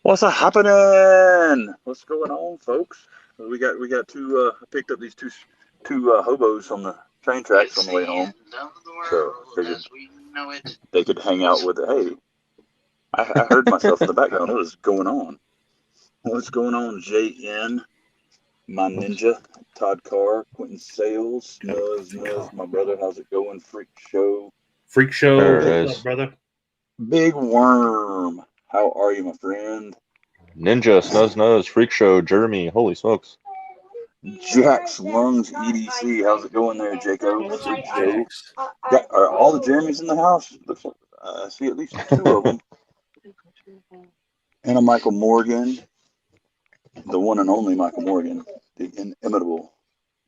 What's a happening? What's going on, folks? We got two. I picked up these two hobos on the train tracks on the way home, so figured they could hang out with it. Hey, I heard myself in the background. What is going on? What's going on, JN? My ninja, Todd Carr, Quentin Sales, Nuz, my brother. How's it going? Freak show, Freak show. big What's up, brother? big worm. How are you, my friend? Ninja, Snuzz Nuzz, Freak Show, Jeremy, holy smokes. Jack's Lungs EDC. How's it going there, Jaco? What's up, Freak show. Jax? Are all the Jeremys in the house? Looks like I see at least two of them. And a Michael Morgan, the one and only Michael Morgan, the inimitable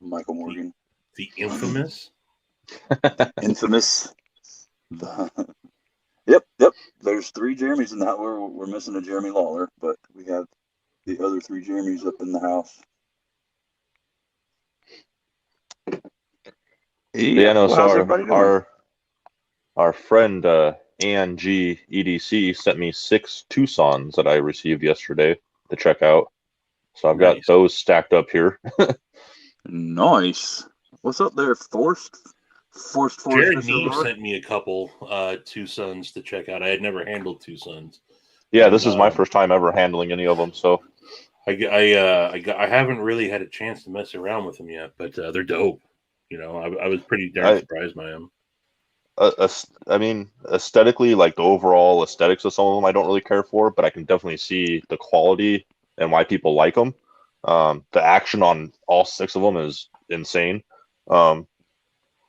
Michael Morgan, The infamous. infamous. Yep. There's three Jeremys in the house. We're missing a Jeremy Lawler, but we have the other three Jeremys up in the house. Yeah, no, Well, so how's everybody doing? our friend ANG EDC sent me 6 Tucsons that I received yesterday to check out. So I've got Nice. those stacked up here. Nice. What's up there, Forced Jared Fisher Neve Roar? sent me a couple Tucsons to check out. I had never handled Tucsons. Yeah, And, this is my first time ever handling any of them, so I haven't really had a chance to mess around with them yet, but they're dope. I was pretty darn surprised by them. I mean, aesthetically, like the overall aesthetics of some of them, I don't really care for, but I can definitely see the quality and why people like them. The action on all 6 of them is insane.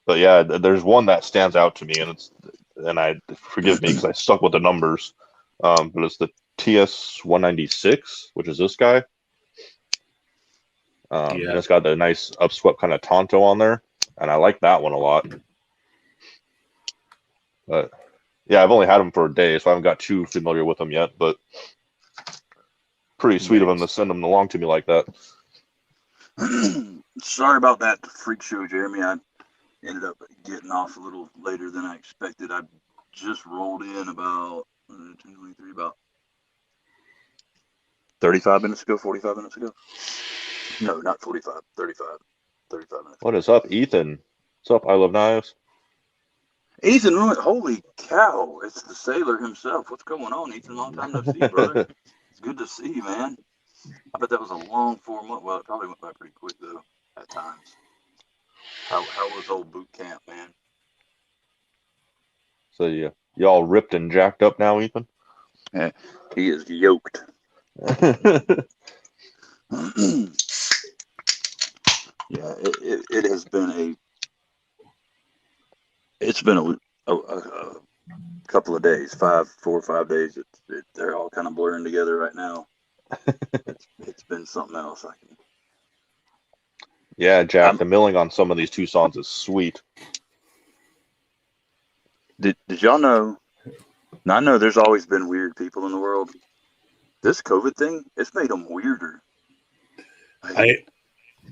But yeah, there's one that stands out to me, and I forgive me because I stuck with the numbers. But it's the TS-196, which is this guy. And it's got the nice upswept kind of Tonto on there, and I like that one a lot. But yeah, I've only had them for a day, so I haven't got too familiar with them yet. But pretty sweet of them to send them along to me like that. Sorry about that, freak show, Jeremy. I ended up getting off a little later than I expected. I just rolled in about 10:23, about 35 minutes ago, 45 minutes ago. No, not 45, 35 minutes. What is up, Ethan? What's up, I Love Knives? Ethan, holy cow! It's the sailor himself. What's going on, Ethan? Long time no see, brother. It's good to see you, man. I bet that was a long 4 months. Well, it probably went by pretty quick though, at times. How was old boot camp, man? So you all ripped and jacked up now, Ethan? He is yoked. Yeah, it has been it's been a couple of days, 4 or 5 days. They're all kind of blurring together right now. It's been something else. Yeah, Jack, the milling on some of these Tucsons is sweet. Did y'all know? Now, I know there's always been weird people in the world. This COVID thing, it's made them weirder.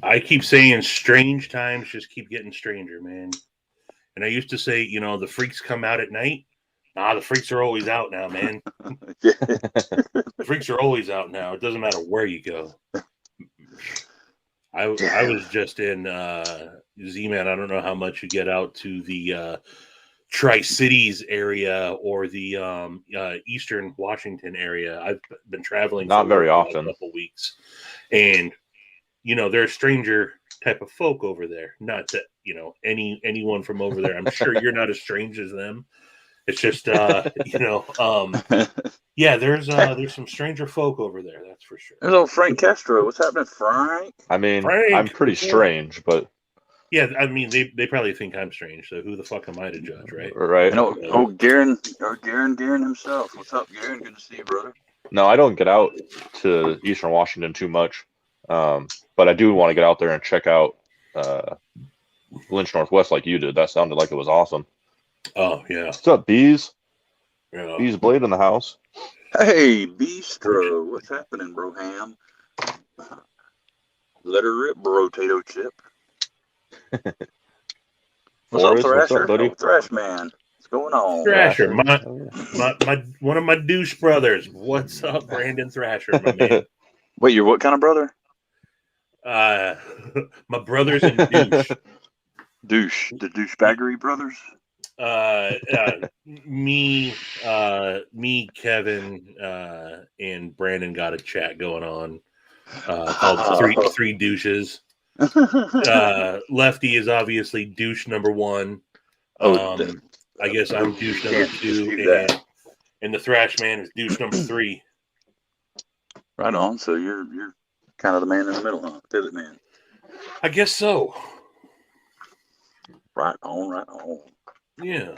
I keep saying strange times just keep getting stranger, man. And I used to say, the freaks come out at night. Nah, the freaks are always out now, man. The freaks are always out now. It doesn't matter where you go. I was just in Z-Man. I don't know how much you get out to the Tri-Cities area or the Eastern Washington area. I've been traveling not very often, a couple weeks, and they're a stranger type of folk over there. Not that anyone from over there. I'm sure you're not as strange as them. It's just yeah. There's some stranger folk over there. That's for sure. There's old Frank Castro. What's happening, Frank? I mean, Frank, I'm pretty strange, but yeah, I mean they probably think I'm strange. So who the fuck am I to judge, right? Right. And Garen himself. What's up, Garen? Good to see you, brother. No, I don't get out to Eastern Washington too much, but I do want to get out there and check out Lynch Northwest like you did. That sounded like it was awesome. Oh yeah. What's up, Bees? Yeah. Bees Blade in the house. Hey, Bistro. What's happening, bro? Ham. Let her rip, bro. Potato chip. What's up, Thrasher? What's up, buddy? Thrash man. What's going on? Thrasher, Oh, my one of my douche brothers. What's up, Brandon Thrasher, my man? Wait, you're what kind of brother? My brothers in douche. Douche. The douchebaggery brothers? Me, Kevin, and Brandon got a chat going on called three douches. Lefty is obviously douche number one. I guess I'm douche number two, and the Thrash Man is douche number three. Right on. So you're kind of the man in the middle, huh? Pivot man. I guess so. Right on. Yeah.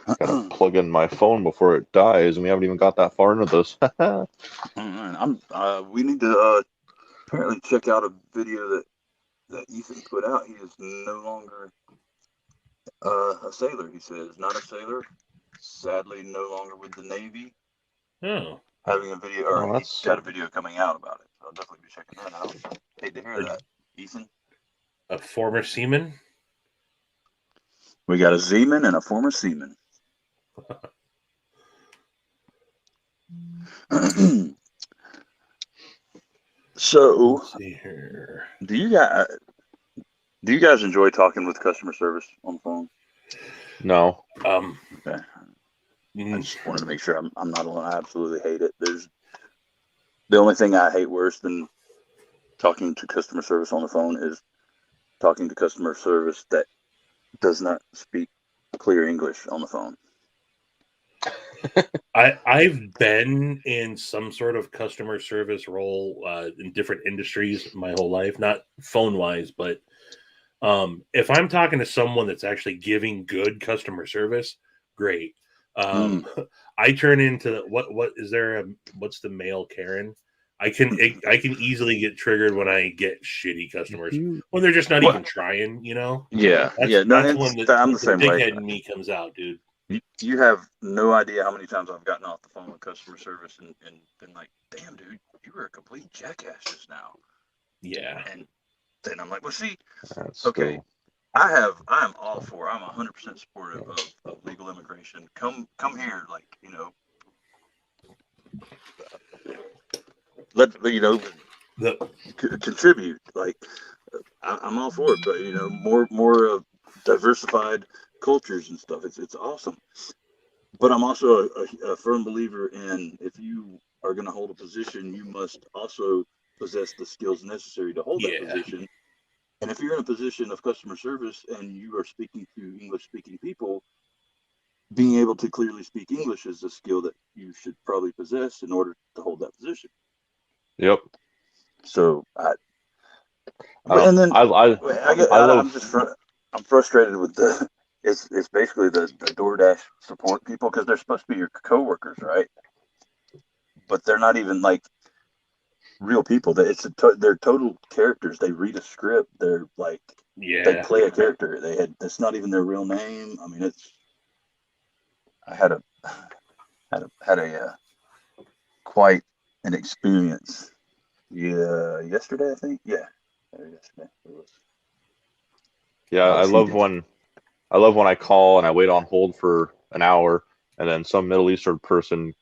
gotta plug in my phone before it dies, and we haven't even got that far into this. All right. We need to apparently check out a video that Ethan put out. He is no longer a sailor. He says not a sailor. Sadly, no longer with the Navy. Oh. Having a video, or he's got a video coming out about it. So I'll definitely be checking that out. Hate to hear that, Ethan. A former seaman? We got a Zeman and a former seaman. So, let's see here. Do you guys enjoy talking with customer service on the phone? No. Okay. I just wanted to make sure I'm not alone. I absolutely hate it. There's the only thing I hate worse than talking to customer service on the phone is talking to customer service that does not speak clear English on the phone. I've been in some sort of customer service role in different industries my whole life, not phone wise, but if I'm talking to someone that's actually giving good customer service, great. I turn into what's the male Karen? I can easily get triggered when I get shitty customers when they're just not even trying, you know? Yeah. That's when I'm the same way. Dickhead in me comes out, dude. You have no idea how many times I've gotten off the phone with customer service and been like, damn, dude, you were a complete jackass just now. Yeah. And then I'm like, well, see, That's okay, cool. I'm all for, I'm 100% supportive of legal immigration. Come here, like, you know, contribute. Like, I'm all for it, but you know, more diversified cultures and stuff. It's awesome. But I'm also a firm believer in if you are going to hold a position, you must also possess the skills necessary to hold that position. And if you're in a position of customer service and you are speaking to English-speaking people, being able to clearly speak English is a skill that you should probably possess in order to hold that position. Yep. So I'm frustrated with it's basically the DoorDash support people because they're supposed to be your coworkers, right? But they're not even like real people. They're total characters. They read a script. They're like they play a character. That's not even their real name. I mean, I had a quite an experience. Yeah, yesterday I think. Yeah, yesterday it was. Yeah, I love when I call and I wait on hold for an hour, and then some Middle Eastern person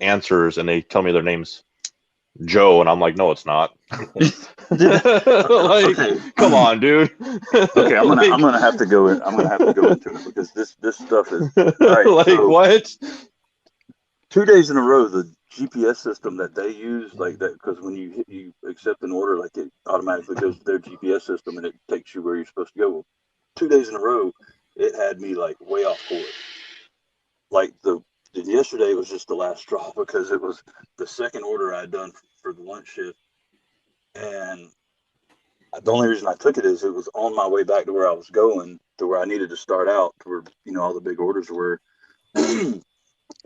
answers and they tell me their name's Joe, and I'm like, no, it's not. Come on, dude. Okay, I'm gonna have to go in. I'm gonna have to go into it because this stuff is all right, what? 2 days in a row, the GPS system that they use, like that, because when you accept an order, like it automatically goes to their GPS system and it takes you where you're supposed to go. Well, 2 days in a row, it had me like way off course. Like yesterday was just the last straw because it was the second order I'd done for the lunch shift, and the only reason I took it is it was on my way back to where I was going, to where I needed to start out, to where all the big orders were.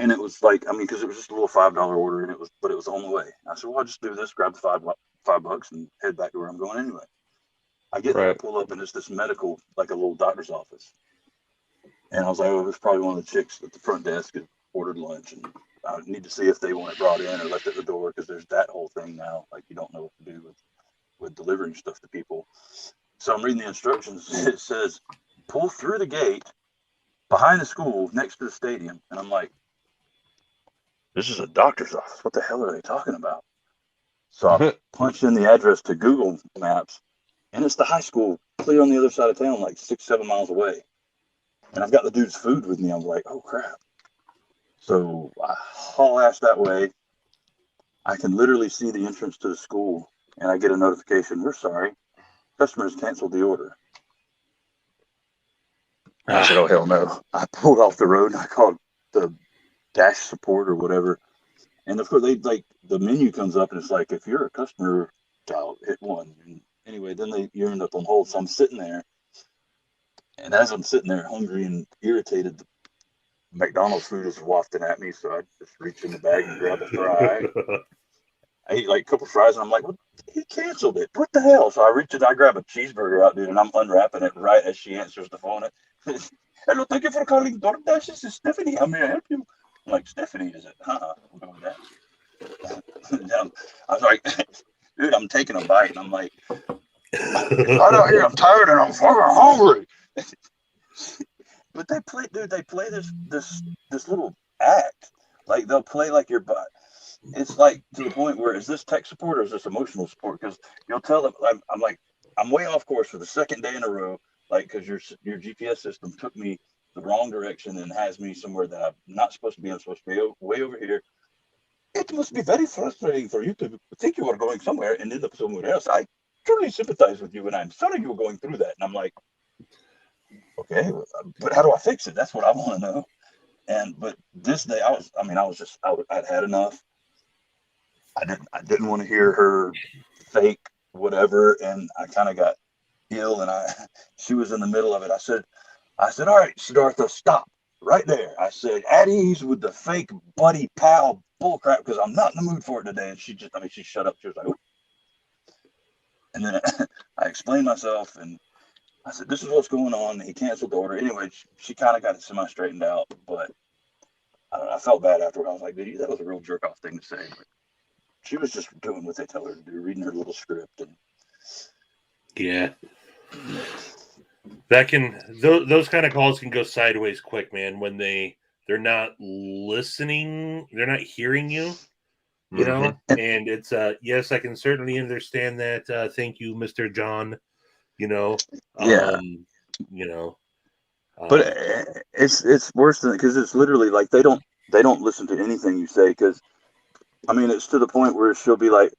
And it was like, I mean, because it was just a little $5 order, and it was on the way. I said, well, I'll just do this, grab the $5, and head back to where I'm going anyway. I get there, I pull up, and it's this medical, like a little doctor's office. And I was like, oh, it was probably one of the chicks at the front desk had ordered lunch, and I need to see if they want it brought in or left at the door, because there's that whole thing now. Like, you don't know what to do with delivering stuff to people. So I'm reading the instructions. It says, pull through the gate behind the school next to the stadium. And I'm like, this is a doctor's office. What the hell are they talking about? So I punched in the address to Google Maps, and it's the high school clear on the other side of town, like 6-7 miles away. And I've got the dude's food with me. I'm like, oh crap. So I haul ass that way. I can literally see the entrance to the school, and I get a notification. We're sorry. Customers canceled the order. And I said, oh, hell no. I pulled off the road, and I called the dash support or whatever. And of course, they like the menu comes up, and it's like, if you're a customer, hit 1. And anyway, then you end up on hold. So I'm sitting there, and as I'm sitting there hungry and irritated, the McDonald's food is wafting at me. So I just reach in the bag and grab a fry. I ate like a couple fries, and I'm like, what? He canceled it. What the hell? So I reach in, I grab a cheeseburger out, dude, and I'm unwrapping it right as she answers the phone. Hello, thank you for calling DoorDash. This is Stephanie. How may I help you? I'm like, Stephanie, is it? We'll go with that. I was like, dude, I'm taking a bite, and I'm like, it's hot out here. I'm tired, and I'm fucking hungry. But they play this little act. Like, they'll play like your butt. It's like to the point where, is this tech support or is this emotional support? Because you'll tell them, I'm like, I'm way off course for the second day in a row, like, because your GPS system took me the wrong direction and has me somewhere that I'm not supposed to be. I'm supposed to be way over here. It must be very frustrating for you to think you are going somewhere and end up somewhere else. I truly sympathize with you, and I'm sorry you were going through that. And I'm like, okay, but how do I fix it? That's what I want to know. But this day, I'd had enough. I didn't want to hear her fake whatever, and I kind of got ill, and she was in the middle of it. I said, all right, Siddhartha, stop right there. I said, at ease with the fake buddy pal bullcrap, because I'm not in the mood for it today. And she shut up. She was like, oop. And then I explained myself, and I said, this is what's going on. He canceled the order. Anyway, she kind of got it semi-straightened out, but I felt bad afterward. I was like, dude, that was a real jerk-off thing to say. But she was just doing what they tell her to do, reading her little script. And yeah, that those kind of calls can go sideways quick, man. When they're not listening, they're not hearing you, you know. And it's yes, I can certainly understand that. Thank you, Mr. John. You know, you know, but it's worse than, because it's literally like they don't listen to anything you say, because I mean, it's to the point where she'll be like,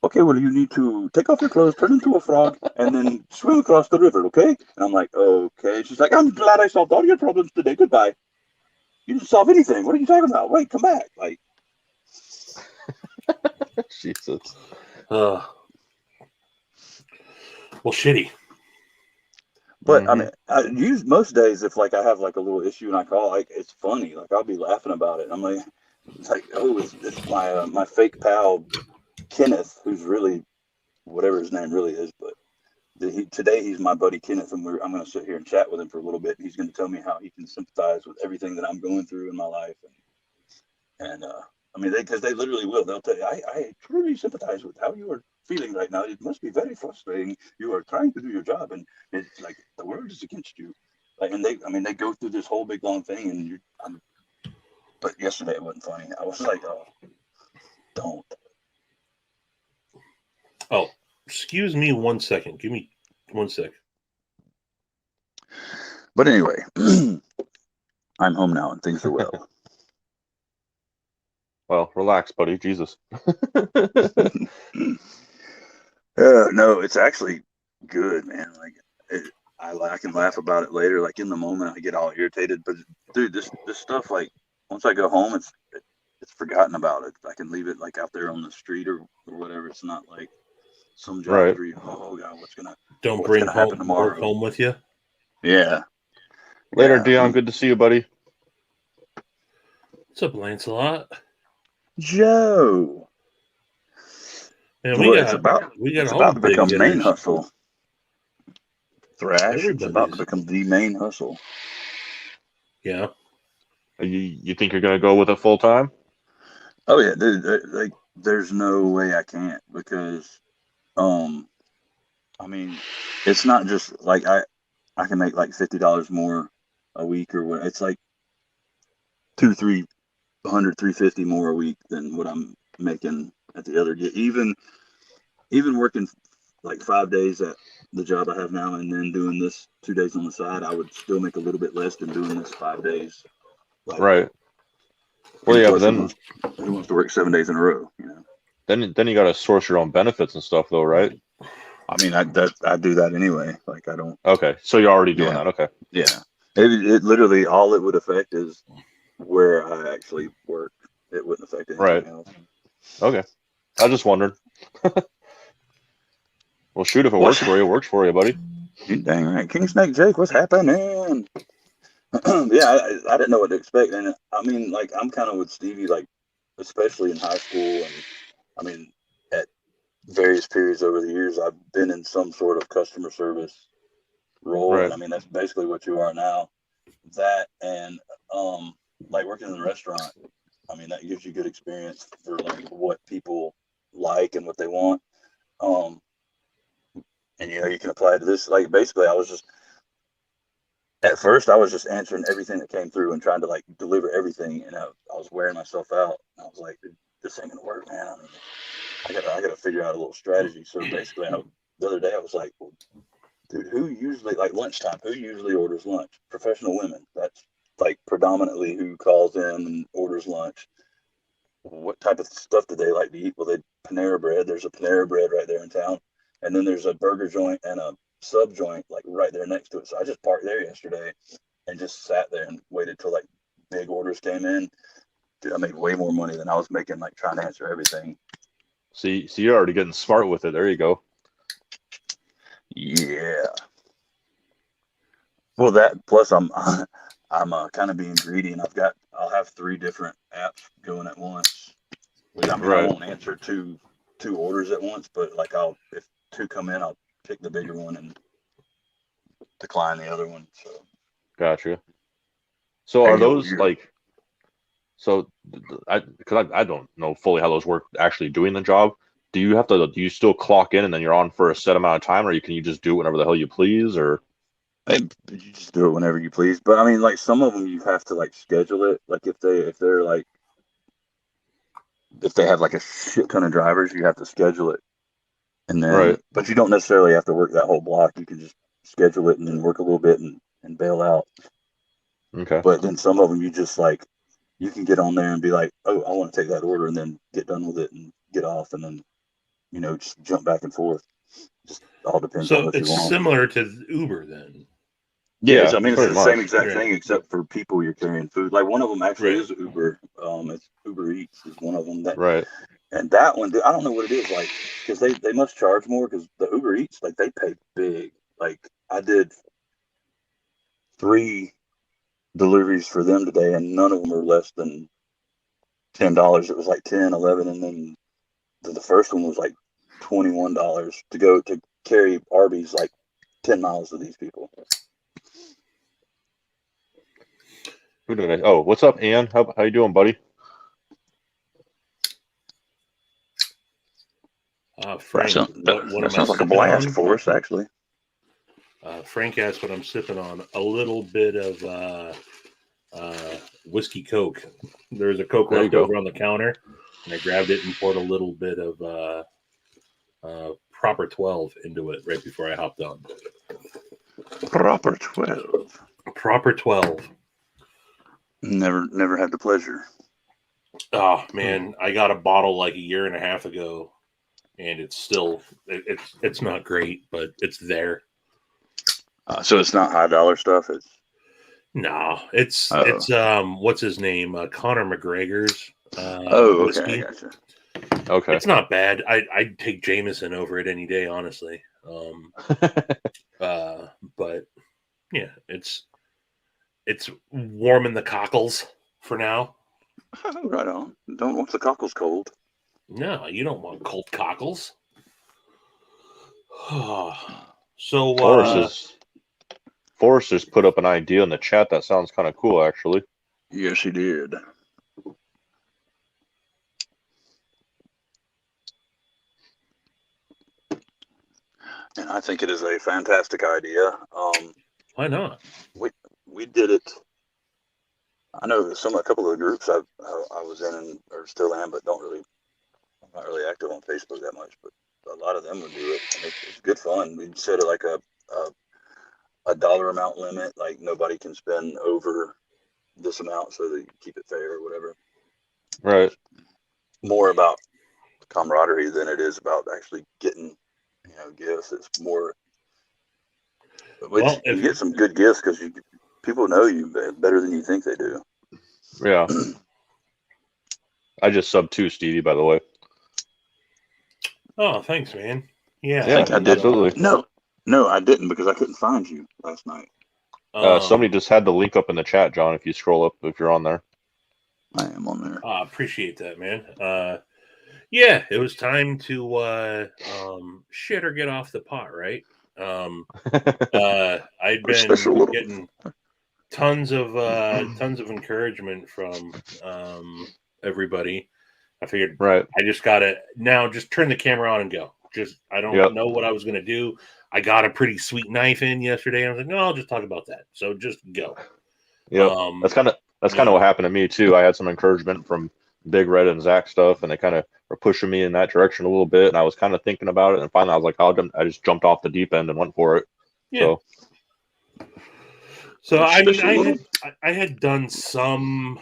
okay, well, you need to take off your clothes, turn into a frog, and then swim across the river, okay? And I'm like, okay. She's like, I'm glad I solved all your problems today. Goodbye. You didn't solve anything. What are you talking about? Wait, come back. Like, Jesus. Well, shitty. But I mean, I use most days, if like I have like a little issue and I call, like, it's funny. Like, I'll be laughing about it. I'm like, oh, it's my fake pal Kenneth, who's really whatever his name really is, but today he's my buddy Kenneth, and I'm going to sit here and chat with him for a little bit. He's going to tell me how he can sympathize with everything that I'm going through in my life, and I mean, because they literally will. They'll tell you, I truly sympathize with how you are feeling right now. It must be very frustrating. You are trying to do your job, and it's like the world is against you. Like, and they go through this whole big long thing, and but yesterday it wasn't funny. I was like, oh, don't. Oh, excuse me 1 second. Give me 1 sec. But anyway, I'm home now and things are well. Well, relax, buddy. Jesus. No, it's actually good, man. Like, I can laugh about it later. Like, in the moment, I get all irritated. But dude, this stuff, like, once I go home, it's forgotten about it. I can leave it like out there on the street or whatever. It's not like some job Right. where oh god, what's gonna happen tomorrow? Work home with you. Yeah. Later, Dion. Good to see you, buddy. What's up, Lancelot? Joe. Man, it's about to become main hustle. Thrash. It's about to become the main hustle. Yeah. You think you're gonna go with it full time? Oh yeah, dude. Like, there's no way I can't, because, I mean, it's not just like I can make like $50 more a week or what. It's like 200, 300, 350 more a week than what I'm making at the other gig. Even working like 5 days at the job I have now and then doing this 2 days on the side, I would still make a little bit less than doing this 5 days. Like, right. Well, yeah, but then who wants to work 7 days in a row? You know. Then you got to source your own benefits and stuff, though, right? I mean, I do that anyway. Like, I don't. Okay, so you're already doing that. Okay. Yeah. It literally all it would affect is where I actually work. It wouldn't affect anything else. Okay. I was just wondering. Well, shoot, if it works for you, it works for you, buddy. You dang right. King Snake Jake, what's happening? Yeah, I didn't know what to expect. And I mean, like, I'm kind of with Stevie, like, especially in high school. And I mean, at various periods over the years, I've been in some sort of customer service role. Right. And I mean, that's basically what you are now. That and, like, working in the restaurant, I mean, that gives you good experience for, like, what people like and what they want. And, you know, you can apply it to this. Like, basically, at first, I was just answering everything that came through and trying to, like, deliver everything. And I was wearing myself out. I was like, this ain't going to work, man. I mean, I got to figure out a little strategy. So basically, the other day, I was like, well, dude, who usually, like, lunchtime, who usually orders lunch? Professional women. That's, like, predominantly who calls in and orders lunch. What type of stuff do they like to eat? Well, they Panera Bread. There's a Panera Bread right there in town. And then there's a burger joint and a sub joint like right there next to it. So I just parked there yesterday and just sat there and waited till like big orders came in. Dude, I made way more money than I was making like trying to answer everything. See, you're already getting smart with it. There you go. Yeah. Well, that plus I'm kind of being greedy, and I'll have 3 different apps going at once. I mean, I won't answer two orders at once, but like if 2 come in, I'll pick the bigger one and decline the other one. So gotcha. So are those like? So because I don't know fully how those work actually doing the job. Do you still clock in and then you're on for a set amount of time, or can you just do whatever the hell you please, or? You just do it whenever you please. But I mean, like some of them you have to like schedule it. Like if they have like a shit ton of drivers, you have to schedule it. And then, but you don't necessarily have to work that whole block. You can just schedule it and then work a little bit and bail out. Okay. But then some of them you just like, you can get on there and be like, oh, I want to take that order and then get done with it and get off and then, you know, just jump back and forth. Just all depends on what you want. So it's similar to Uber then. Yeah, I mean, it's the same exact thing except for people you're carrying food. Like one of them actually is Uber. It's Uber Eats is one of them. And that one, I don't know what it is like because they must charge more because the Uber Eats, like they pay big. Like I did 3 deliveries for them today and none of them were less than $10. It was like 10, 11, and then the first one was like $21 to go to carry Arby's like 10 miles to these people. Who did I? Oh, what's up, Ian? How you doing, buddy? Frank, that sounds like a blast for us, actually. Frank asked what I'm sipping on. A little bit of whiskey Coke. There's a Coke left over on the counter, and I grabbed it and poured a little bit of Proper 12 into it right before I hopped on. Proper 12. Proper 12. Never had the pleasure. Oh man, I got a bottle like a year and a half ago, and it's still it's not great, but it's there. So it's not high dollar stuff. It's what's his name? Conor McGregor's. Okay, I gotcha. Okay, it's not bad. I'd take Jameson over it any day, honestly. But yeah, it's warming the cockles for now. Right on. Don't want the cockles cold. No, you don't want cold cockles. So Forrest just put up an idea in the chat that sounds kind of cool, actually. Yes, he did. And I think it is a fantastic idea. Why not? we did it. I know a couple of the groups I was in and or still am, but I'm not really active on Facebook that much. But a lot of them would do it, and it's good fun. We'd set it like a dollar amount limit, like nobody can spend over this amount, so they keep it fair or whatever. Right. More about camaraderie than it is about actually getting, gifts. It's more. Which you get some good gifts because people know you better than you think they do. Yeah. I just subbed 2, Stevie, by the way. Oh, thanks, man. Yeah, I think I did. Absolutely. No, I didn't because I couldn't find you last night. Somebody just had the link up in the chat, John. If you scroll up, if you're on there. I am on there. I appreciate that, man. Yeah, it was time to shit or get off the pot, right? I'd been getting tons of encouragement from everybody. I figured, right, I just gotta now just turn the camera on and go. I don't know what I was gonna do. I got a pretty sweet knife in yesterday. I was like, no, I'll just talk about that. So just go. Yeah, that's kind of what happened to me too. I had some encouragement from Big Red and Zach stuff, and they kind of were pushing me in that direction a little bit. And I was kind of thinking about it, and finally I was like, I just jumped off the deep end and went for it. Yeah. So I mean, I had done some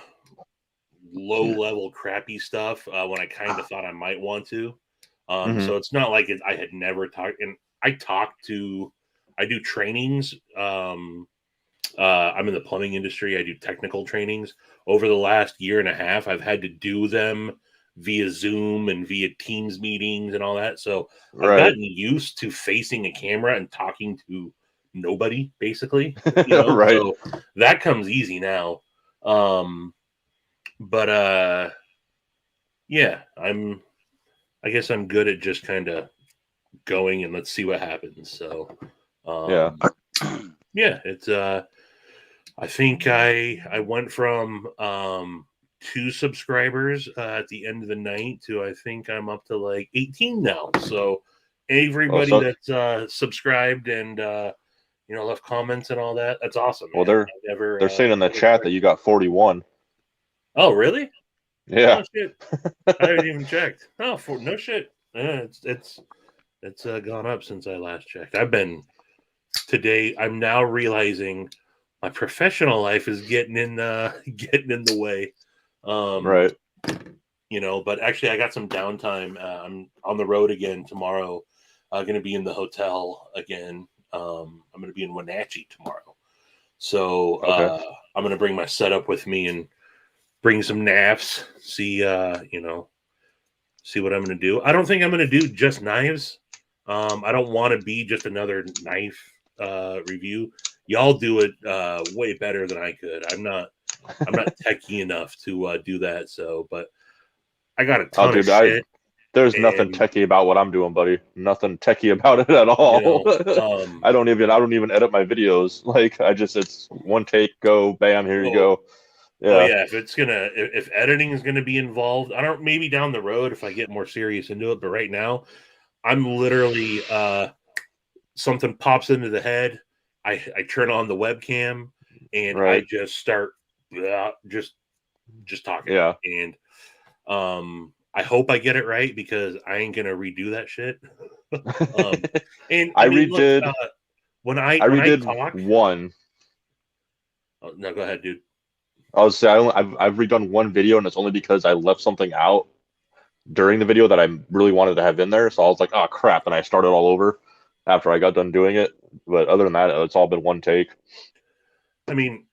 low-level crappy stuff when I kind of thought I might want to. So it's not like I had never talked. And I do trainings. I'm in the plumbing industry. I do technical trainings. Over the last year and a half, I've had to do them via Zoom and via Teams meetings and all that. So I've gotten used to facing a camera and talking to nobody, basically. Right. So that comes easy now. Yeah, I guess I'm good at just kind of going and let's see what happens. So yeah, it's I think I went from 2 subscribers at the end of the night to I think I'm up to like 18 now. So everybody that's subscribed and left comments and all that, that's awesome. Well, man. they're saying in the chat that you got 41. Oh, really? Yeah. Oh, shit. I haven't even checked. Oh, no shit. Yeah, it's gone up since I last checked. Today I'm now realizing my professional life is getting in the way. Right. But actually I got some downtime. I'm on the road again tomorrow. I'm going to be in the hotel again. I'm going to be in Wenatchee tomorrow. So I'm going to bring my setup with me and bring some naps, see what I'm going to do. I don't think I'm going to do just knives. I don't want to be just another knife review. Y'all do it way better than I could. I'm not techie enough to do that. So, but I got a ton of shit. There's nothing techie about what I'm doing, buddy. Nothing techie about it at all. I don't even edit my videos. Like it's one take, go, bam, here you go. Yeah. Oh yeah, if editing is gonna be involved, maybe down the road if I get more serious into it. But right now, I'm literally something pops into the head. I turn on the webcam and I just start just talking. Yeah. And I hope I get it right because I ain't gonna redo that shit. And I redid when I talk one. Oh, no, go ahead, dude. I was saying I've redone one video, and it's only because I left something out during the video that I really wanted to have in there. So I was like, oh crap, and I started all over after I got done doing it. But other than that, it's all been one take. I mean,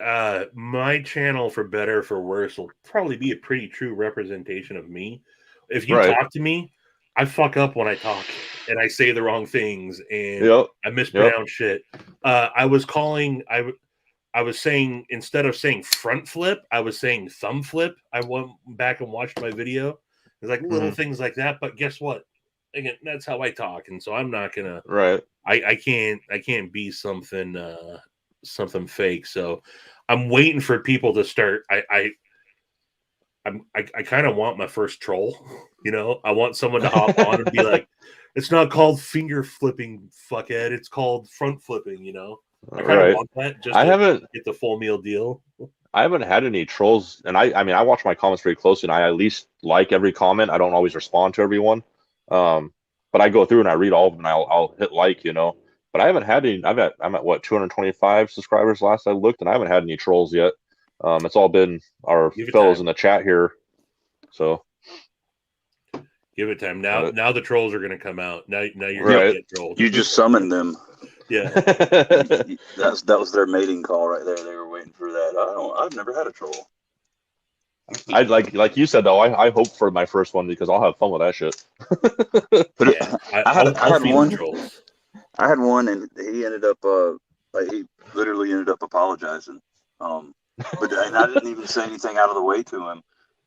my channel, for better or for worse, will probably be a pretty true representation of me. If you talk to me, I fuck up when I talk and I say the wrong things and I mispronounce shit. I was saying, instead of saying front flip, I was saying thumb flip. I went back and watched my video. There's like little things like that, but guess what? Again, that's how I talk, and so I'm not gonna. Right. I can't be something fake. So I'm waiting for people to start. I kind of want my first troll. I want someone to hop on and be like, "It's not called finger flipping, fuckhead. It's called front flipping." I kind of Right. want that just I to haven't get the full meal deal. I haven't had any trolls, and I mean I watch my comments very closely, and I at least like every comment. I don't always respond to everyone, but I go through and I read all of them, and I'll hit like, you know. But I haven't had any. I'm at what 225 subscribers last I looked, and I haven't had any trolls yet. It's all been our Give it fellows time. in the chat here. So Give it time. Now the trolls are gonna come out. Now you're Right. gonna get trolled. You just summoned them. Yeah. That was their mating call right there. They were waiting for that. I've never had a troll. I'd like you said though. I hope for my first one because I'll have fun with that shit. But Yeah. I had feed one. the trolls. I had one, and he ended up like he literally ended up apologizing. And I didn't even say anything out of the way to him,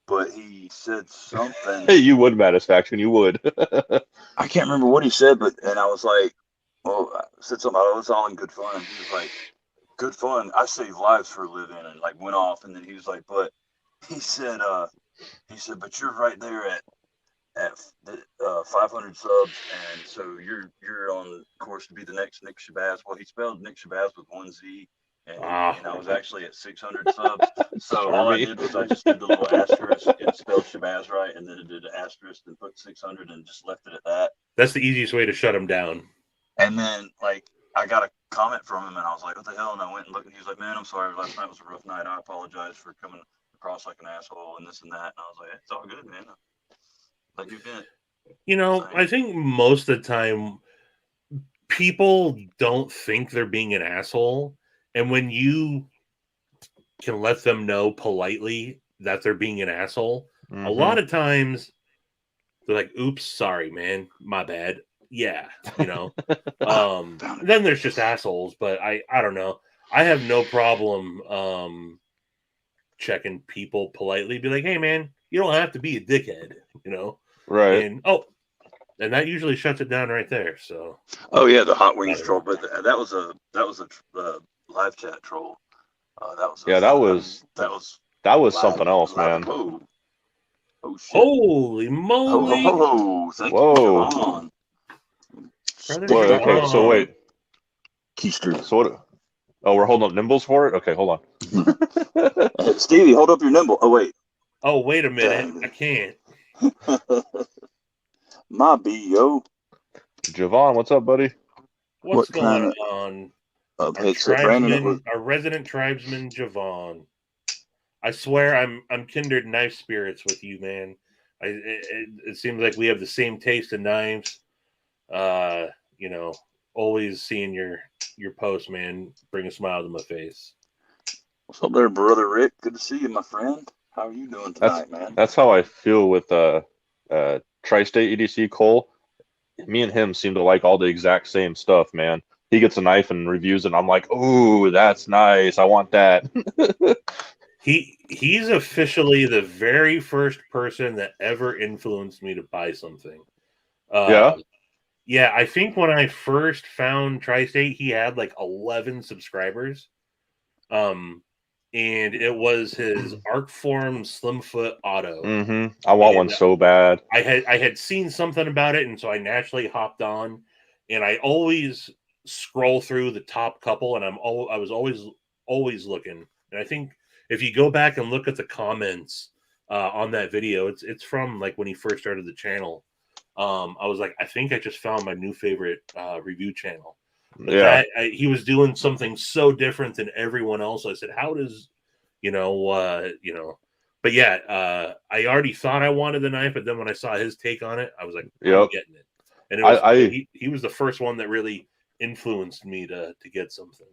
but he said something. Hey, you would, Satisfaction. You would. I can't remember what he said, and I was like, well, I said something about, oh, it's all in good fun. He was like, good fun. I save lives for a living, and like went off, and then he was like, but he said, but you're right there at 500 subs, and so you're on course to be the next Nick Shabazz. Well, he spelled Nick Shabazz with one Z, and I was actually at 600 subs. So all I did was I just did the little asterisk and spelled Shabazz right, and then it did an asterisk and put 600 and just left it at that. That's the easiest way to shut him down. And then like I got a comment from him, and I was like, what the hell? And I went and looked, and he was like, man, I'm sorry. Last night was a rough night. I apologize for coming across like an asshole and this and that. And I was like, it's all good, man. Like you did. You know, I think most of the time people don't think they're being an asshole. And when you can let them know politely that they're being an asshole, a lot of times they're like, oops, sorry, man, my bad. Yeah, you know. Then there's just assholes, but I don't know. I have no problem checking people politely, be like, hey man, you don't have to be a dickhead, you know. Right. And that usually shuts it down right there. So. Oh yeah, the hot wings troll, but that was a live chat troll. That was something else, man. Whoa. Oh shit! Holy moly! Ho. Thank you, Javon. Okay, so wait. Keister. So what? Oh, we're holding up nimbles for it? Okay, hold on. Stevie, hold up your nimble. Oh, wait. Oh, wait a minute. I can't. My B.O. Javon, what's up, buddy? What's going on? Our resident tribesman, Javon. I swear I'm kindred knife spirits with you, man. It seems like we have the same taste in knives. You know, always seeing your post, man, bring a smile to my face. What's up there, brother Rick? Good to see you, my friend. How are you doing tonight, man? That's how I feel with Tri-State EDC Cole. Me and him seem to like all the exact same stuff, man. He gets a knife and reviews it, and I'm like, ooh, that's nice. I want that. He's officially the very first person that ever influenced me to buy something. Yeah, I think when I first found Tri-State, he had like 11 subscribers. And it was his Arcform Slimfoot Auto. I want one so bad. I had seen something about it, and so I naturally hopped on. And I always scroll through the top couple, and I was always looking. And I think if you go back and look at the comments on that video, it's from like when he first started the channel. I was like, I think I just found my new favorite review channel. But he was doing something so different than everyone else. I said, how does, but yeah, I already thought I wanted the knife, but then when I saw his take on it, I was like, I'm getting it. And it was, he was the first one that really influenced me to get something.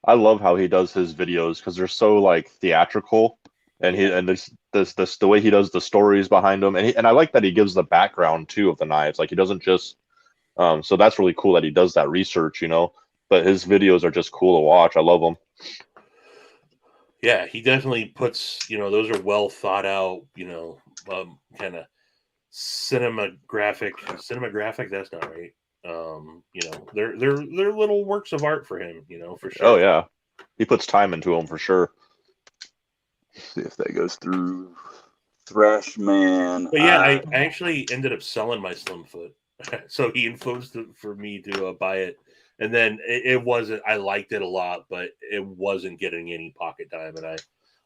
I love how he does his videos because they're so like theatrical, and this the way he does the stories behind them, and I like that he gives the background too of the knives. Like he doesn't just so that's really cool that he does that research, you know. But his videos are just cool to watch. I love them. Yeah, he definitely puts, those are well thought out, kind of cinematographic. That's not right. They're little works of art for him, for sure. Oh yeah, he puts time into them for sure. See if that goes through. Thrash Man. But yeah, I actually ended up selling my Slimfoot. So he influenced it for me to buy it And then it wasn't. I liked it a lot, but it wasn't getting any pocket time, and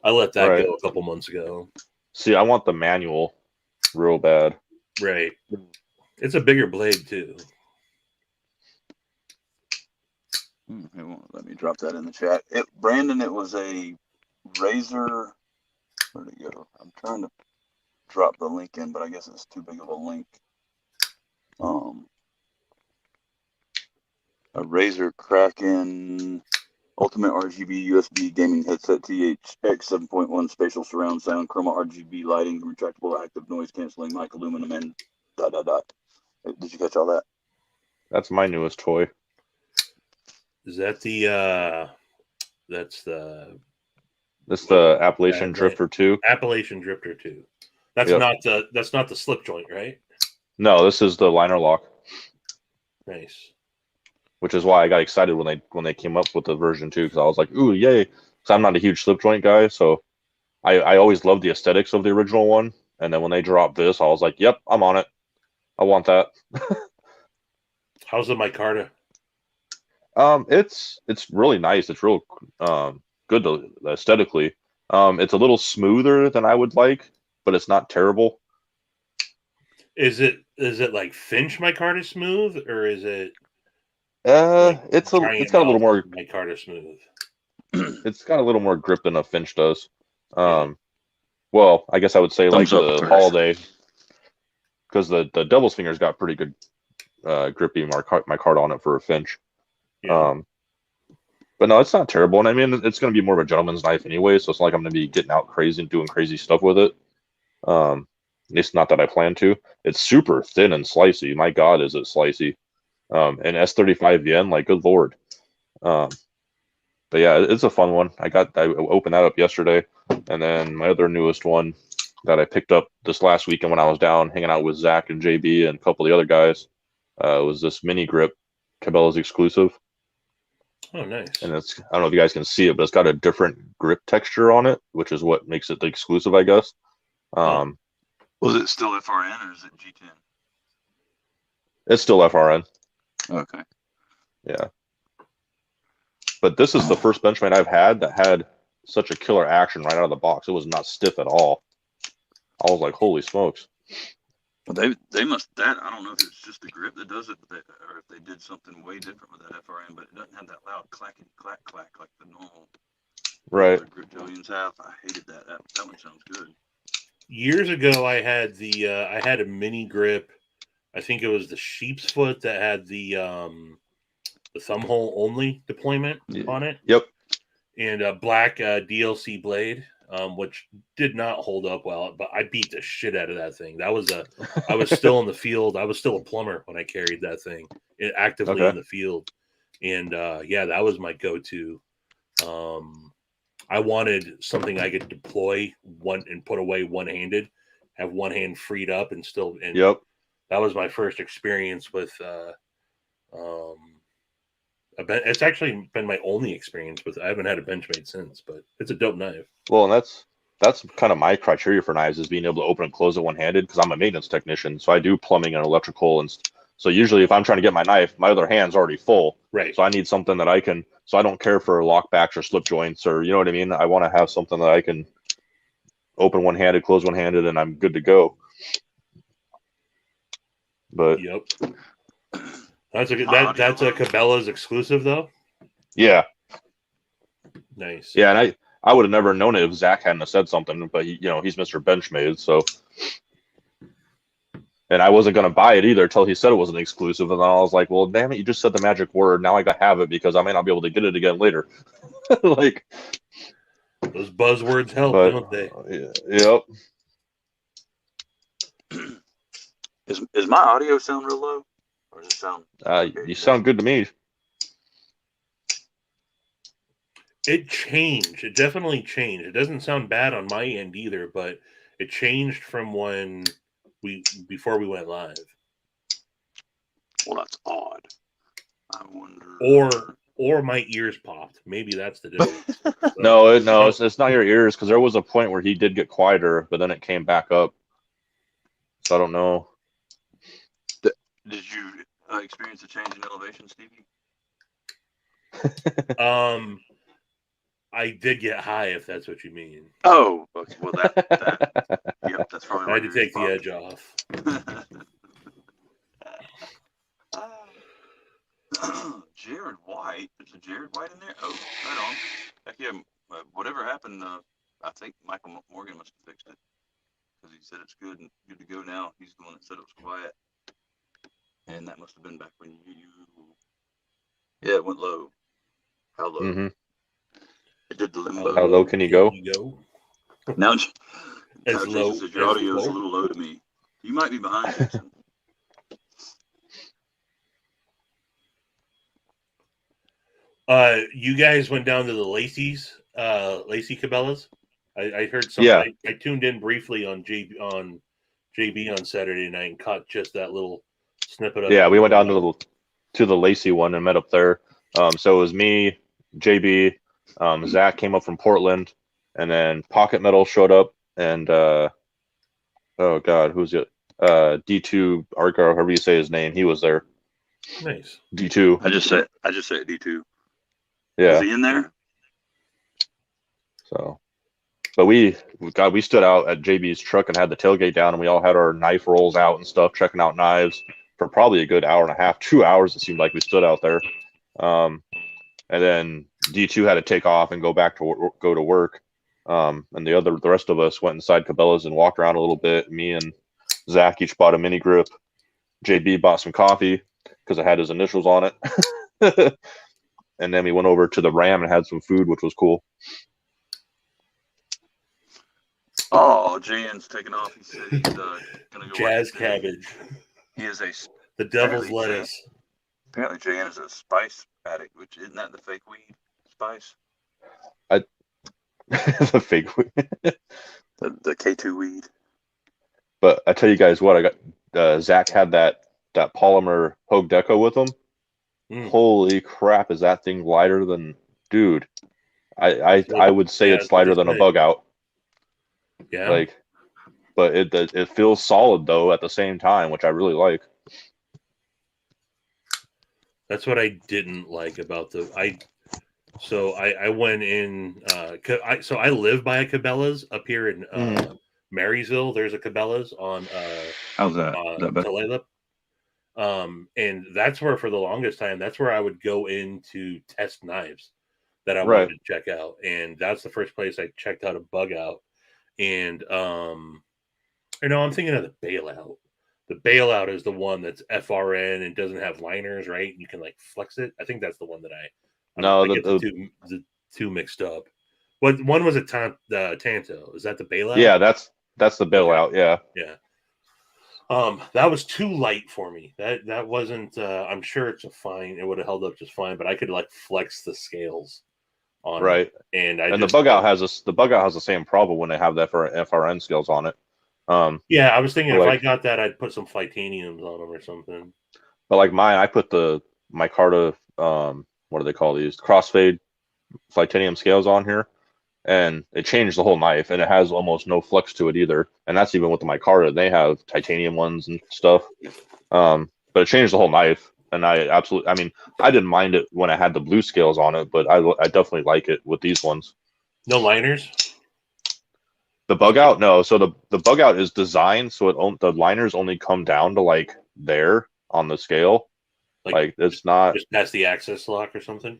I let that Right. go a couple months ago. See, I want the manual real bad. Right. It's a bigger blade too. It won't let me drop that in the chat. Brandon, it was a Razor. Where'd it go? I'm trying to drop the link in, but I guess it's too big of a link. A Razer Kraken Ultimate RGB USB gaming headset THX 7.1 spatial surround sound, chroma RGB lighting, retractable active noise canceling, mic aluminum, and ... Did you catch all that? That's my newest toy. Is that the that's the Appalachian Drifter 2. Appalachian Drifter 2. That's not the slip joint, right? No, this is the liner lock. Nice. Which is why I got excited when they came up with the version 2, because I was like, ooh, yay. Because I'm not a huge slip joint guy, so I always loved the aesthetics of the original one. And then when they dropped this, I was like, yep, I'm on it. I want that. How's the micarta? It's really nice. It's real good aesthetically. It's a little smoother than I would like, but it's not terrible. Is it like Finch micarta smooth, or is it? It's got a little more micarta smooth. It's got a little more grip than a Finch does. Well, I guess I would say like the Holiday, because the Devil's Fingers got pretty good grippy micarta on it for a Finch. Yeah. But no, it's not terrible. And I mean, it's going to be more of a gentleman's knife anyway, so it's not like I'm going to be getting out crazy and doing crazy stuff with it. At least not that I plan to. It's super thin and slicey. My God, is it slicey. And S35 Yen, like, good Lord. But yeah, it's a fun one. I opened that up yesterday. And then my other newest one that I picked up this last weekend when I was down hanging out with Zach and JB and a couple of the other guys was this mini grip, Cabela's exclusive. Oh, nice. And I don't know if you guys can see it, but it's got a different grip texture on it, which is what makes it the exclusive, I guess. Was it still FRN or is it G10? It's still FRN. Okay. Yeah. But this is the first Benchmade I've had that had such a killer action right out of the box. It was not stiff at all. I was like, holy smokes. Well, they must, that, I don't know if it's just the grip that does it, or if they did something way different with that FRN, but it doesn't have that loud clacking clack like the normal grip Jillians have. I hated that. That one sounds good. Years ago, I had a mini grip. I think it was the sheep's foot that had the thumb hole only deployment on it. Yep. And a black DLC blade, which did not hold up well, but I beat the shit out of that thing. I was still in the field. I was still a plumber when I carried that thing actively in the field. And that was my go-to. I wanted something I could deploy and put away one-handed, have one hand freed up and still. And that was my first experience with. It's actually been my only experience with. I haven't had a Benchmade since, but it's a dope knife. Well, and that's kind of my criteria for knives, is being able to open and close it one-handed, because I'm a maintenance technician, so I do plumbing and electrical, and so usually if I'm trying to get my knife, my other hand's already full. Right. So I need something that I can. So I don't care for lockbacks or slip joints, or you know what I mean. I want to have something that I can open one-handed, close one-handed, and I'm good to go. But yep. That's a Cabela's exclusive, though. Yeah. Nice. Yeah, and I would have never known it if Zach hadn't have said something, but he's Mr. Benchmade, so. And I wasn't gonna buy it either until he said it was an exclusive, and then I was like, "Well, damn it! You just said the magic word. Now I gotta have it because I may not be able to get it again later." Like, those buzzwords help, don't they? Yep. Is my audio sound real low? Or does it sound you sound good to me. It changed. It definitely changed. It doesn't sound bad on my end either, but it changed from when before we went live. Well, that's odd. I wonder. Or my ears popped. Maybe that's the difference. No, it's not your ears, because there was a point where he did get quieter, but then it came back up. So I don't know. Did you experience a change in elevation, Stevie? I did get high, if that's what you mean. Oh, okay. Well, yep, that's probably I why had to you take the responded. edge off. Jared White. There's a Jared White in there? Oh, right on. Heck yeah. Whatever happened, I think Michael Morgan must have fixed it. Because he said it's good and good to go now. He's the one that said it was quiet. And that must have been back when yeah, it went low. How low? Mm-hmm. It did the limbo. How low can you go? Now As Jason low says your as audio is a low. little low to me. You might be behind, Jason. You guys went down to the Lacey Cabela's. I heard some. Yeah. I tuned in briefly on JB on Saturday night and caught just that little snippet of it. Yeah, we went down to the Lacey one and met up there. So it was me, JB, Zach came up from Portland, and then Pocket Metal showed up, and oh god, who's it? D2 Arco, however you say his name, he was there. Nice. D2. I just say it D2. Yeah. Was he in there? So, but we stood out at JB's truck and had the tailgate down, and we all had our knife rolls out and stuff, checking out knives for probably a good hour and a half, 2 hours. It seemed like we stood out there. And then D2 had to take off and go to work. And the rest of us went inside Cabela's and walked around a little bit. Me and Zach each bought a mini grip. JB bought some coffee because it had his initials on it. And then we went over to the Ram and had some food, which was cool. Oh, Jan's taking off. He said he's gonna go Jazz cabbage. He is the devil's lettuce. Apparently, Jan is a spice addict, which isn't that the fake weed spice? The fake weed. The K2 weed. But I tell you guys what, I got Zach had that polymer Hogue Deco with him. Holy crap, is that thing lighter than dude? I would say it's lighter than a bug out. Yeah. But it feels solid though at the same time, which I really like. That's what I didn't like about I went in so I live by a Cabela's up here in Marysville. There's a Cabela's on how's that? Tulalip. And that's where for the longest time, that's where I would go in to test knives that I wanted to check out. And that's the first place I checked out a bug out. And I'm thinking of the bailout. The bailout is the one that's FRN and doesn't have liners, right? You can flex it. I think that's the one that I get the two mixed up. What one was it? Tanto? Is that the bailout? Yeah, that's the bailout. Okay. Yeah. That was too light for me. That wasn't. I'm sure it's it would have held up just fine, but I could flex the scales on it. And the bug out has the same problem when they have the FRN scales on it. Yeah, I was thinking if I got that, I'd put some Flytaniums on them or something. But mine, I put the Micarta, what do they call these? Crossfade Flytanium scales on here, and it changed the whole knife, and it has almost no flex to it either. And that's even with the Micarta. They have titanium ones and stuff. But it changed the whole knife, and I didn't mind it when I had the blue scales on it, but I definitely like it with these ones. No liners? The bug out? No. So the bug out is designed so the liners only come down to there on the scale. It's not just past the access lock or something.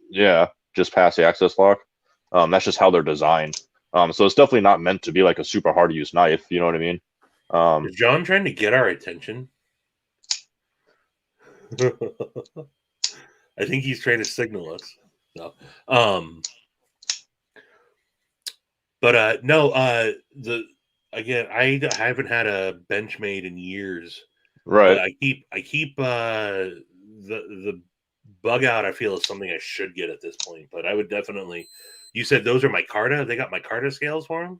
Yeah, just past the access lock. That's just how they're designed. So it's definitely not meant to be a super hard to use knife. You know what I mean? Is John trying to get our attention? I think he's trying to signal us. No. But no, I haven't had a Benchmade in years. Right. But I keep the bug out. I feel is something I should get at this point. But I would definitely. You said those are Micarta. They got Micarta scales for them.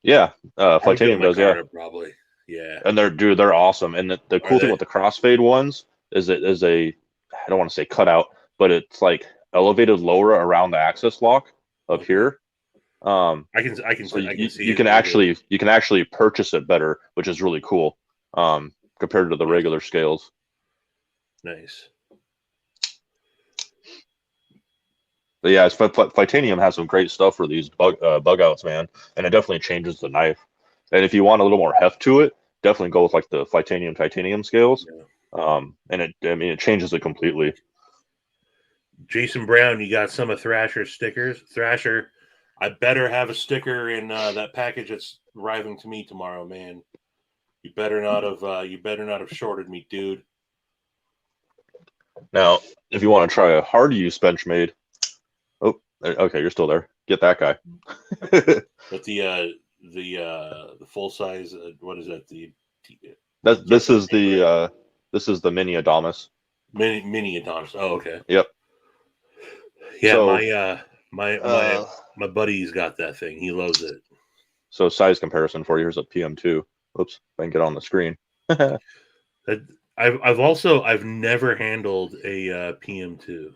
Yeah, Flytanium does. Yeah, probably. Yeah, and they're awesome. And the cool thing with the crossfade ones is I don't want to say cutout, but it's elevated lower around the access lock up here. I can see you can actually purchase it better, which is really cool compared to the regular scales. Nice. But yeah, Titanium has some great stuff for these bug outs, man, and it definitely changes the knife. And if you want a little more heft to it, definitely go with like the titanium scales. Yeah. And it changes it completely. Jason Brown, you got some of Thrasher's stickers. Thrasher, I better have a sticker in that package that's arriving to me tomorrow, man. You better not have shorted me, dude. Now, if you want to try a hard use Benchmade, oh, okay, you're still there. Get that guy. But the full size, what is that? This is the mini Adamas. Mini Adonis. Oh, okay. Yep. Yeah, so, my buddy's got that thing. He loves it. So size comparison for you. Here's a PM2. Oops, if I can get on the screen. I've never handled a PM2.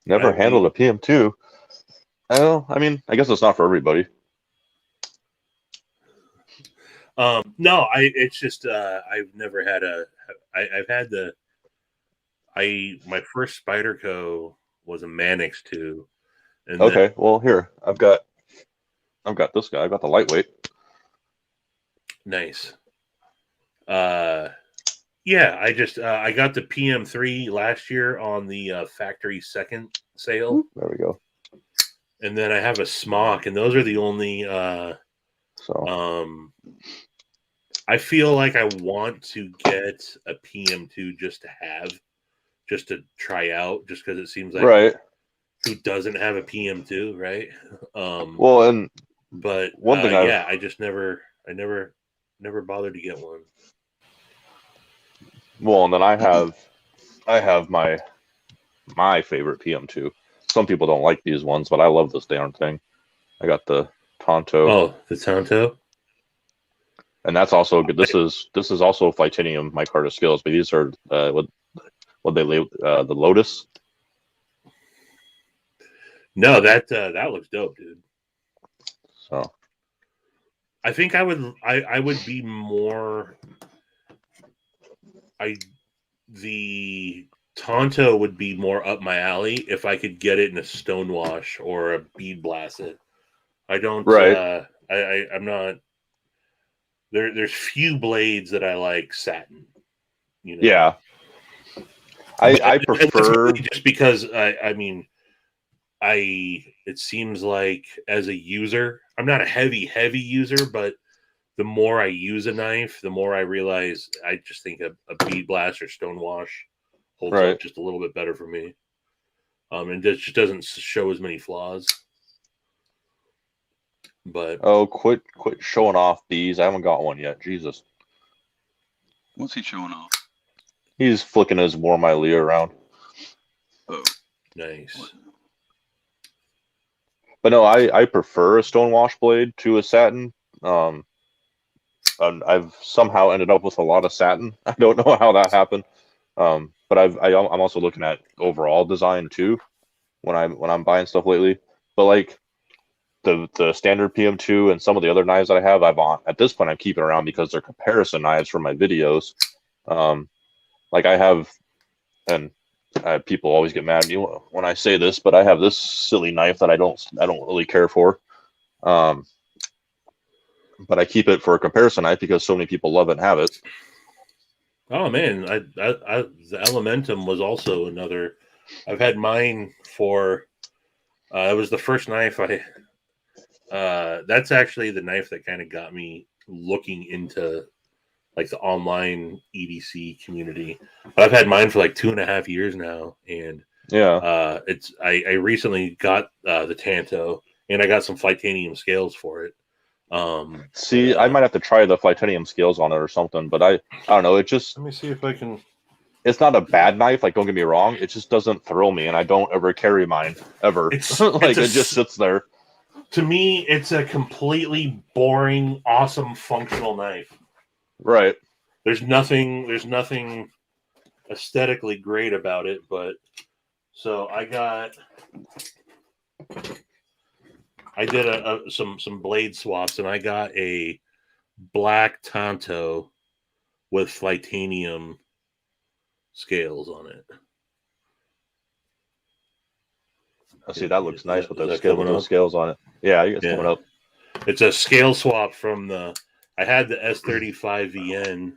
Never handled a PM2. Oh, I mean, I guess it's not for everybody. No, it's just I've never had I've had my first Spyderco was a Mannix 2. And okay, well here I've got this guy. I've got the lightweight. Nice. Yeah, I got the PM3 last year on the factory second sale. There we go. And then I have a Smock, and those are the only. I feel like I want to get a PM2 just to try out, just because it seems like right. Who doesn't have a PM2, right? But one thing I just never bothered to get one. Well, and then I have my favorite PM2. Some people don't like these ones, but I love this darn thing. I got the Tonto. Oh, the Tonto. And that's also good. This is also Titanium micarta skills, but these are what they label the Lotus. No, that looks dope, dude. So I think I would be more. The Tonto would be more up my alley if I could get it in a stonewash or a bead blasted. I don't. Right. I'm not. There's few blades that I like satin. You know. Yeah. I prefer just because it seems like as a user, I'm not a heavy user, but the more I use a knife, the more I realize I just think a bead blast or stonewash holds up just a little bit better for me. And it just doesn't show as many flaws. But quit showing off these. I haven't got one yet. Jesus. What's he showing off? He's flicking his War My Leo around. Oh, nice. But no, I prefer a stonewash blade to a satin. I've somehow ended up with a lot of satin. I don't know how that happened. But I'm also looking at overall design too when I'm buying stuff lately. But like the standard PM2 and some of the other knives that I have, at this point I'm keeping around because they're comparison knives for my videos. Like I have, and people always get mad at me when I say this, but I have this silly knife that I don't really care for. But I keep it for a comparison knife because so many people love it and have it. Oh man, the Elementum was also another. I've had mine for. It was the first knife I. That's actually the knife that kind of got me looking into, like the online EDC community. But I've had mine for like 2.5 years now, and yeah, I recently got the Tanto, and I got some Titanium scales for it. I might have to try the Titanium scales on it or something, but I don't know. It just, let me see if I can. It's not a bad knife. Like, don't get me wrong. It just doesn't thrill me, and I don't ever carry mine ever. It just sits there. To me, it's a completely boring, awesome, functional knife. Right. There's nothing aesthetically great about it, but so I did some blade swaps, and I got a black Tonto with Titanium scales on it. I see that looks nice with those coming scales on it. Yeah, it's coming up. It's a scale swap from I had the S35 VN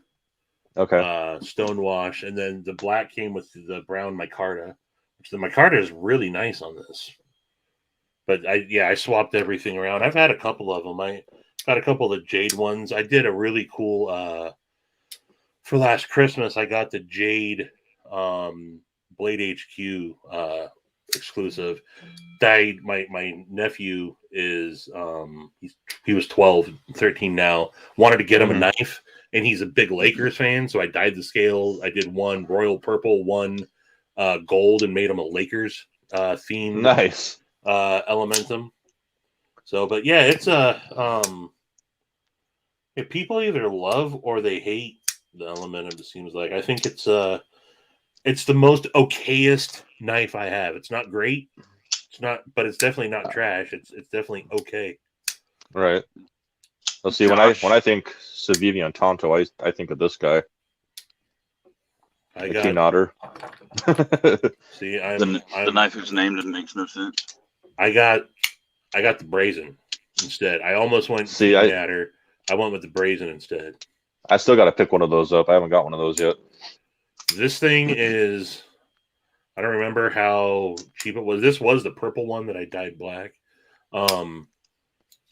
stonewash, and then the black came with the brown micarta, which the micarta is really nice on this. But I swapped everything around. I've had a couple of them. I got a couple of the jade ones. I did a really cool for last Christmas. I got the jade Blade HQ exclusive. My nephew is he was 12, 13 now. Wanted to get him a knife, and he's a big Lakers fan, so I dyed the scale. I did one royal purple, one gold, and made him a Lakers theme. Nice. Elementum. So, but yeah, it's if people either love or they hate the Elementum, it seems like. I think it's the most okayest knife I have. It's not great. It's not, but it's definitely not trash. It's definitely okay. Right. Let's see. When I think Civivi and Tonto, I think of this guy. I got Otter. See, the knife whose name makes no sense. I got the brazen instead. I almost went Natter. I went with the brazen instead. I still got to pick one of those up. I haven't got one of those yet. This thing is, I don't remember how cheap it was. This was the purple one that I dyed black.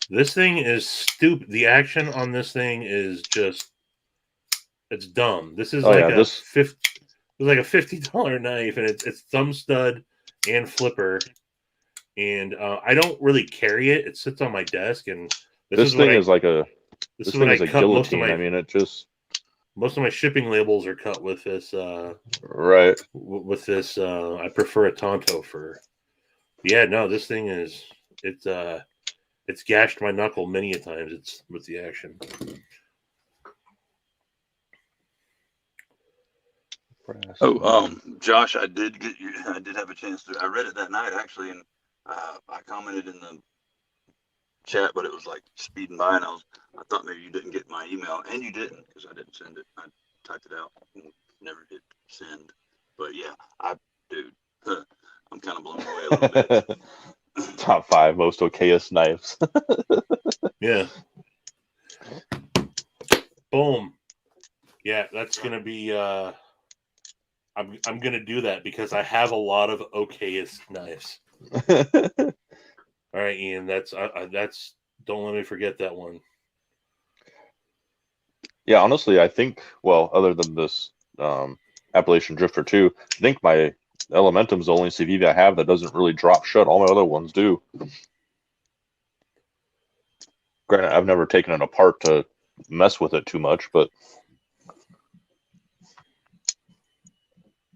This thing is stupid. The action on this thing is just, it's dumb. This is like a $50 knife, and it's thumb stud and flipper. And I don't really carry it. It sits on my desk, and this thing is like a guillotine. I mean, it just most of my shipping labels are cut with this. Right. With this, I prefer a Tonto for. Yeah, no, this thing is it's gashed my knuckle many a times. It's with the action. Oh, Josh, I did have a chance to. I read it that night actually, and I commented in the chat, but it was like speeding by, and I thought maybe you didn't get my email, and you didn't because I didn't send it. I typed it out, and never hit send. But yeah, I'm kind of blown away a little bit. Top 5 most okayest knives. Yeah. Boom. Yeah, that's gonna be. I'm gonna do that because I have a lot of okayest knives. All right, Ian. That's don't let me forget that one. Yeah, honestly, I think other than this Appalachian Drifter 2, I think my Elementum's the only Civivi I have that doesn't really drop shut. All my other ones do. Granted, I've never taken it apart to mess with it too much, but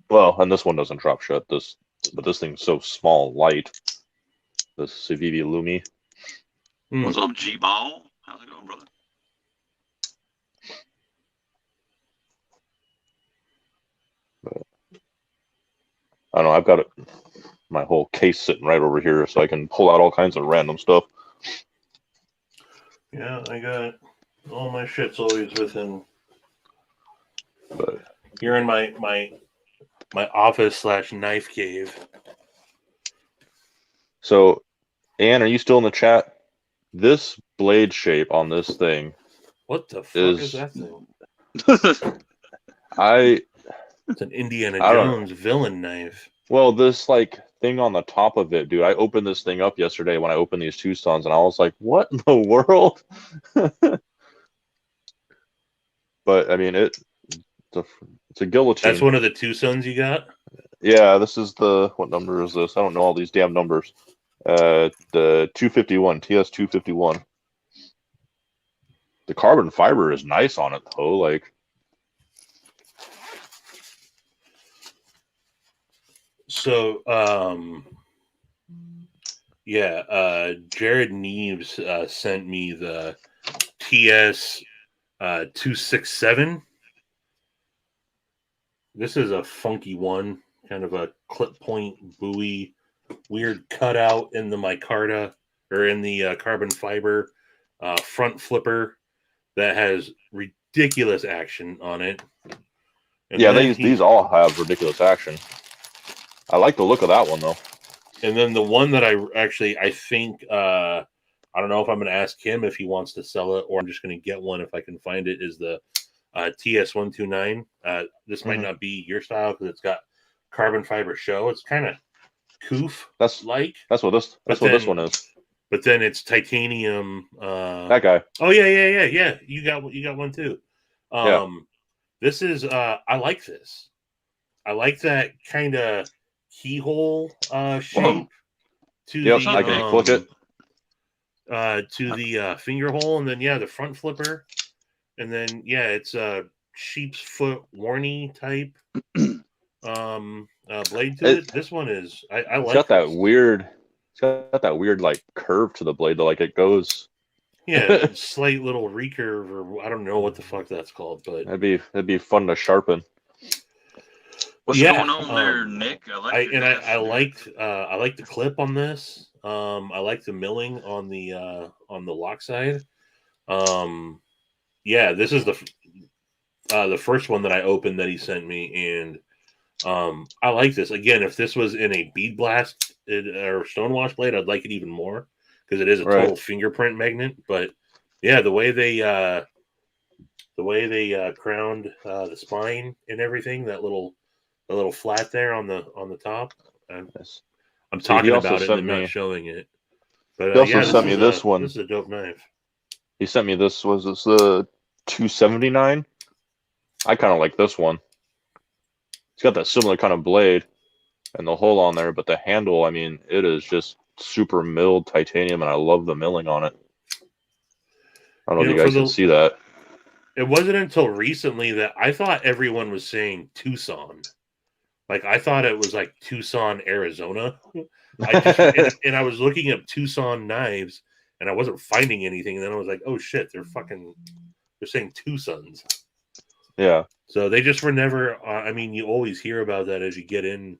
and this one doesn't drop shut. But this thing's so small, light. The Civivi Lumi. What's up, G-Ball? How's it going, brother? I don't know. I've got my whole case sitting right over here, so I can pull out all kinds of random stuff. Yeah, I got all my shit's always within. But you're in my office / knife cave. So, Ann, are you still in the chat? This blade shape on this thing. What the fuck is that thing? It's an Indiana Jones villain knife. Well, this thing on the top of it, dude. I opened this thing up yesterday when I opened these Tucsons, and I was like, "What in the world?" But I mean, it's a guillotine. That's one of the Tucsons you got? Yeah, this is what number is this? I don't know all these damn numbers. The 251, TS 251. The carbon fiber is nice on it though, So, Jared Neves sent me the TS 267. This is a funky one, kind of a clip point buoy, weird cutout in the micarta or in the carbon fiber front flipper that has ridiculous action on it. And these all have ridiculous action. I like the look of that one though. And then the one that I think I don't know if I'm going to ask him if he wants to sell it or I'm just going to get one if I can find it. Is the TS129. This might not be your style because it's got carbon fiber show. It's kind of coof. That's what this one is. But then it's titanium. That guy. Oh yeah. You got one too. Yeah. This is I like this. I like that kind of keyhole shape to the I can click it to the finger hole, and then the front flipper, and then it's a sheep's foot warny type blade to it. This one is I like. Got that weird. It's got that weird like curve to the blade though, like it goes. Yeah, slight little recurve, or I don't know what the fuck that's called, but that'd be fun to sharpen. What's going on there, Nick? I like the clip on this. I like the milling on the lock side. This is the first one that I opened that he sent me, and I like this. Again, if this was in a bead blast or stonewash blade, I'd like it even more because it is a total fingerprint magnet. But the way they crowned the spine and everything, the little flat there on the top. I'm talking about it and not showing it. But he also sent me this one. This is a dope knife. He sent me this. Was this the 279? I kind of like this one. It's got that similar kind of blade and the hole on there, but the handle, I mean, it is just super milled titanium, and I love the milling on it. I don't know if you guys can see that. It wasn't until recently that I thought everyone was saying Tucson. Like, I thought it was like Tucson, Arizona. And I was looking up Tucson knives, and I wasn't finding anything. And then I was like, oh, shit, they're saying Tucsons. Yeah. So they just were never, you always hear about that as you get into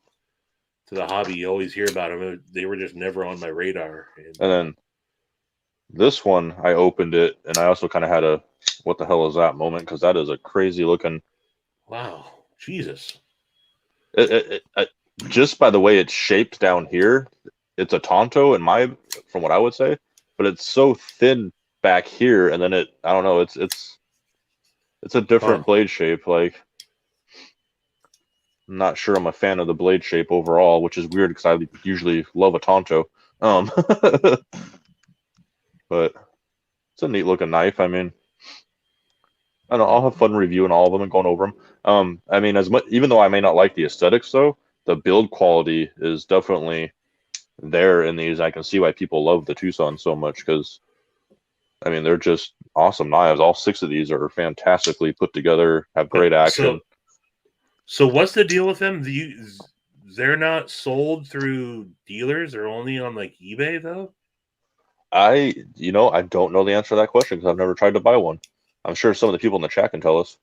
the hobby. You always hear about them. They were just never on my radar. And then this one, I opened it, and I also kind of had a, what the hell is that moment? Because that is a crazy looking. Wow. Jesus. It, just by the way it's shaped down here, it's a Tonto from what I would say, but it's so thin back here, and then I don't know, it's a different blade shape. Like, I'm not sure I'm a fan of the blade shape overall, which is weird because I usually love a Tonto. But it's a neat looking knife. I mean, I don't know, I'll have fun reviewing all of them and going over them. I mean, even though I may not like the aesthetics, though, the build quality is definitely there in these. I can see why people love the Tucson so much because, I mean, they're just awesome knives. All 6 of these are fantastically put together, have great action. So what's the deal with them? They're not sold through dealers. They're only on like eBay, though? I don't know the answer to that question because I've never tried to buy one. I'm sure some of the people in the chat can tell us.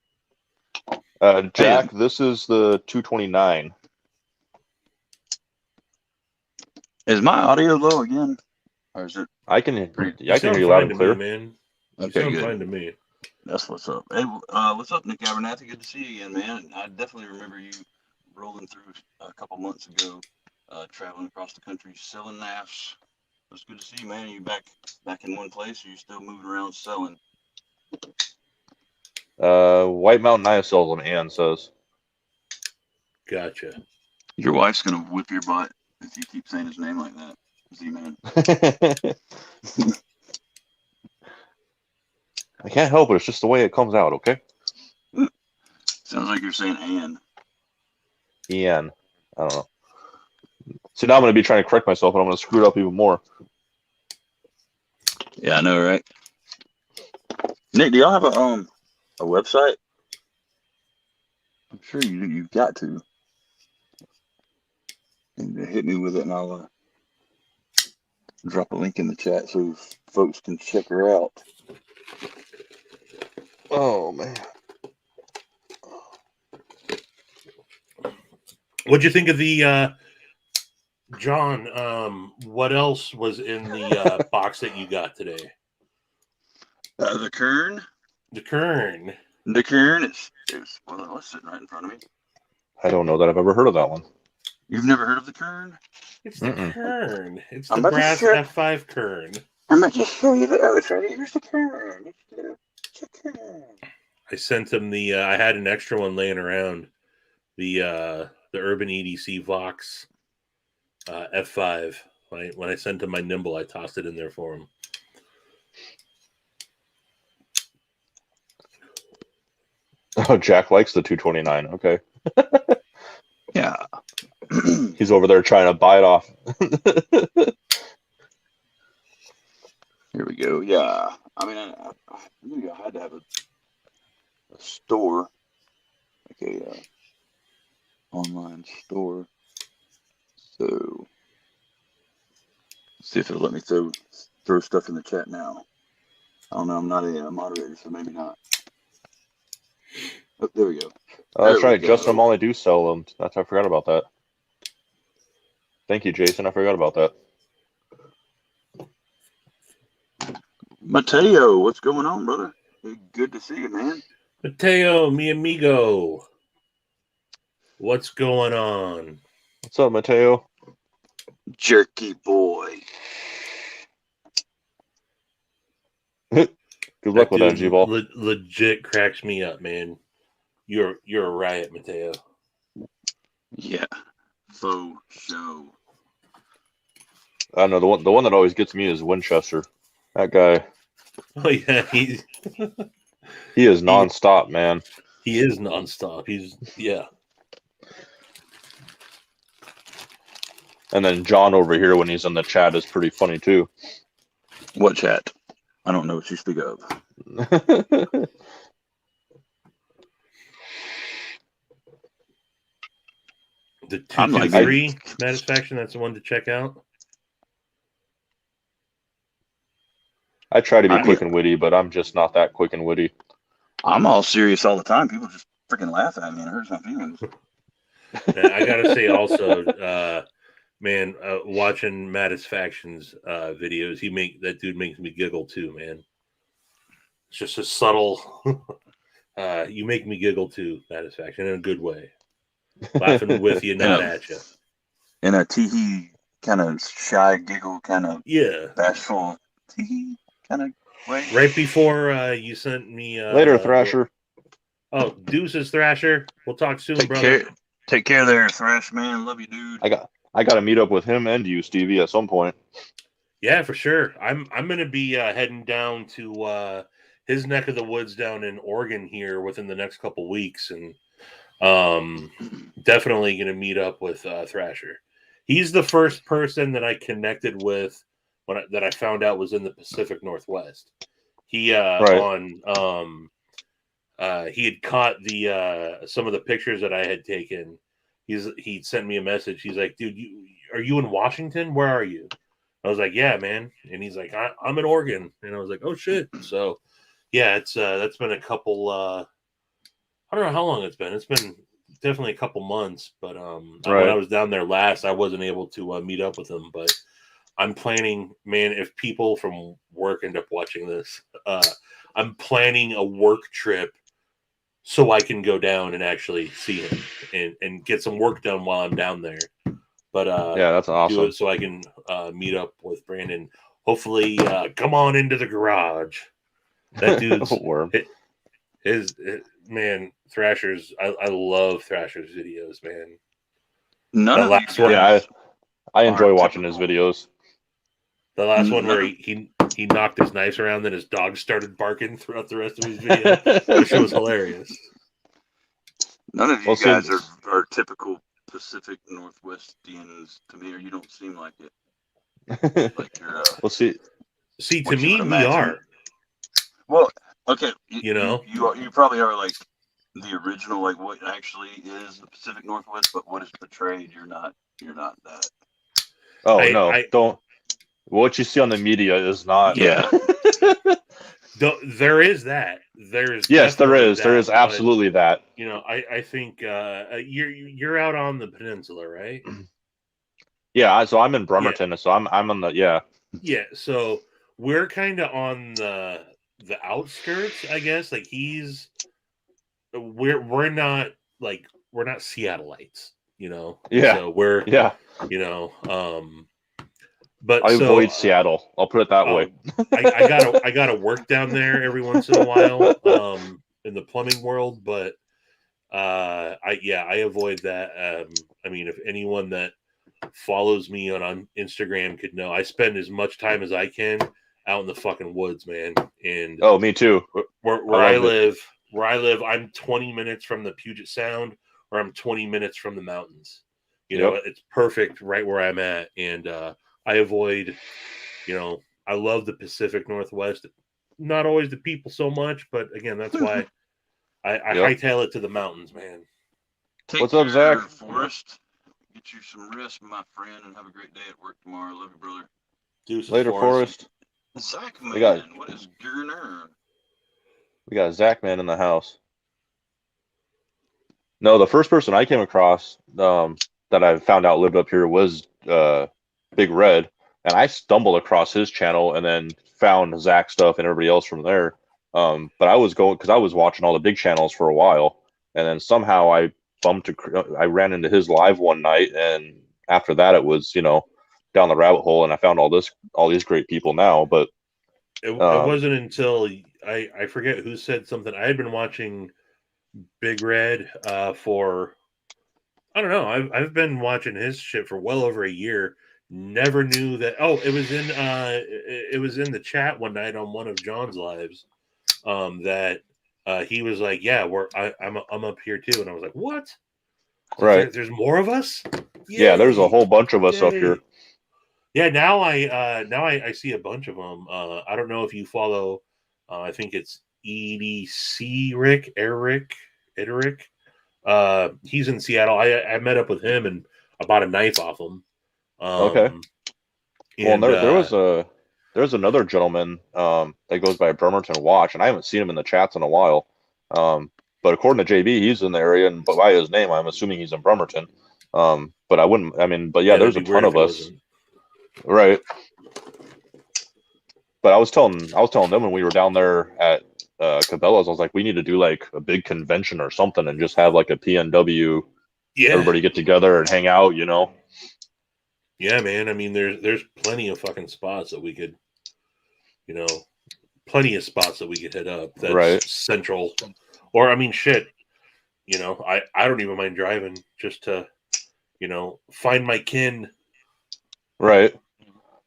Jack, this is the 229. Is my audio low again? Or is it? I can hear you loud and clear. Man. Okay, good. Fine to me. That's what's up. Hey, what's up, Nick Abernathy? Good to see you again, man. I definitely remember you rolling through a couple months ago, traveling across the country selling knives. It's good to see you, man. Are you back in one place, or are you still moving around selling? White Mountain Knife sells them, Ann says. Gotcha. Your wife's gonna whip your butt if you keep saying his name like that, Z-Man. I can't help it. It's just the way it comes out, okay? Sounds like you're saying Ann. Ian. I don't know. See, now I'm going to be trying to correct myself, and I'm going to screw it up even more. Yeah, I know, right? Nick, do y'all have a website? I'm sure you've got to. And hit me with it, and I'll drop a link in the chat so folks can check her out. Oh, man. What'd you think of the John? What else was in the box that you got today? The Kern. The Kern. The Kern is well, it's sitting right in front of me. I don't know that I've ever heard of that one. You've never heard of the kern? It's the kern. It's I'm the about to brass show- F5 kern. I'm going to show you the. Oh, it's right here. Here's the kern. It's the kern. I sent him the. I had an extra one laying around. The Urban EDC Vox F5. When I sent him my nimble, I tossed it in there for him. Oh, Jack likes the 229. Okay. Yeah. He's over there trying to buy it off. Here we go. Yeah. I mean, I knew I had to have a store, like a online store. So, let's see if it'll let me throw stuff in the chat now. I don't know. I'm not a moderator, so maybe not. Oh, there we go. Oh, that's right. Justin Molly do sell them. I forgot about that. Thank you, Jason. I forgot about that. Mateo, what's going on, brother? Good to see you, man. Mateo, mi amigo. What's going on? What's up, Mateo? Jerky boy. Good luck with that, G-Ball. Legit cracks me up, man. You're a riot, Mateo. Yeah. Faux show. I know the one that always gets me is Winchester. That guy. Oh yeah, he is nonstop, man. He is nonstop. Yeah. And then John over here when he's in the chat is pretty funny too. What chat? I don't know what you speak of. The 223 Satisfaction, that's the one to check out. I try to be quick and witty, but I'm just not that quick and witty. I'm all serious all the time. People just freaking laugh at me and it hurts my feelings. I gotta say also, man, watching Satisfaction's videos, that dude makes me giggle too, man. It's just a subtle. You make me giggle too, Satisfaction, in a good way. Laughing with you, not at you. In a teehee kind of shy giggle, kind of bashful teehee kind of way. Right before you sent me later, Thrasher. Deuces, Thrasher. We'll talk soon, brother. Take care there, Thrash man. Love you, dude. I got to meet up with him and you, Stevie, at some point. Yeah, for sure. I'm gonna be heading down to his neck of the woods down in Oregon here within the next couple weeks, and definitely gonna meet up with Thrasher. He's the first person that I connected with that I found out was in the Pacific Northwest. He he had caught some of the pictures that I had taken. He'd sent me a message. He's like, dude, are you in Washington? Where are you? I was like, yeah, man. And he's like, I'm in Oregon. And I was like, oh shit. So yeah, it's that's been a couple I don't know how long it's been. It's been definitely a couple months, but when I was down there last, I wasn't able to meet up with him, but I'm planning, man, if people from work end up watching this, I'm planning a work trip so I can go down and actually see him and get some work done while I'm down there. But yeah, that's awesome. Do it so I can meet up with Brandon. Hopefully, come on into the garage. That dude's man, Thrasher's. I love Thrasher's videos, man. I enjoy watching his videos. The last one where he knocked his knives around, then his dog started barking throughout the rest of his video. That shit was hilarious. None of you guys are typical Pacific Northwestians to me, or you don't seem like it. Like you're. We'll see. See, to me, we are. Well, okay. You probably are like the original, like what actually is the Pacific Northwest, but what is portrayed, you're not that. Oh, don't. What you see on the media is not. Yeah. There is that. There is absolutely that. You know, I think you're out on the peninsula, right? Yeah, so I'm in Bremerton, so I'm on the Yeah, so we're kind of on the outskirts, I guess. Like we're not Seattleites. you know. Yeah. So we're, Yeah. you know, but I so avoid Seattle. I'll put it that way. I gotta work down there every once in a while, in the plumbing world, but I avoid that. I mean, if anyone that follows me on Instagram could know, I spend as much time as I can out in the fucking woods, man. And Oh, me too. where I live, I'm 20 minutes from the Puget Sound, or I'm 20 minutes from the mountains. You know, it's perfect right where I'm at, and I avoid. You know, I love the Pacific Northwest. Not always the people so much, but again, that's why I hightail it to the mountains, man. What's up, Zach? Forrest. Get you some rest, my friend, and have a great day at work tomorrow. Love you, brother. Deuces, Later, Forrest. Zach, man, what is going on? We got Zach, man, in the house. No, the first person I came across that I found out lived up here was Big Red, and I stumbled across his channel and then found Zach stuff and everybody else from there. But I was going because I was watching all the big channels for a while, and then somehow I ran into his live one night, and after that it was down the rabbit hole, and I found all these great people now. But it wasn't until I forget who said something. I had been watching Big Red for, I don't know, I've been watching his shit for well over a year. Never knew that. Oh, it was in the chat one night on one of John's lives, that he was like, "Yeah, I'm up here too," and I was like, "What? Right? There's more of us? Yay! Yeah, there's a whole bunch of us up here. Yeah, now I see a bunch of them. I don't know if you follow. I think it's EDC Eric. He's in Seattle. I met up with him and I bought a knife off him. Okay. And there's another gentleman that goes by Bremerton Watch, and I haven't seen him in the chats in a while. But according to JB, he's in the area, and by his name, I'm assuming he's in Bremerton. But I wouldn't. I mean, but yeah, there's a ton of us, right? But I was telling them when we were down there at Cabela's, I was like, we need to do like a big convention or something, and just have like a PNW. Yeah. Everybody get together and hang out, Yeah, man. I mean, there's plenty of fucking spots that we could, plenty of spots that we could hit up. That's right. Central, or I mean, shit. I don't even mind driving just to, find my kin. Right.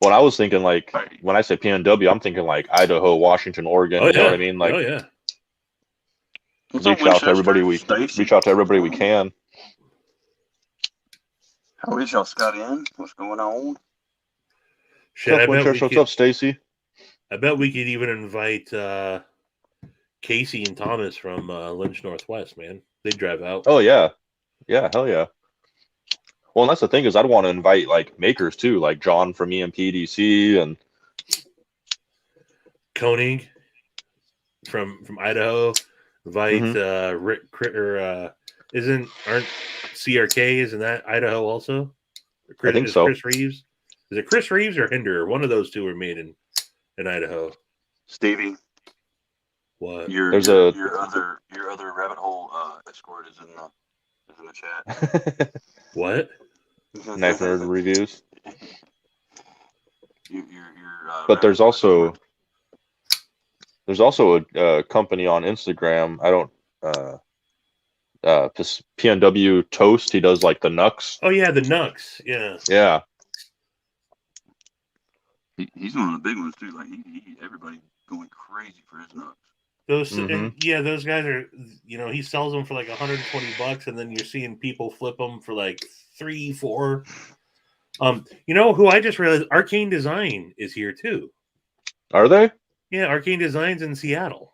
Well, I was thinking like when I say PNW, I'm thinking like Idaho, Washington, Oregon. Oh, yeah. You know what I mean? Like, oh yeah. Reach out to everybody we can. How is y'all, Scott? What's going on? Shit, what's up, Stacy? I bet we could even invite Casey and Thomas from Lynch Northwest, man. They drive out. Oh yeah, hell yeah. Well, and that's the thing is I'd want to invite like makers too, like John from EMPDC and Koenig from Idaho. Invite Rick or aren't CRK, isn't that Idaho also? I think so. Chris Reeves. Is it Chris Reeves or Hinder? One of those two were made in Idaho. Stevie. What? Your other rabbit hole escort is in the chat. What? Knife Nerd Reviews. But there's also a company on Instagram. I don't PNW Toast. He does like the Nux. Oh yeah, the Nux. Yeah. Yeah. He's one of the big ones too. Like everybody going crazy for his Nux. Those guys are. He sells them for like $120, and then you're seeing people flip them for like $3, $4. Who I just realized Arcane Design is here too. Are they? Yeah, Arcane Design's in Seattle.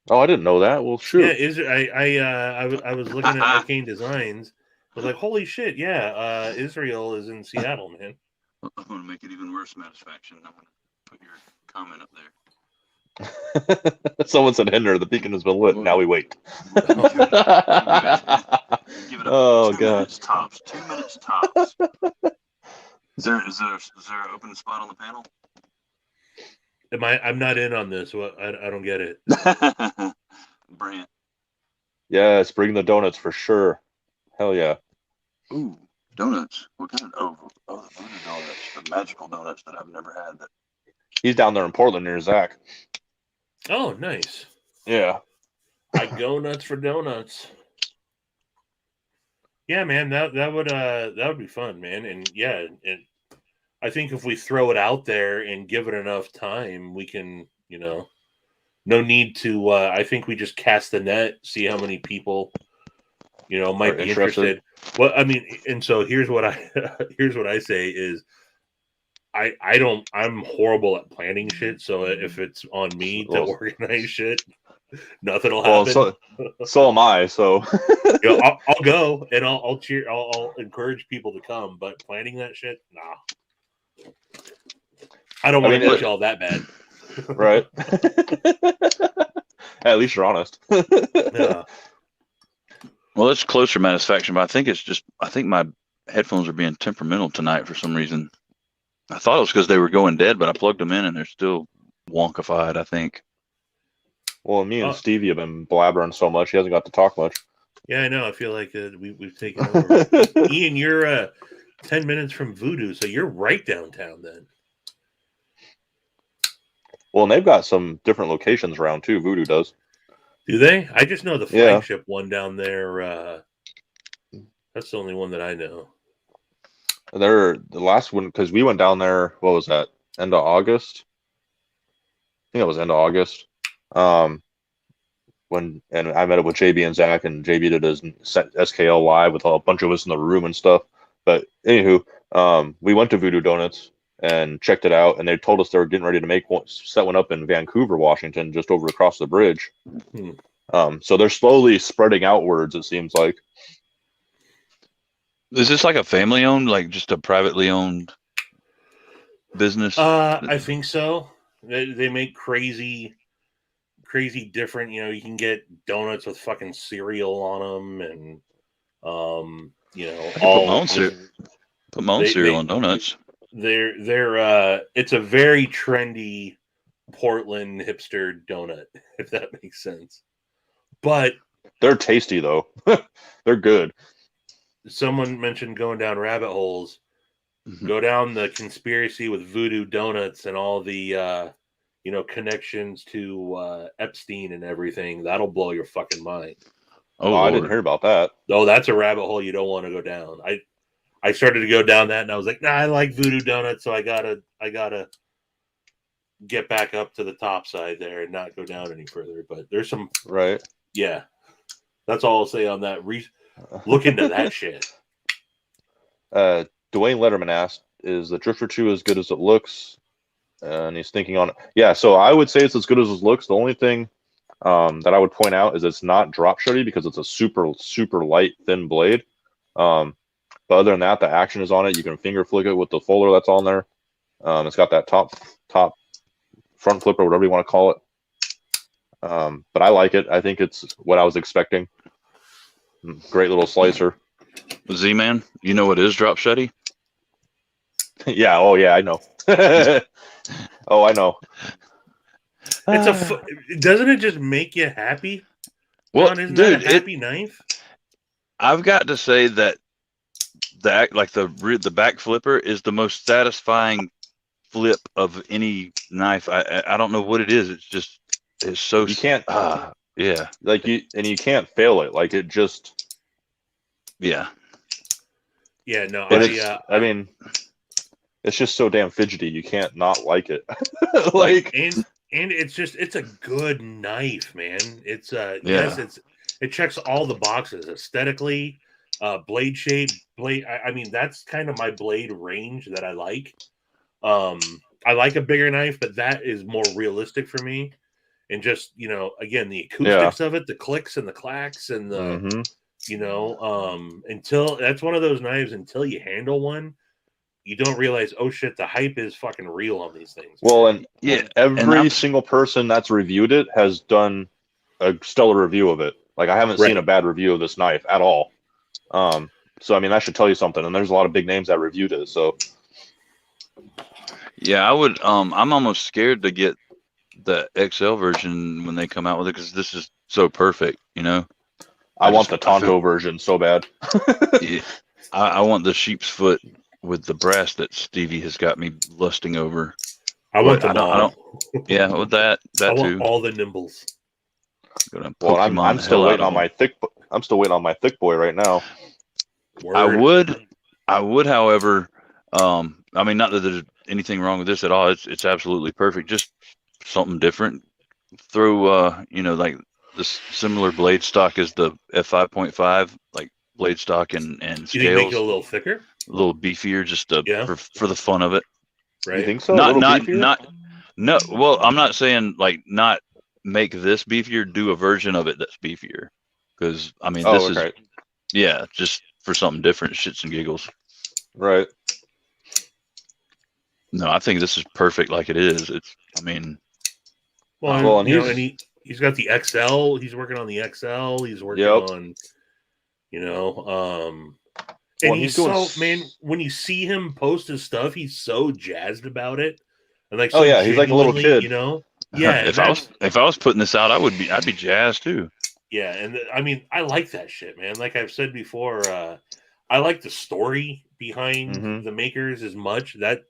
Oh, I didn't know that. Well, shoot. Yeah, I was looking at Arcane Designs. I was like, holy shit! Yeah, Israel is in Seattle, man. I'm going to make it even worse, Satisfaction. I'm going to put your comment up there. Someone said Hinder, the beacon has been lit. Now we wait. Give it up. 2 minutes tops. 2 minutes tops. Is there an open spot on the panel? I'm not in on this. I don't get it. Brant. Yes, bring the donuts for sure. Hell yeah. Ooh, donuts. What kind of the voodoo donuts, the magical donuts that I've never had. That He's down there in Portland near Zach. Oh, nice. Yeah. I go nuts for donuts. Yeah, man, that would be fun, man. And yeah, and I think if we throw it out there and give it enough time, we can, no need to. I think we just cast the net, see how many people, might be interested. Well, I mean, and so here's what I say is, I'm horrible at planning shit. So if it's on me to organize shit, nothing will happen. So am I. So I'll go and I'll cheer. I'll encourage people to come, but planning that shit, nah. I don't want to make y'all that bad. Right. At least you're honest. Yeah. Well, it's closer satisfaction, but I think my headphones are being temperamental tonight for some reason. I thought it was because they were going dead, but I plugged them in and they're still wonkified, I think. Well, me and Stevie have been blabbering so much, he hasn't got to talk much. Yeah, I know. I feel like we've taken over. Ian, you're 10 minutes from Voodoo, so you're right downtown then. Well, and they've got some different locations around too. Voodoo does. Do they? I just know the flagship one down there. That's the only one that I know. They're the last one because we went down there. What was that? End of August. I think it was end of August. And I met up with JB and Zach, and JB did his SKL live with a bunch of us in the room and stuff. But anywho, we went to Voodoo Donuts and checked it out, and they told us they were getting ready to set one up in Vancouver, Washington, just over across the bridge. So they're slowly spreading outwards, it seems like. Is this like a family owned, like just a privately owned business? I think so. They make crazy different. You can get donuts with fucking cereal on them, and put my own cereal on donuts. They're it's a very trendy Portland hipster donut, if that makes sense. But they're tasty though. They're good. Someone mentioned going down rabbit holes. Mm-hmm. Go down the conspiracy with Voodoo Donuts and all the connections to Epstein and everything. That'll blow your fucking mind. Oh, I didn't hear about that. Oh, that's a rabbit hole you don't want to go down. I started to go down that, and I was like, nah, I like Voodoo Donuts, so I gotta get back up to the top side there and not go down any further. But there's some right. Yeah, that's all I'll say on that. Look into that shit. Dwayne Letterman asked, "Is the Drifter 2 as good as it looks?" And he's thinking on it. Yeah, so I would say it's as good as it looks. The only thing that I would point out is it's not drop shotty because it's a super, super light, thin blade. But other than that, the action is on it. You can finger flick it with the folder that's on there. It's got that top front flipper, whatever you want to call it. But I like it. I think it's what I was expecting. Great little slicer. Z-Man, you know what is drop shotty? Yeah. Oh, yeah. I know. Oh, I know. Doesn't it just make you happy? Well, isn't dude, that a happy knife? I've got to say that the back flipper is the most satisfying flip of any knife. I don't know what it is. It's so you can't. Yeah. Like you can't fail it. Like it just. Yeah. Yeah. No. I mean, it's just so damn fidgety. You can't not like it. Like and it's a good knife, man. Yes, it checks all the boxes aesthetically, blade shape, I mean, that's kind of my blade range that I like. I like a bigger knife, but that is more realistic for me. And just, again, the acoustics of it, the clicks and the clacks and the, until that's one of those knives, until you handle one, you don't realize, oh shit, the hype is fucking real on these things. Well, and every single person that's reviewed it has done a stellar review of it. Like I haven't seen a bad review of this knife at all. So I mean, that should tell you something. And there's a lot of big names that reviewed it. So yeah, I would. I'm almost scared to get the XL version when they come out with it because this is so perfect. I want the Tonto version so bad. Yeah. I want the sheep's foot with the brass that Stevie has got me lusting over. I want them I don't. all. Yeah, with that I want too. all the nimbles. Gonna Well, Pokemon I'm the still hell out waiting of on them. my thick. I'm still waiting on my thick boy right now. Word. I would, however, I mean, not that there's anything wrong with this at all. It's absolutely perfect. Just something different. Throw, like this similar blade stock as the F5.5, like blade stock and You think make it a scales, little thicker? a little beefier, just Yeah. for the fun of it. You Right. think so? A little beefier? No. Well, I'm not saying like not make this beefier. Do a version of it that's beefier, because I mean Oh, this is okay. just for something different, shits and giggles. Right. No, I think this is perfect like it is. I mean, Well, Well, and he's got the XL. He's working on the XL. He's working Yep. on, and Well, he's he's doing. so, man, when you see him post his stuff, he's so jazzed about it, and like Oh so yeah, he's like a little genuinely, kid. yeah. And if I was putting this out, I'd be jazzed too. yeah, and I mean, I like that shit, man. Like I've said before, I like the story behind Mhm. the makers as much that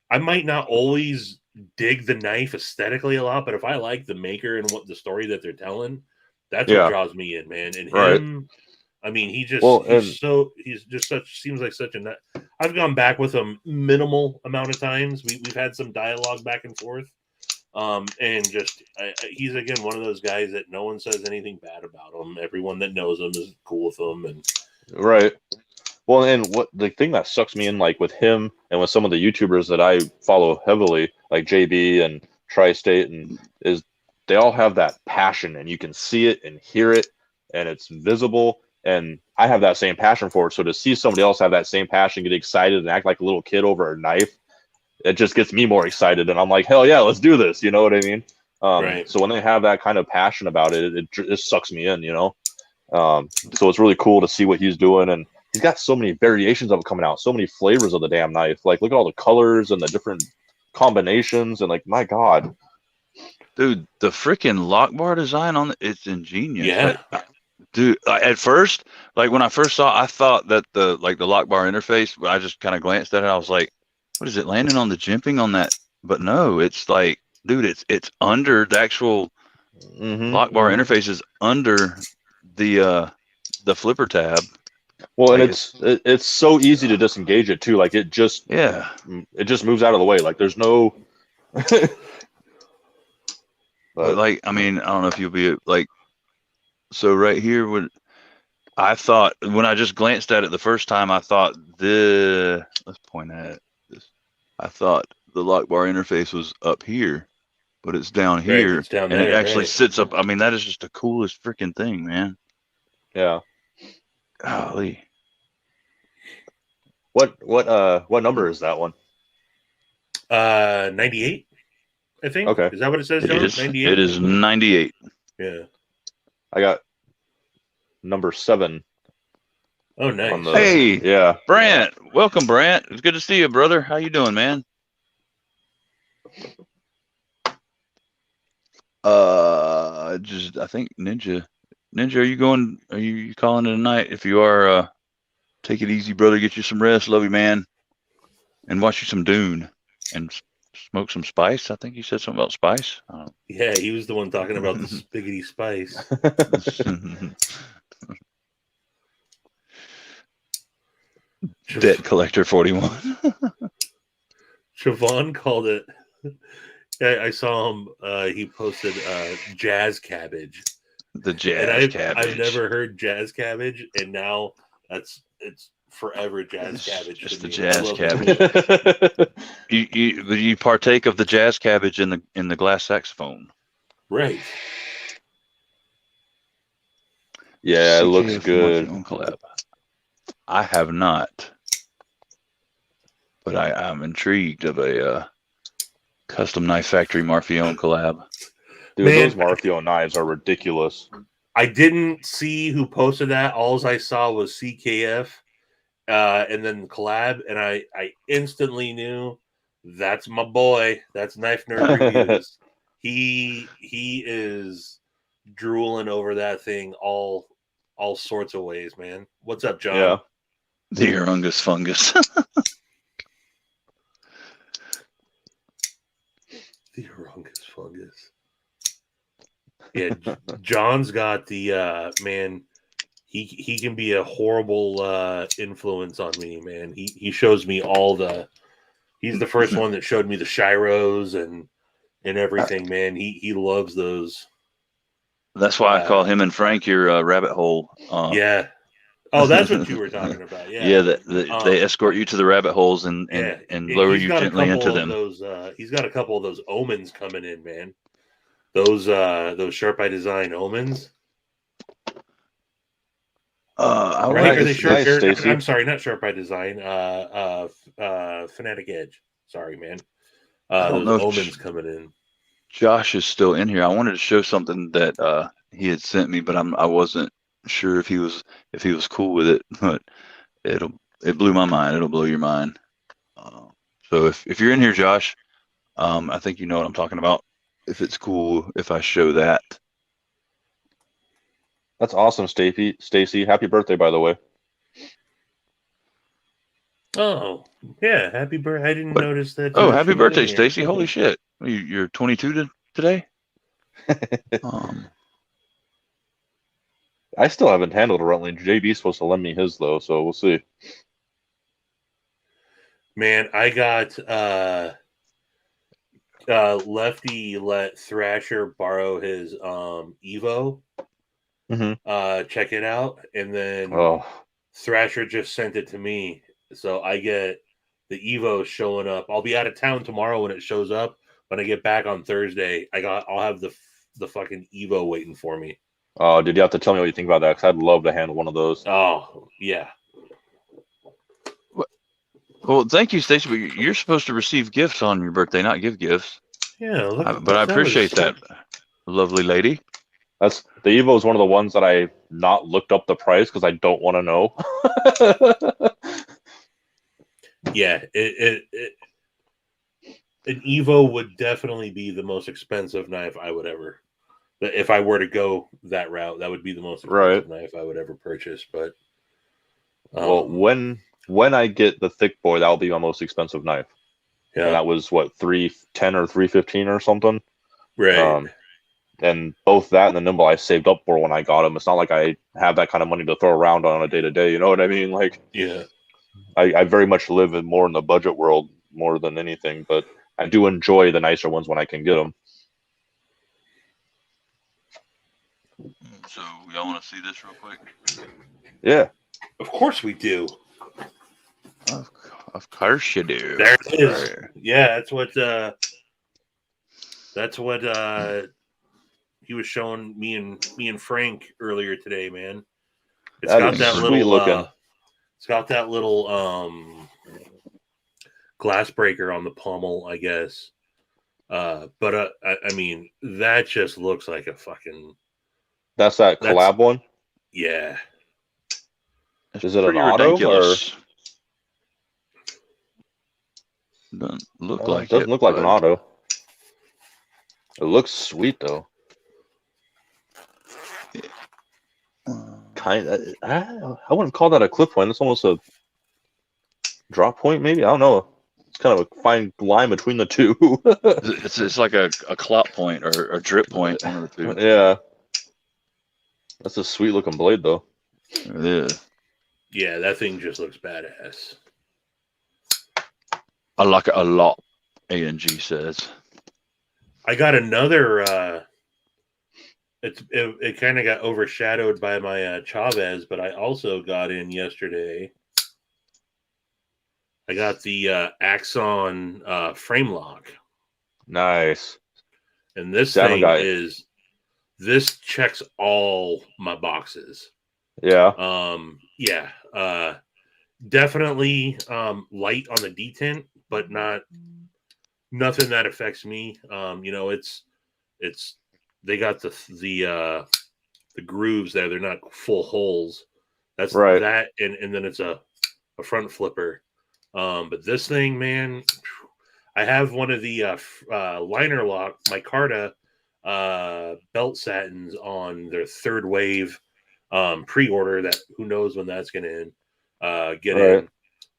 I might not always dig the knife aesthetically a lot, but if I like the maker and what the story that they're telling, that's what Yeah. draws me in, man. And Right. him, I mean, he's And just such seems like such a. I've gone back with him minimal amount of times. We've had some dialogue back and forth, and just he's again one of those guys that no one says anything bad about him. Everyone that knows him is cool with him, and right. Well, and what the thing that sucks me in, like with him and with some of the YouTubers that I follow heavily, like JB and Tri-State, and is they all have that passion, and you can see it and hear it, and it's visible. And I have that same passion for it. So to see somebody else have that same passion, get excited, and act like a little kid over a knife, it just gets me more excited. And I'm like, hell yeah, let's do this. You know what I mean? right. So when they have that kind of passion about it, it just sucks me in. So it's really cool to see what he's doing, and he's got so many variations of it coming out, so many flavors of the damn knife. Like, look at all the colors and the different combinations, and like, my God, Dude, the freaking lock bar design on it's ingenious. Yeah. Dude, at first, like when I first saw, I thought that the lock bar interface. I just kind of glanced at it. I was like, "What is it landing on the jimping on that?" But no, it's like, dude, it's under the actual lock bar interface is under the flipper tab. Well, and Like it's so easy to disengage it too. Like it just moves out of the way. Like there's no. But like, I mean, I don't know if you'll be like, so right here when I thought when I just glanced at it the first time, I thought let's point at this. I thought the lock bar interface was up here, but it's down Right, here, it's down and there, it actually right. sits up. I mean, that is just the coolest freaking thing, man. Yeah. Golly. What number is that one? 98, I think. Okay. Is that what it says, John? 98? It is 98. Yeah. I got number 7. Oh, nice. Hey, yeah, Brant. Welcome, Brant. It's good to see you, brother. How you doing, man? I think Ninja, are you calling it a night? If you are, take it easy, brother. Get you some rest. Love you, man. And watch you some Dune and smoke some spice. I think you said something about spice. Yeah, he was the one talking about the spiggity spice. Debt collector 41. Siobhan called it. I saw him. He posted jazz cabbage. The jazz cabbage. I've never heard jazz cabbage, and now it's forever jazz cabbage. Just the jazz cabbage. You partake of the jazz cabbage in the glass saxophone. Right. Yeah, it looks good. Collab. I have not, but I'm intrigued of a custom knife factory Marfione collab. Dude, man, those Marfione knives are ridiculous. I didn't see who posted that. All I saw was CKF and then collab, and I instantly knew that's my boy. That's Knife Nerd Reviews. He is drooling over that thing all sorts of ways, man. What's up, John? Yeah. The Urungus fungus. The Urungus fungus. Yeah, John's got the man. He can be a horrible influence on me, man. He shows me all the. He's the first one that showed me the Shiros and everything, man. He loves those. That's why I call him and Frank your rabbit hole. Yeah. Oh, that's what you were talking about. Yeah. Yeah, they escort you to the rabbit holes and lower you gently into them. He's got a couple of those omens coming in, man. Those Sharp by Design omens. Right? Are they Sharp? Nice, I'm sorry, not Sharp by Design. Fanatic Edge. Sorry, man. Those omens coming in. Josh is still in here. I wanted to show something that he had sent me, but I wasn't sure if he was cool with it. But it blew my mind. It'll blow your mind. So if you're in here, Josh, I think you know what I'm talking about. If it's cool, if I show that. That's awesome, Stacy. Happy birthday, by the way. Oh, yeah. Happy birthday. I didn't notice that. Oh, happy birthday, Stacy. Holy shit. You're 22 today? I still haven't handled a Rutland. JB's supposed to lend me his, though, so we'll see. Man, I got Lefty let Thrasher borrow his Evo. Mm-hmm. Check it out. And then Thrasher just sent it to me. So I get the Evo showing up. I'll be out of town tomorrow when it shows up. When I get back on Thursday, I'll have the fucking Evo waiting for me. Oh, did you have to tell me what you think about that? Because I'd love to handle one of those. Oh, yeah. Well, thank you, Stacey. But you're supposed to receive gifts on your birthday, not give gifts. Yeah, but I appreciate that, lovely lady. The Evo is one of the ones that I not looked up the price because I don't want to know. Yeah, an Evo would definitely be the most expensive knife I would ever. If I were to go that route, that would be the most expensive knife I would ever purchase. But well, when I get the thick boy, that will be my most expensive knife. Yeah, and that was what, $310 or $315 or something. Right. And both that and the nimble I saved up for when I got them. It's not like I have that kind of money to throw around on a day to day. You know what I mean? Like, yeah, I very much live in the budget world more than anything, but I do enjoy the nicer ones when I can get them. So y'all want to see this real quick? Yeah. Of course we do. Of course you do. There it is. Right. Yeah, that's what he was showing me and Frank earlier today, man. It's got that little it's got that little glass breaker on the pommel, I guess. But I mean, that just looks like a fucking. That's that collab one. Yeah. Is it an auto ridiculous. Or doesn't look like it. Doesn't look like an auto. It looks sweet though. I wouldn't call that a clip point. It's almost a drop point, maybe. I don't know. It's kind of a fine line between the two. it's like a clop point or a drip point, one of the two. Yeah. That's a sweet looking blade though. It is. Yeah, that thing just looks badass. I like it a lot, ANG says. I got another it kind of got overshadowed by my Chavez, but I also got in yesterday. I got the Axon frame lock. Nice. And this this checks all my boxes. Yeah. Yeah. Definitely light on the detent, but nothing that affects me. You know, it's they got the grooves there. They're not full holes. That's right. That and then it's a front flipper. But this thing, man, I have one of the liner lock micarta belt satins on their third wave pre-order. That who knows when that's going to end. get in.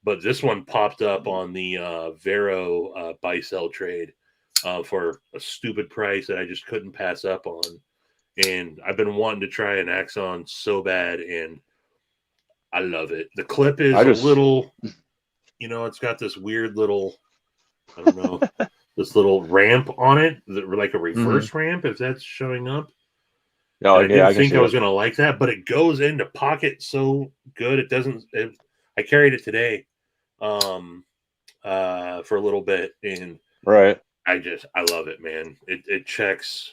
But this one popped up on the Vero buy-sell trade for a stupid price that I just couldn't pass up on. And I've been wanting to try an Axon so bad, and I love it. The clip is a little, it's got this weird little, I don't know, this little ramp on it, like a reverse ramp, if that's showing up. No, I didn't think I was going to like that, but it goes into pocket so good. It doesn't. I carried it today for a little bit, and I love it, man. It checks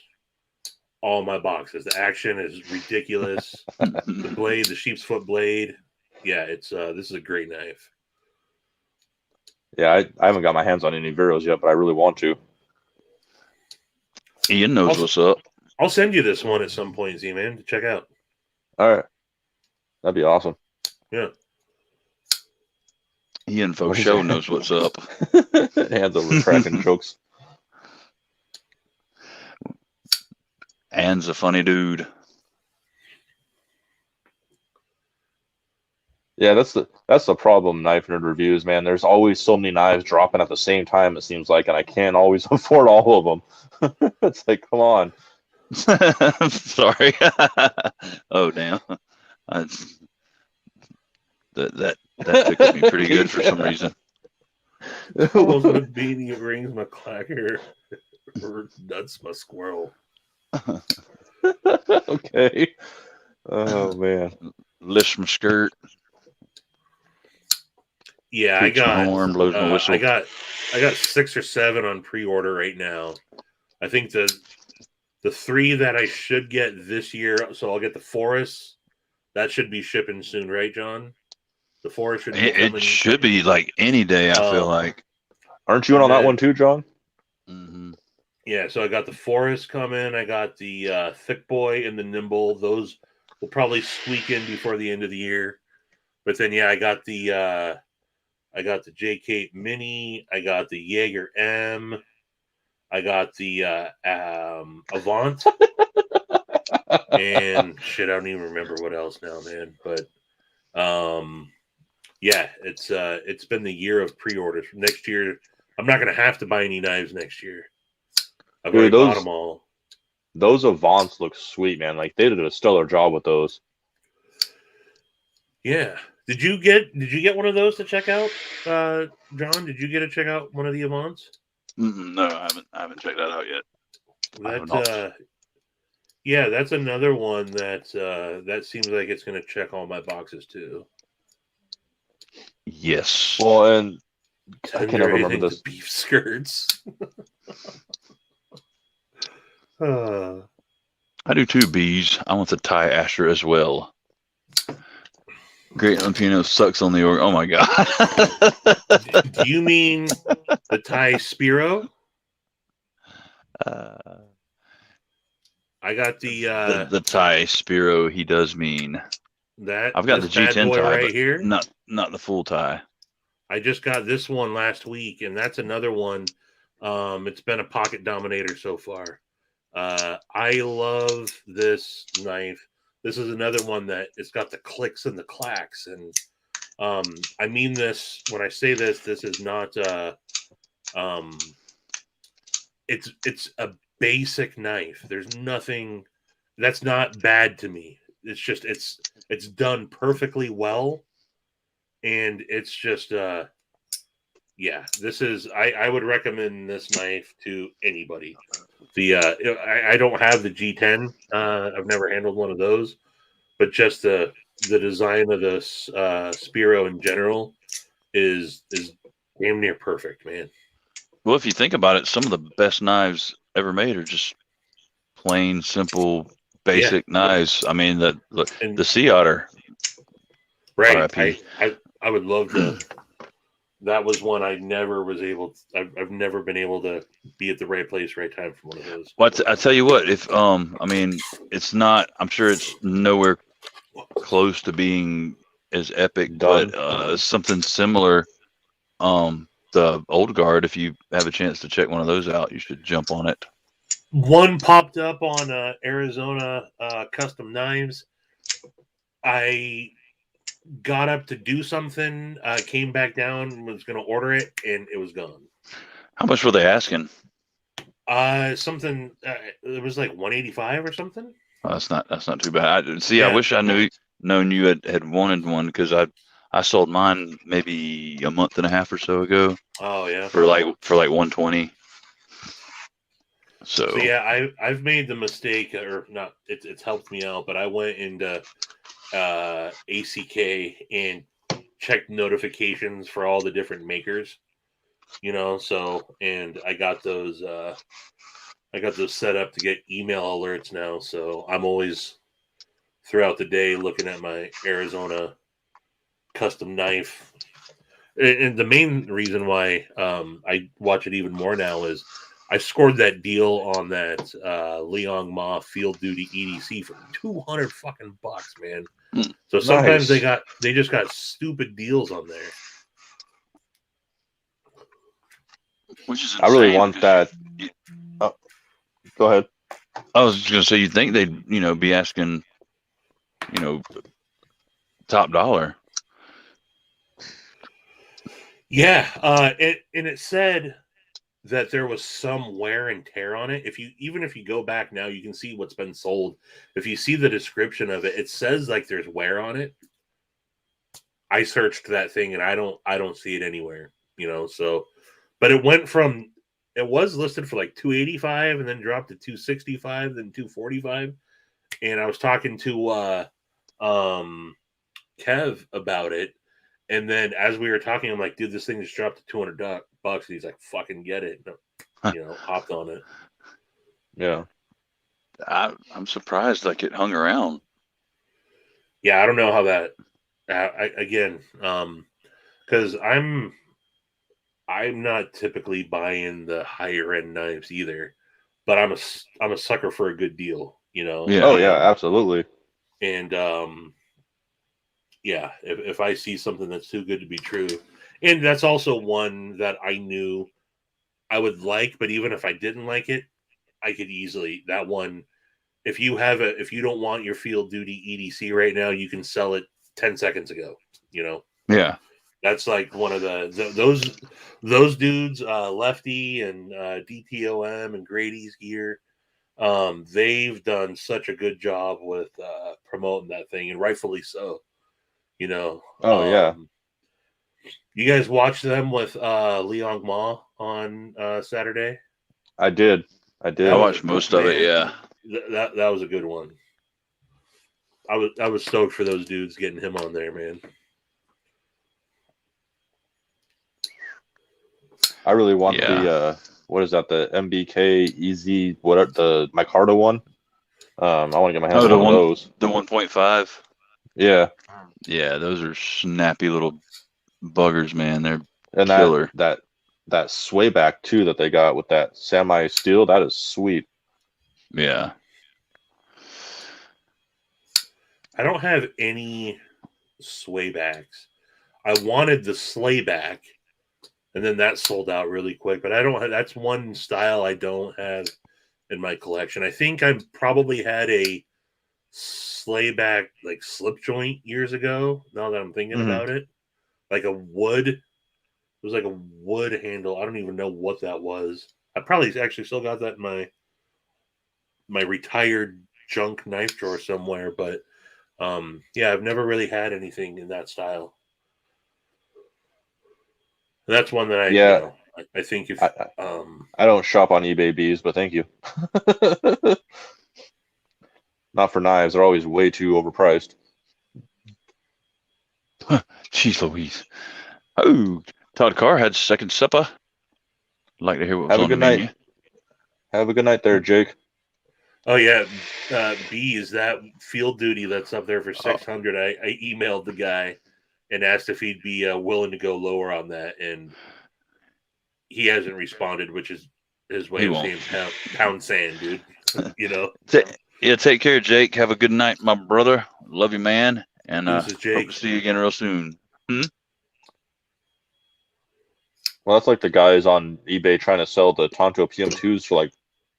all my boxes. The action is ridiculous. The blade, the sheep's foot blade. Yeah, this is a great knife. Yeah, I haven't got my hands on any Veros yet, but I really want to. Ian knows what's up. I'll send you this one at some point, Z-Man, to check out. All right. That'd be awesome. Yeah. Ian for show knows what's up. Hands over kraken chokes. Ann's a funny dude. Yeah, that's the problem, Knife Nerd Reviews, man. There's always so many knives dropping at the same time, it seems like, and I can't always afford all of them. It's like, come on. Sorry. Oh, damn. That tickled me pretty good for some reason. Almost a beanie rings my clacker or nuts my squirrel. Okay. Oh man. Lifts my skirt. Yeah, I got horn, blows my whistle. I got 6 or 7 on pre-order right now. I think the 3 that I should get this year, so I'll get the Forest. That should be shipping soon, right, John? The Forest should be It should be like any day, I feel like. Aren't you in on that one too, John? Mm-hmm. Yeah, so I got the Forest coming. I got the Thick Boy and the Nimble. Those will probably squeak in before the end of the year. But then, yeah, I got the JK Mini. I got the Jaeger M. I got the Avant. And shit, I don't even remember what else now, man. But yeah, it's been the year of pre-orders. Next year, I'm not gonna have to buy any knives next year. I've already bought them all. Those Avants look sweet, man. Like they did a stellar job with those. Yeah. Did you get one of those to check out, John? Did you get to check out one of the Avants? No, I haven't checked that out yet. Yeah, that's another one that seems like it's going to check all my boxes too. Yes. Well, and I can never remember this. Beef skirts. I do too, bees. I want the Thai Asher as well. Great Lampino sucks on the org. Oh my god. Do you mean the Thai Spiro? I got the Thai Spiro. He does mean that. I've got the G10 Thai right here. Not the full Thai. I just got this one last week, and that's another one. It's been a pocket dominator so far. I love this knife. This is another one that it's got the clicks and the clacks, and I mean this when I say this. This is not. It's a basic knife. There's nothing that's not bad to me. It's just it's done perfectly well, and it's just yeah. This is I would recommend this knife to anybody. I don't have the G10. I've never handled one of those, but just the design of this Spiro in general is damn near perfect, man. Well, if you think about it, some of the best knives ever made are just plain, simple, basic knives. I mean, the Sea Otter. Right. I would love to. That was one I never was able. I've never been able to be at the right place, right time for one of those. Well, I tell you what, if I mean, it's not. I'm sure it's nowhere close to being as epic, but something similar. The Old Guard. If you have a chance to check one of those out, you should jump on it. One popped up on Arizona Custom Knives. I got up to do something, came back down, was going to order it, and it was gone. How much were they asking? Something. It was like 185 or something. Oh, that's not too bad. Yeah. I wish I known you had wanted one, because I sold mine maybe a month and a half or so ago. Oh yeah. For like 120. So yeah, I've made the mistake, or not. It's helped me out, but I went into ACK and checked notifications for all the different makers. So, and I got those set up to get email alerts now. So I'm always throughout the day looking at my Arizona custom knife. And the main reason why I watch it even more now is I scored that deal on that Liang Ma Field Duty EDC for $200 fucking bucks, man. So sometimes they just got stupid deals on there. Which is insane. I really want that. Oh, go ahead. I was just gonna say, you'd think they'd be asking top dollar. Yeah, and it said that there was some wear and tear on it. Even if you go back now, you can see what's been sold. If you see the description of it, it says like there's wear on it. I searched that thing and I don't see it anywhere, so, but it was listed for like 285 and then dropped to 265, then 245. And I was talking to Kev about it. And then as we were talking, I'm like, dude, this thing just dropped to $200 bucks. And he's like, fucking get it. Hopped on it. Yeah. I'm surprised like it hung around. Yeah, I don't know how that, because I'm not typically buying the higher end knives either, but I'm a sucker for a good deal, Yeah. Oh yeah, absolutely. And yeah, if I see something that's too good to be true, and that's also one that I knew I would like, but even if I didn't like it, I could easily, that one, if you don't want your Field Duty EDC right now, you can sell it 10 seconds ago, Yeah. That's like one of those dudes, Lefty and DTOM and Grady's gear. They've done such a good job with promoting that thing, and rightfully so. Oh yeah. You guys watched them with Liang Ma on Saturday? I did. I watched most of it. Yeah. That was a good one. I was stoked for those dudes getting him on there, man. I really want the what is that? The MBK Easy, the Micarta one? I want to get my hands on one of those. The 1.5. Yeah. Yeah, those are snappy little buggers, man. They're killer. That sway back too that they got with that semi steel, that is sweet. Yeah. I don't have any sway backs. I wanted the sleigh back, and then that sold out really quick. But I don't have, that's one style I don't have in my collection. I think I probably had a sleigh back like slip joint years ago. Now that I'm thinking about it, like a wood. It was like a wood handle. I don't even know what that was. I probably actually still got that in my retired junk knife drawer somewhere. But yeah, I've never really had anything in that style. And that's one that I think if I don't shop on eBay bees, but thank you. Not for knives. They're always way too overpriced. Jeez Louise. Oh, Todd Carr had second supper. I'd like to hear what was on the menu. Night. Have a good night there, Jake. Oh yeah, B is that Field Duty that's up there for 600. I emailed the guy and asked if he'd be willing to go lower on that, and he hasn't responded, which is his way of saying pound sand, dude. Yeah, take care, Jake. Have a good night, my brother. Love you, man. And hope to see you again real soon. Well, that's like the guys on eBay trying to sell the Tonto PM2s for like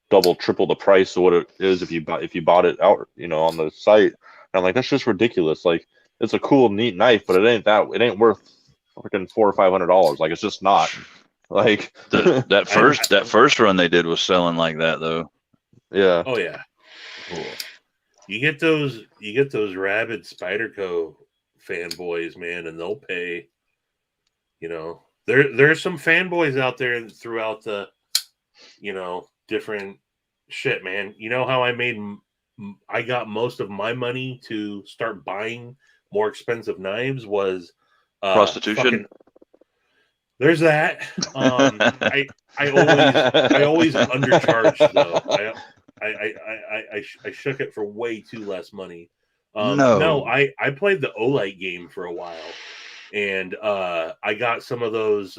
double, triple the price of what it is if you bought it out, on the site. And I'm like, that's just ridiculous. Like, it's a cool, neat knife, but it ain't worth freaking $400 or $500. Like, it's just not. Like that first run they did was selling like that though. Yeah. Oh yeah. Cool. You get those rabid Spyderco fanboys, man, and they'll pay. You know, there's some fanboys out there throughout the, different shit, man. You know how I got most of my money to start buying more expensive knives was Prostitution. There's that. I always undercharged though. I shook it for way too less money. No, I played the Olight game for a while, and I got some of those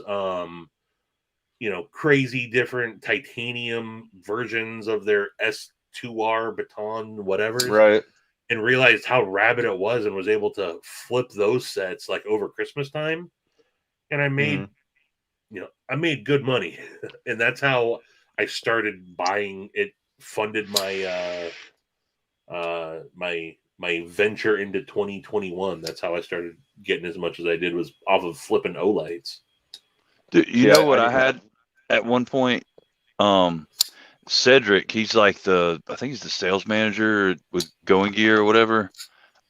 crazy different titanium versions of their S2R baton whatever, right, and realized how rabid it was, and was able to flip those sets like over Christmas time, and I made I made good money, and that's how I started buying. It funded my my venture into 2021. That's how I started getting as much as I did, was off of flipping Olights. You know what I had at one point? Cedric, he's like I think he's the sales manager with Going Gear or whatever.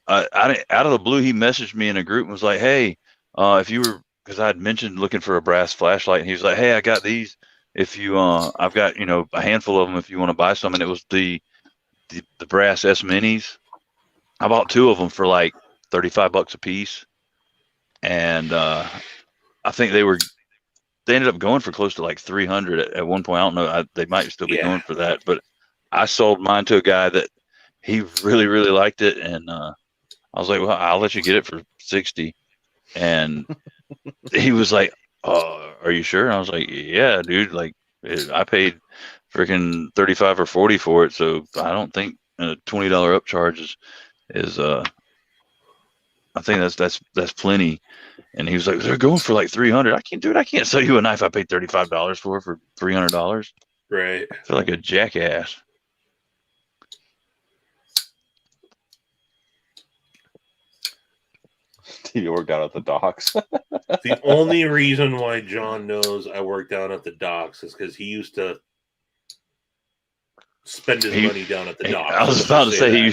Out of the blue, he messaged me in a group and was like, "Hey, if you were," because I had mentioned looking for a brass flashlight, and he was like, "Hey, I got these. If you, I've got a handful of them. If you want to buy some," and it was the brass S minis. I bought 2 of them for like $35 a piece, and I think they ended up going for close to like 300 at one point. I don't know. They might still be going for that, but I sold mine to a guy that he really, really liked it, and I was like, "Well, I'll let you get it for 60." And he was like, "Are you sure?" And I was like, "Yeah, dude. Like, I paid freaking 35 or 40 for it, so I don't think a $20 upcharge is I think that's plenty." And he was like, "They're going for like 300. I can't sell you a knife I paid $35 for $300." Right. I feel like a jackass. You work down at the docks. The only reason why John knows I work down at the docks is because he used to spend his money down at the docks. I was about to say he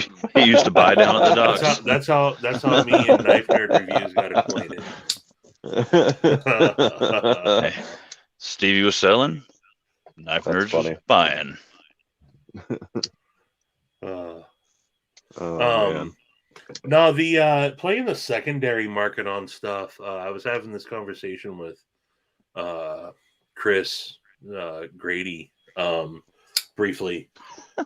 used to buy down at the docks. That's how me and Knife Nerd Reviews got acquainted. Hey, Stevie was selling, Knife Nerds was buying. Man. No, the playing the secondary market on stuff. I was having this conversation with Chris Grady briefly,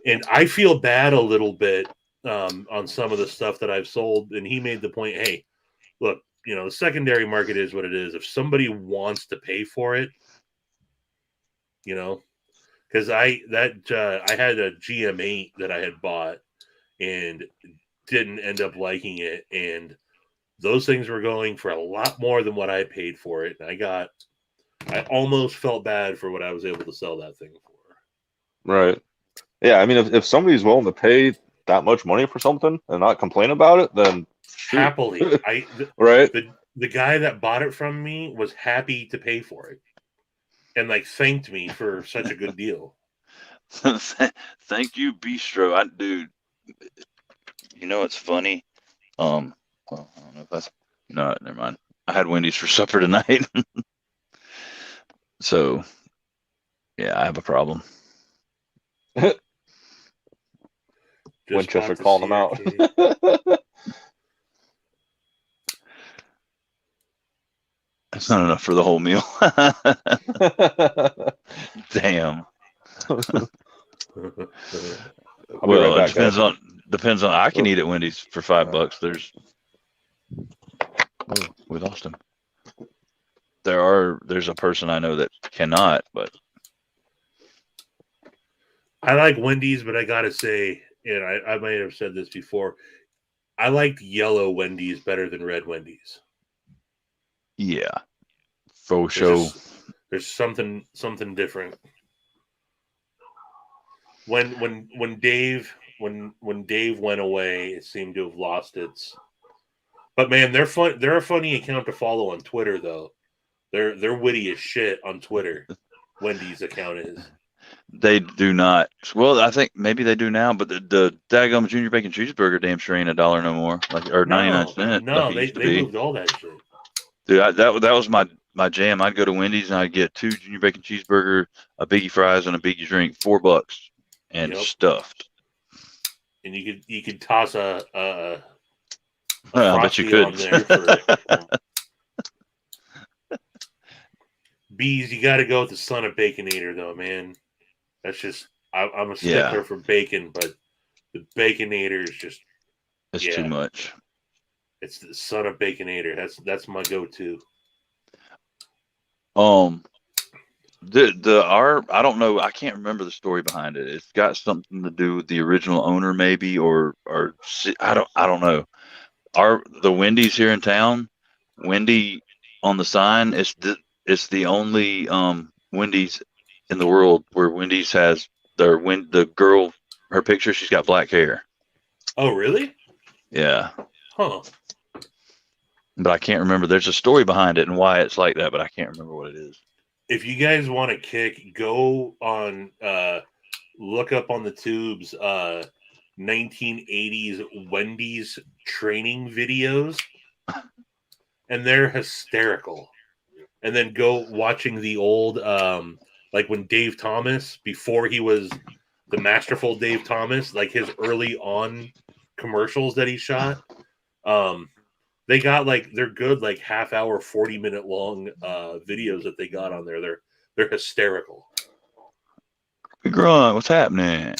and I feel bad a little bit on some of the stuff that I've sold. And he made the point, hey, look, the secondary market is what it is. If somebody wants to pay for it, because I had a GM8 that I had bought and didn't end up liking it, and those things were going for a lot more than what I paid for it, and I almost felt bad for what I was able to sell that thing for. Right. Yeah, I mean, if somebody's willing to pay that much money for something and not complain about it, then shoot. Happily. Right. The guy that bought it from me was happy to pay for it, and thanked me for such a good deal. Thank you, Bistro. Dude, it's funny. I don't know if that's no, never mind. I had Wendy's for supper tonight. So yeah, I have a problem. Winchester calling them out. That's not enough for the whole meal. Damn. Well, it depends on. I can eat at Wendy's for $5. We lost him. There's a person I know that cannot, but I like Wendy's, but I gotta say, and I might have said this before, I liked yellow Wendy's better than red Wendy's. Yeah, faux show. There's something different. When Dave went away, it seemed to have lost its But man, they're fun. They're a funny account to follow on Twitter, though. They're witty as shit on Twitter. Wendy's account is. They do not. Well, I think maybe they do now, but the daggum junior bacon cheeseburger damn sure ain't $1 no more, like or 99 cents. No, like they moved all that shit. Dude, that was my jam. I'd go to Wendy's and I'd get 2 junior bacon cheeseburger, a biggie fries, and a biggie drink, $4, and stuffed. And you could toss a I bet you could. On there for, Bees, you got to go with the Son of Baconator, though, man. That's just I'm a stickler for bacon, but the Baconator is just it's too much. It's the Son of Baconator. That's my go-to. I don't know. I can't remember the story behind it. It's got something to do with the original owner, maybe, or I don't know. The Wendy's here in town, Wendy on the sign, it's the only Wendy's in the world where Wendy's has the girl, her picture, she's got black hair. Oh, really? Yeah. Huh. But I can't remember. There's a story behind it and why it's like that, but I can't remember what it is. If you guys want to kick, go on, look up on the tubes 1980s Wendy's training videos, and they're hysterical. And then go watching the old, like when Dave Thomas, before he was the masterful Dave Thomas, like his early on commercials that he shot. They got they're good, half hour, 40-minute long videos that they got on there. They're hysterical. Grunt, what's happening?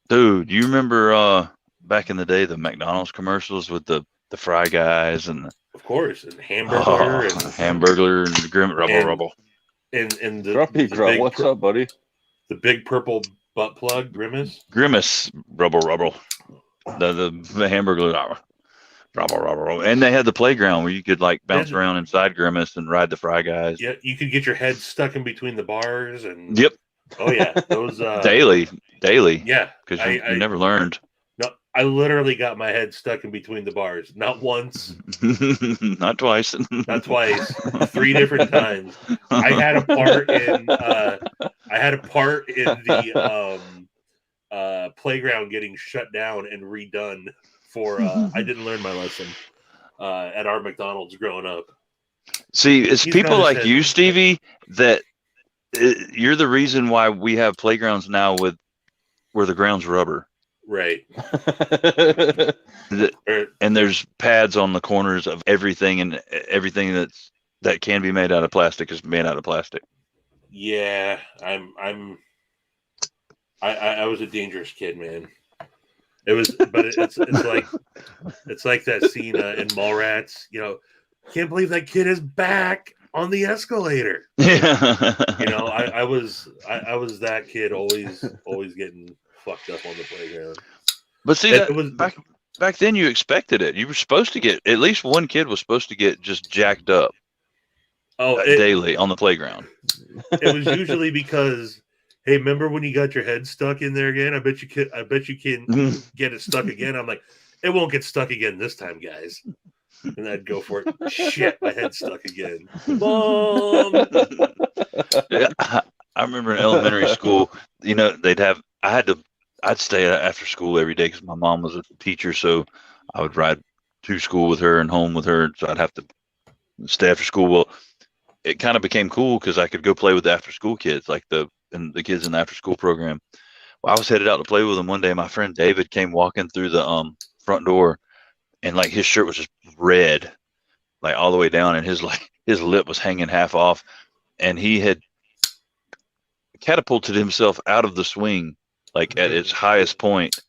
Dude, you remember back in the day the McDonald's commercials with the Fry Guys and of course, and Hamburglar and Grim Rubble. And the Grumpy Grub, what's up, buddy? The big purple butt plug, Grimace. Rubble. The Hamburglar. Rubble. And they had the playground where you could bounce around inside Grimace and ride the Fry Guys. Yeah, you could get your head stuck in between the bars and Yep. Oh yeah, those daily. Yeah, because you never learned. No, I literally got my head stuck in between the bars. Not once, not twice, not twice. 3 different times. I had a part in the playground getting shut down and redone for. I didn't learn my lesson at our McDonald's growing up. See, it's people like you, Stevie, that. You're the reason why we have playgrounds now where the ground's rubber. Right. And there's pads on the corners of everything, and everything that can be made out of plastic is made out of plastic. Yeah, I was a dangerous kid, man. It was, but it's like that scene in Mallrats. Can't believe that kid is back on the escalator. I was that kid, always getting fucked up on the playground. But see, that was back then. You expected it. You were supposed to get at least one kid was supposed to get just jacked up. Daily on the playground. It was usually because, hey, remember when you got your head stuck in there again? I bet you can get it stuck again. I'm like, it won't get stuck again this time, guys. And I'd go for it. Shit, my head's stuck again. Mom! Yeah, I remember in elementary school, I'd stay after school every day because my mom was a teacher, so I would ride to school with her and home with her, so I'd have to stay after school. Well, it kind of became cool because I could go play with the after school kids, the kids in the after school program. Well, I was headed out to play with them one day. My friend David came walking through the front door, and his shirt was just red, all the way down, and his lip was hanging half off, and he had catapulted himself out of the swing at its highest point.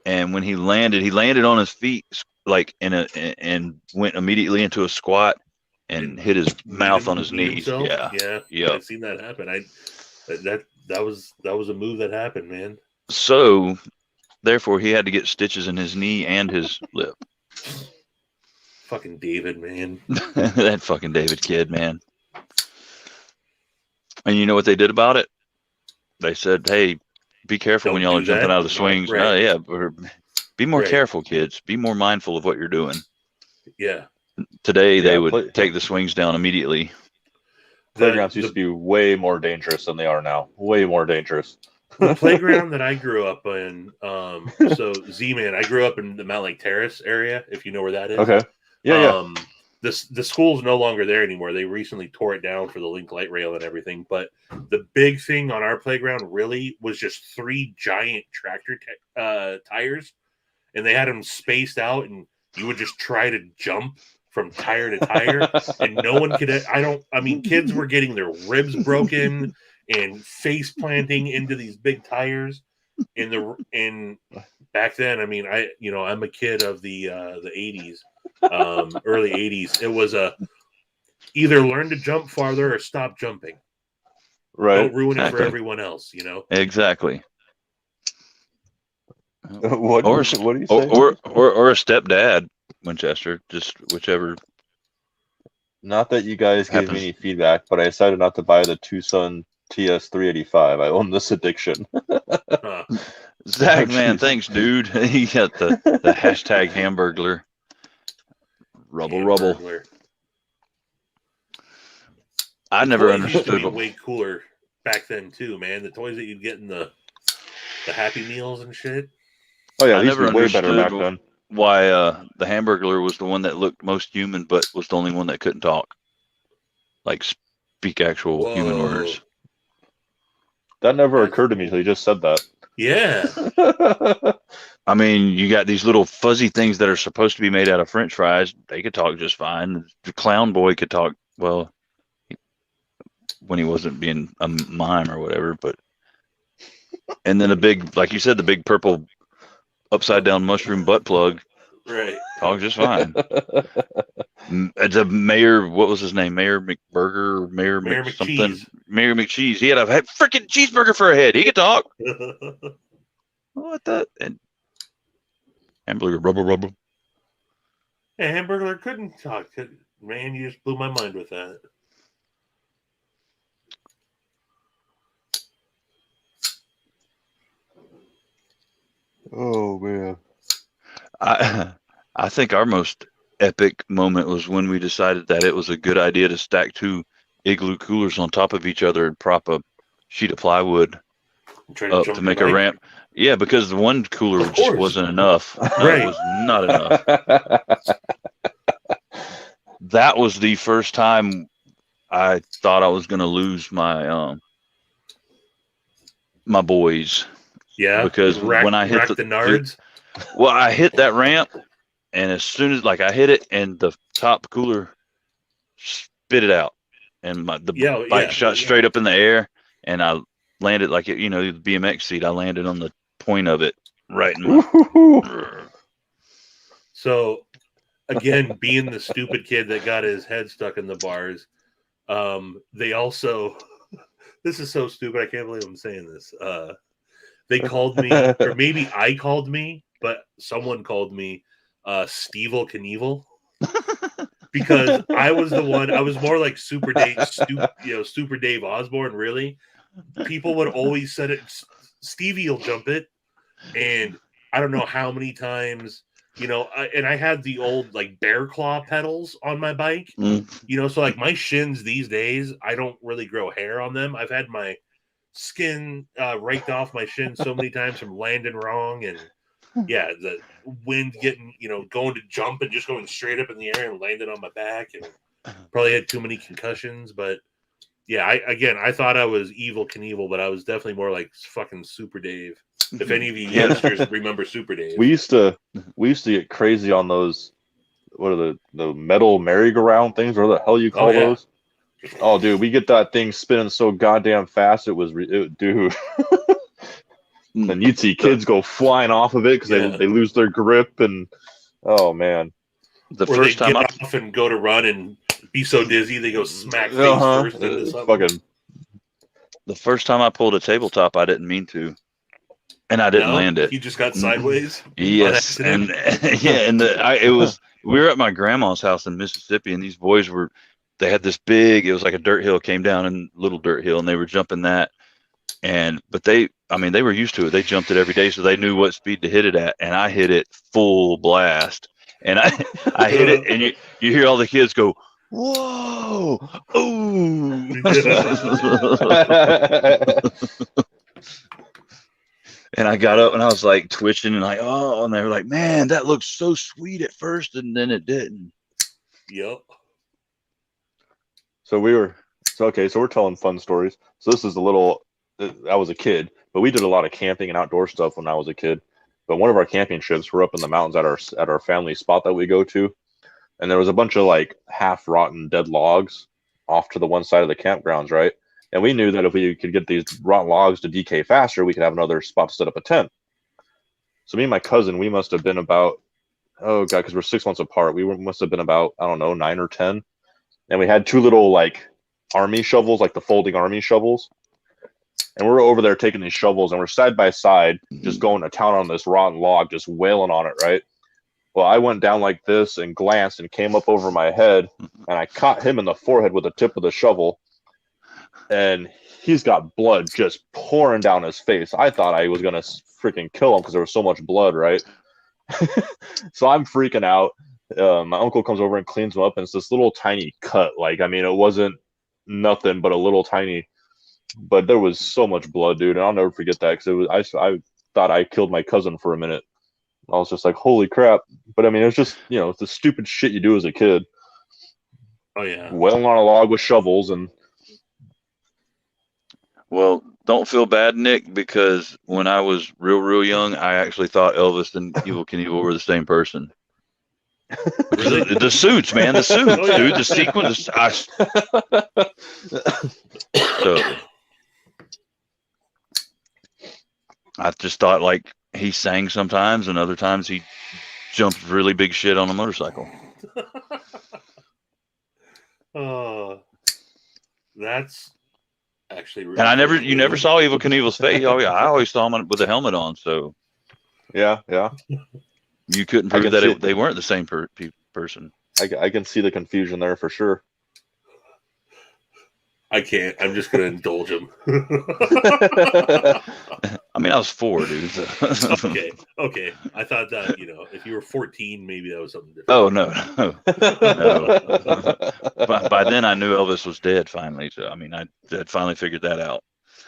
And when he landed on his feet and went immediately into a squat and hit his mouth on his knees. Yeah. I've seen that happen. That was a move that happened, man. So therefore he had to get stitches in his knee and his lip. Fucking David, man. That fucking David kid, man. And you know what they did about it? They said, hey, be careful when y'all are jumping out of the swings. Right. Yeah. Be more Right. careful, kids. Be more mindful of what you're doing. Yeah. Today, they would take the swings down immediately. Playgrounds used to be way more dangerous than they are now. Way more dangerous. The playground that I grew up in, so Z-Man, I grew up in the Mount Lake Terrace area, if you know where that is. Okay. Yeah, The school's no longer there anymore. They recently tore it down for the link light rail and everything. But the big thing on our playground really was just 3 giant tractor tires, and they had them spaced out, and you would just try to jump from tire to tire, and no one could. Kids were getting their ribs broken and face planting into these big tires. And back then, I'm a kid of the 80s, early 80s. It was either learn to jump farther or stop jumping. right. Don't ruin it for everyone else, Exactly. What do you say? Or a stepdad, Winchester, just whichever. Not that you guys gave me any feedback, but I decided not to buy the Tucson TS385. I own this addiction. Zach, man, thanks, dude. He got the hashtag Hamburglar. Rubble. I never understood. Way cooler back then too, man. The toys that you'd get in the Happy Meals and shit. Oh yeah, I these never were way better back understood then. why the Hamburglar was the one that looked most human, but was the only one that couldn't talk, like speak actual human words. That never occurred to me until you just said that. Yeah. I mean, you got these little fuzzy things that are supposed to be made out of French fries. They could talk just fine. The clown boy could talk, well, when he wasn't being a mime or whatever, but. And then like you said, the big purple upside down mushroom butt plug. Right. Talk just fine. The mayor, what was his name? Mayor McBurger, Mayor McSomething. Mayor McCheese. He had a freaking cheeseburger for a head. He could talk. What the? And Hamburger, rubber. Yeah, Hamburglar couldn't talk. Man, you just blew my mind with that. Oh man. I think our most epic moment was when we decided that it was a good idea to stack 2 igloo coolers on top of each other and prop a sheet of plywood up to make a ramp. Yeah, because the one cooler just wasn't enough. Right. It was not enough. That was the first time I thought I was going to lose my my boys. Yeah, because when I hit the nards, I hit that ramp, and as soon as I hit it, and the top cooler spit it out, and the bike shot straight up in the air, and I landed the BMX seat. I landed on the point of it right in my. So, again, being the stupid kid that got his head stuck in the bars, they also. This is so stupid. I can't believe I'm saying this. They called me, or maybe I called me, but someone called me Stevel Knievel because I was the one. I was more like Super Dave Osborne. Really, people would always said it. Stevie will jump it, and I don't know how many times. And I had the old bear claw pedals on my bike. So my shins these days, I don't really grow hair on them. I've had my skin raked off my shin so many times from landing wrong, and the wind getting going to jump and just going straight up in the air and landing on my back, and probably had too many concussions. But I thought I was Evil Knievel, but I was definitely more like fucking Super Dave. If any of you youngsters remember Super Dave, we used to get crazy on those. What are the metal merry-go-round things? What the hell you call those? Oh, dude, we get that thing spinning so goddamn fast. Dude. And you'd see kids go flying off of it because they lose their grip, and oh man. The first time I off and go to run and be so dizzy they go smack face first into something. The first time I pulled a tabletop, I didn't mean to, and I didn't land it. You just got sideways. Yes, and we were at my grandma's house in Mississippi, and these boys they had this big, it was like a dirt hill, came down and little dirt hill, and they were jumping that. but they were used to it. They jumped it every day, so they knew what speed to hit it at, and I hit it full blast, and I hit it, and you hear all the kids go, "Whoa, ooh!" And I got up and I was like twitching and like, oh, and they were like, "Man, that looks so sweet at first, and then it didn't." Yep. So we're telling fun stories. So this is I was a kid, but we did a lot of camping and outdoor stuff when I was a kid. But one of our camping trips, we're up in the mountains at our family spot that we go to, and there was a bunch of like half rotten dead logs off to the one side of the campgrounds, right? And we knew that if we could get these rotten logs to decay faster, we could have another spot to set up a tent. So me and my cousin, we must have been about, oh God, because we're 6 months apart. Must have been about, I don't know, 9 or 10. And we had 2 little like army shovels, like the folding army shovels. And we're over there taking these shovels and we're side by side, just going to town on this rotten log, just wailing on it, right? Well, I went down like this and glanced and came up over my head and I caught him in the forehead with the tip of the shovel. And he's got blood just pouring down his face. I thought I was going to freaking kill him because there was so much blood, right? So I'm freaking out. My uncle comes over and cleans him up, and it's this little tiny cut. Like, I mean, it wasn't nothing but a little tiny, but there was so much blood, dude. And I'll never forget that because I thought I killed my cousin for a minute. I was just like, holy crap. But I mean, it's just, it's the stupid shit you do as a kid. Oh, yeah. Wailing on a log with shovels and. Well, don't feel bad, Nick, because when I was real young, I actually thought Elvis and Evel Knievel were the same person. The suits, man, the suits, Oh, yeah. dude, the sequence. So I just thought like he sang sometimes, and other times he jumped really big shit on a motorcycle. Oh, that's actually really. And you never saw Evel Knievel's face. Oh yeah, I always saw him with a helmet on, so Yeah. you couldn't prove that they weren't the same person. I can see the confusion there for sure. I can't. I'm just going to indulge him. I mean, I was 4, dude. So. Okay. I thought that, if you were 14, maybe that was something different. Oh, no. By then, I knew Elvis was dead finally. So, I mean, I had finally figured that out.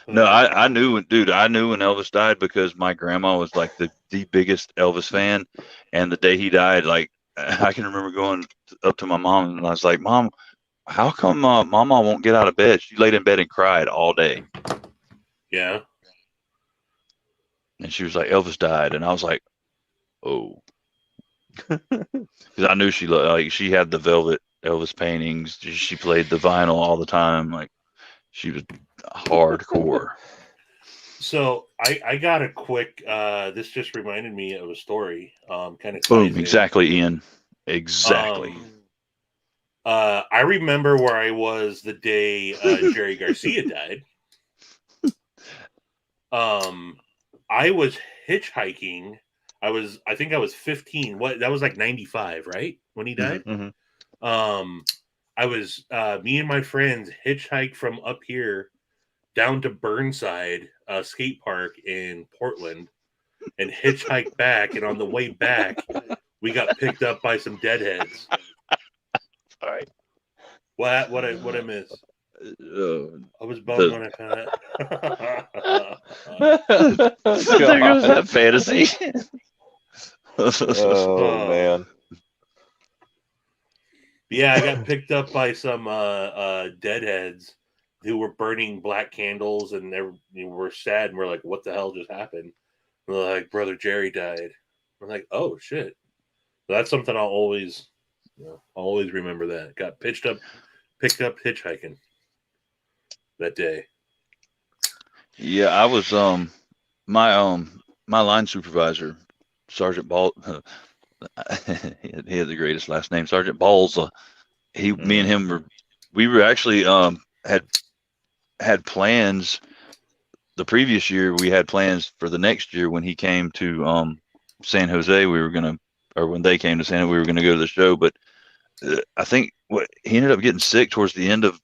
No, I knew when Elvis died because my grandma was like the biggest Elvis fan. And the day he died, like, I can remember going up to my mom and I was like, "Mom, how come Mama won't get out of bed?" She laid in bed and cried all day. Yeah. And she was like, "Elvis died." And I was like, "Oh." Because I knew she had the velvet Elvis paintings. She played the vinyl all the time. Like, she was hardcore. So I got a quick, this just reminded me of a story. Kind of. Boom. Exactly, Ian. Exactly. I remember where I was the day Jerry Garcia died. I was hitchhiking. I think I was 15. That was like 95, right? When he died. Mm-hmm. I was me and my friends hitchhiked from up here down to Burnside skate park in Portland and hitchhiked back. And on the way back, we got picked up by some deadheads. All right. What I missed? I was bummed when I found that. There goes that fantasy. Oh man. Yeah, I got picked up by some deadheads who were burning black candles, and they were sad, and we're like, "What the hell just happened?" And they're like, "Brother Jerry died." I'm like, "Oh shit!" So that's something I'll always remember. That got picked up hitchhiking that day. Yeah, I was my line supervisor, Sergeant Ball. He had the greatest last name, Sergeant Balls. Me and him we were actually had plans. The previous year, we had plans for the next year when he came to San Jose. When they came to San Jose, we were gonna go to the show. But I think he ended up getting sick towards the end of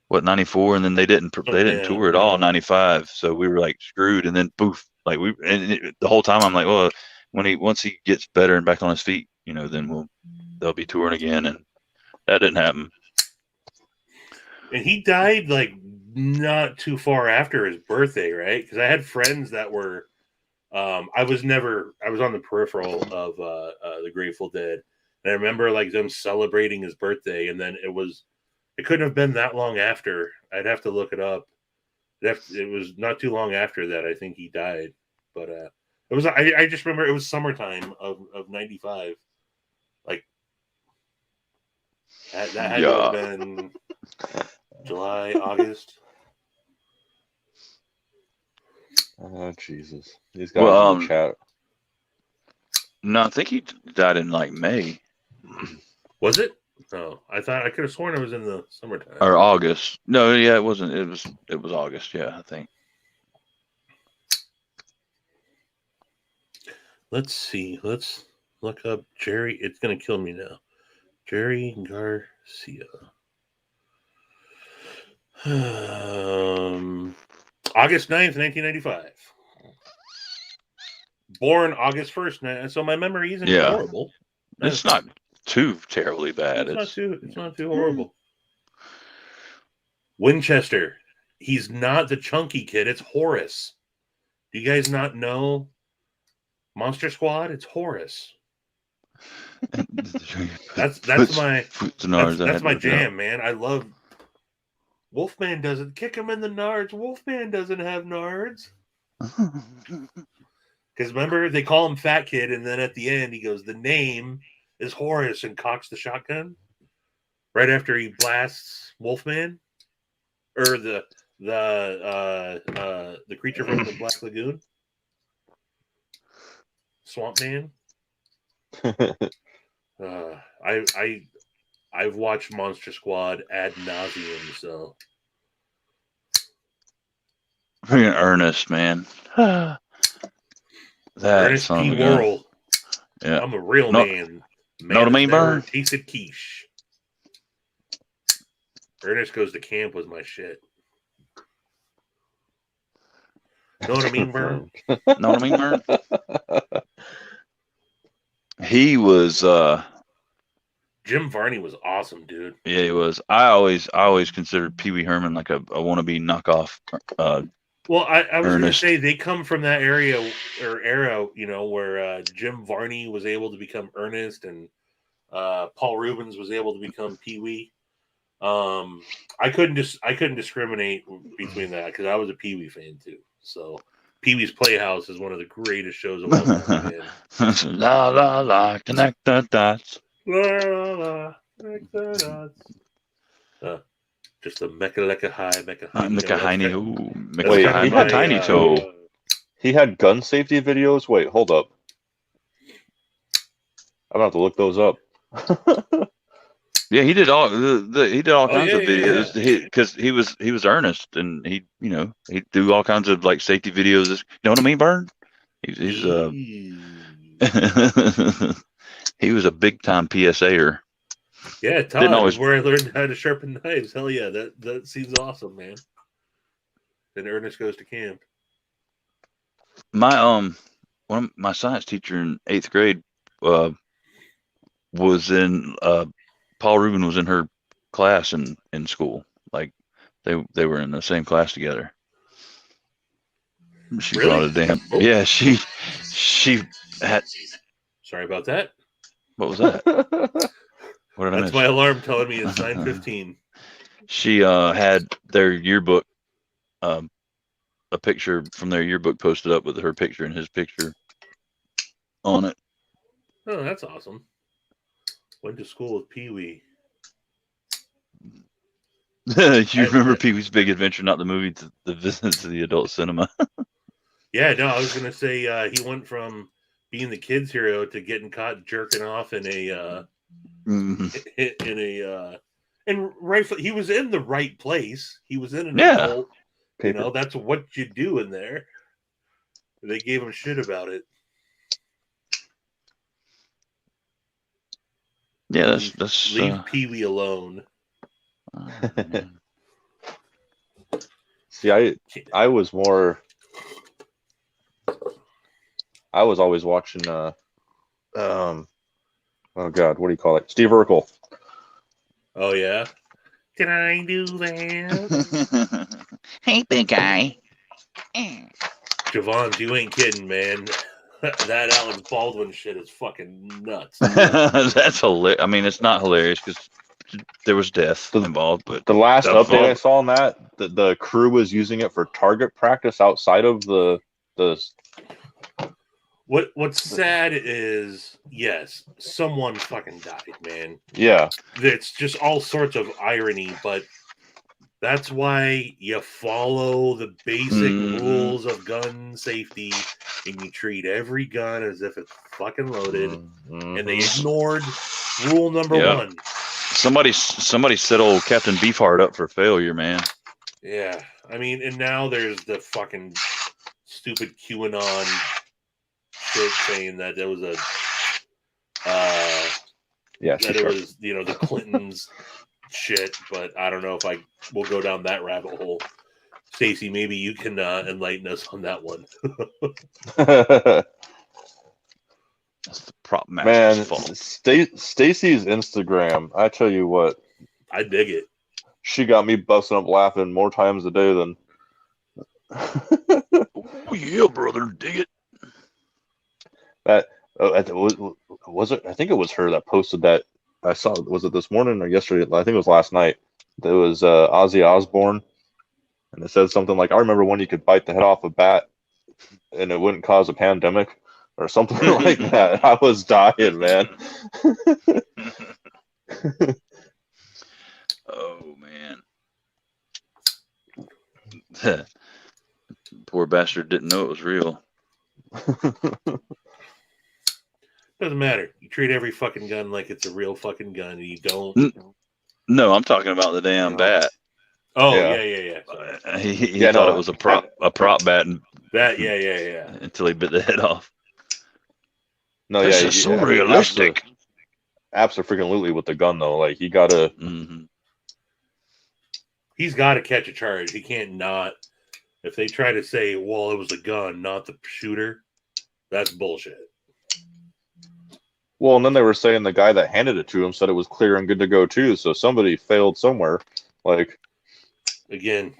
what 94, and then they didn't Yeah. tour at all 95, so we were like screwed. And then poof, like the whole time I'm like, well, once he gets better and back on his feet, then they'll be touring again, and that didn't happen. And he died like not too far after his birthday, right? Because I had friends that were. I was on the peripheral of the Grateful Dead, and I remember like them celebrating his birthday, and then it couldn't have been that long after. I'd have to look it up. It was not too long after that I think he died, but it was. I just remember it was summertime of '95, like that had to have been July, August. Oh Jesus! These guys in the chat. No, I think he died in like May. Was it? No, I could have sworn it was in the summertime or August. No, yeah, it wasn't. It was August. Yeah, I think. Let's see. Let's look up Jerry. It's gonna kill me now. Jerry Garcia. August 9th, 1995. Born August 1st. So my memory isn't horrible. It's not too terribly bad. It's not too horrible. Winchester. He's not the chunky kid. It's Horace. Do you guys not know Monster Squad? It's Horace. That's my jam, man. I love Wolfman doesn't kick him in the nards. Wolfman doesn't have nards. Because remember, they call him Fat Kid, and then at the end he goes, the name is Horace, and cocks the shotgun right after he blasts Wolfman, or the creature from the Black Lagoon, Swamp Man. I've watched Monster Squad ad nauseum, so. Freaking Ernest, man. Ernest P. Worrell. Yeah. I'm a real man. Know what I mean, Burn? Tasted quiche. Ernest Goes to Camp was my shit. Know what I mean, Burn? Know what I mean, Burn? He was Jim Varney was awesome, dude. Yeah, he was. I always considered Pee Wee Herman like a wannabe knockoff. Well, I was going to say they come from that era, where Jim Varney was able to become Ernest, and Paul Reubens was able to become Pee Wee. I couldn't discriminate between that because I was a Pee Wee fan too. So Pee Wee's Playhouse is one of the greatest shows of all time. La la la, connect the dots. La la la, connect the dots. Just a mecca high. Wait, he had tiny toe. He had gun safety videos. Wait, hold up. I'm gonna have to look those up. Yeah, he did all kinds of videos because he was earnest, and he'd do all kinds of like safety videos. You know what I mean, Burn? He's he was a big time PSA'er. Yeah, Todd is where I learned how to sharpen knives. Hell yeah, that seems awesome, man. Then Ernest Goes to Camp. My one of my science teacher in 8th grade was in Paul Rubin was in her class in school. Like they were in the same class together. She brought a damn she had. Sorry about that. What was that? What did I miss? That's my alarm telling me it's 9:15. She had their yearbook, a picture from their yearbook posted up with her picture and his picture on it. Oh, that's awesome. Went to school with Pee Wee. You remember Pee Wee's Big Adventure, not the movie, the visit to the adult cinema? Yeah, no, I was gonna say he went from being the kid's hero to getting caught jerking off in a and rightfully he was in the right place. He was in an adult. That's what you do in there. They gave him shit about it. Yeah, that's leave Pee Wee alone. See, I was more. I was always watching. Oh God, what do you call it? Steve Urkel. Oh yeah. Did I do that? Hey, big guy. Javon, you ain't kidding, man. That Alex Baldwin shit is fucking nuts. That's hilarious. I mean, it's not hilarious because there was death involved, but the last update I saw on that, the crew was using it for target practice outside of the. What's sad is, yes, someone fucking died, man. Yeah. It's just all sorts of irony, but that's why you follow the basic rules of gun safety and you treat every gun as if it's fucking loaded. And they ignored rule number one. Somebody set old Captain Beefheart up for failure, man. Yeah. I mean, and now there's the fucking stupid QAnon shit saying that there was a that it was, you know, the Clintons shit, but I don't know if I will go down that rabbit hole. Stacy, maybe you can enlighten us on that one. That's the prop master's Man, fault. Stacy's Instagram, I tell you what, I dig it. She got me busting up laughing more times a day than. Oh yeah, brother, dig it. That was it? I think it was her that posted that. I saw. Was it this morning or yesterday? I think it was last night. There was Ozzy Osbourne, and it said something like, "I remember when you could bite the head off a bat, and it wouldn't cause a pandemic." Or something like that. I was dying, man. Oh man. Poor bastard didn't know it was real. Doesn't matter. You treat every fucking gun like it's a real fucking gun, and you don't. No, I'm talking about the damn bat. Oh Yeah. yeah. He thought it was a prop bat, and that yeah. Until he bit the head off. No, this is so realistic. Absolutely with the gun though. Like he gotta. He's got to catch a charge. He can't not. If they try to say, "Well, it was a gun, not the shooter," that's bullshit. Well, and then they were saying the guy that handed it to him said it was clear and good to go too. So somebody failed somewhere. Like again,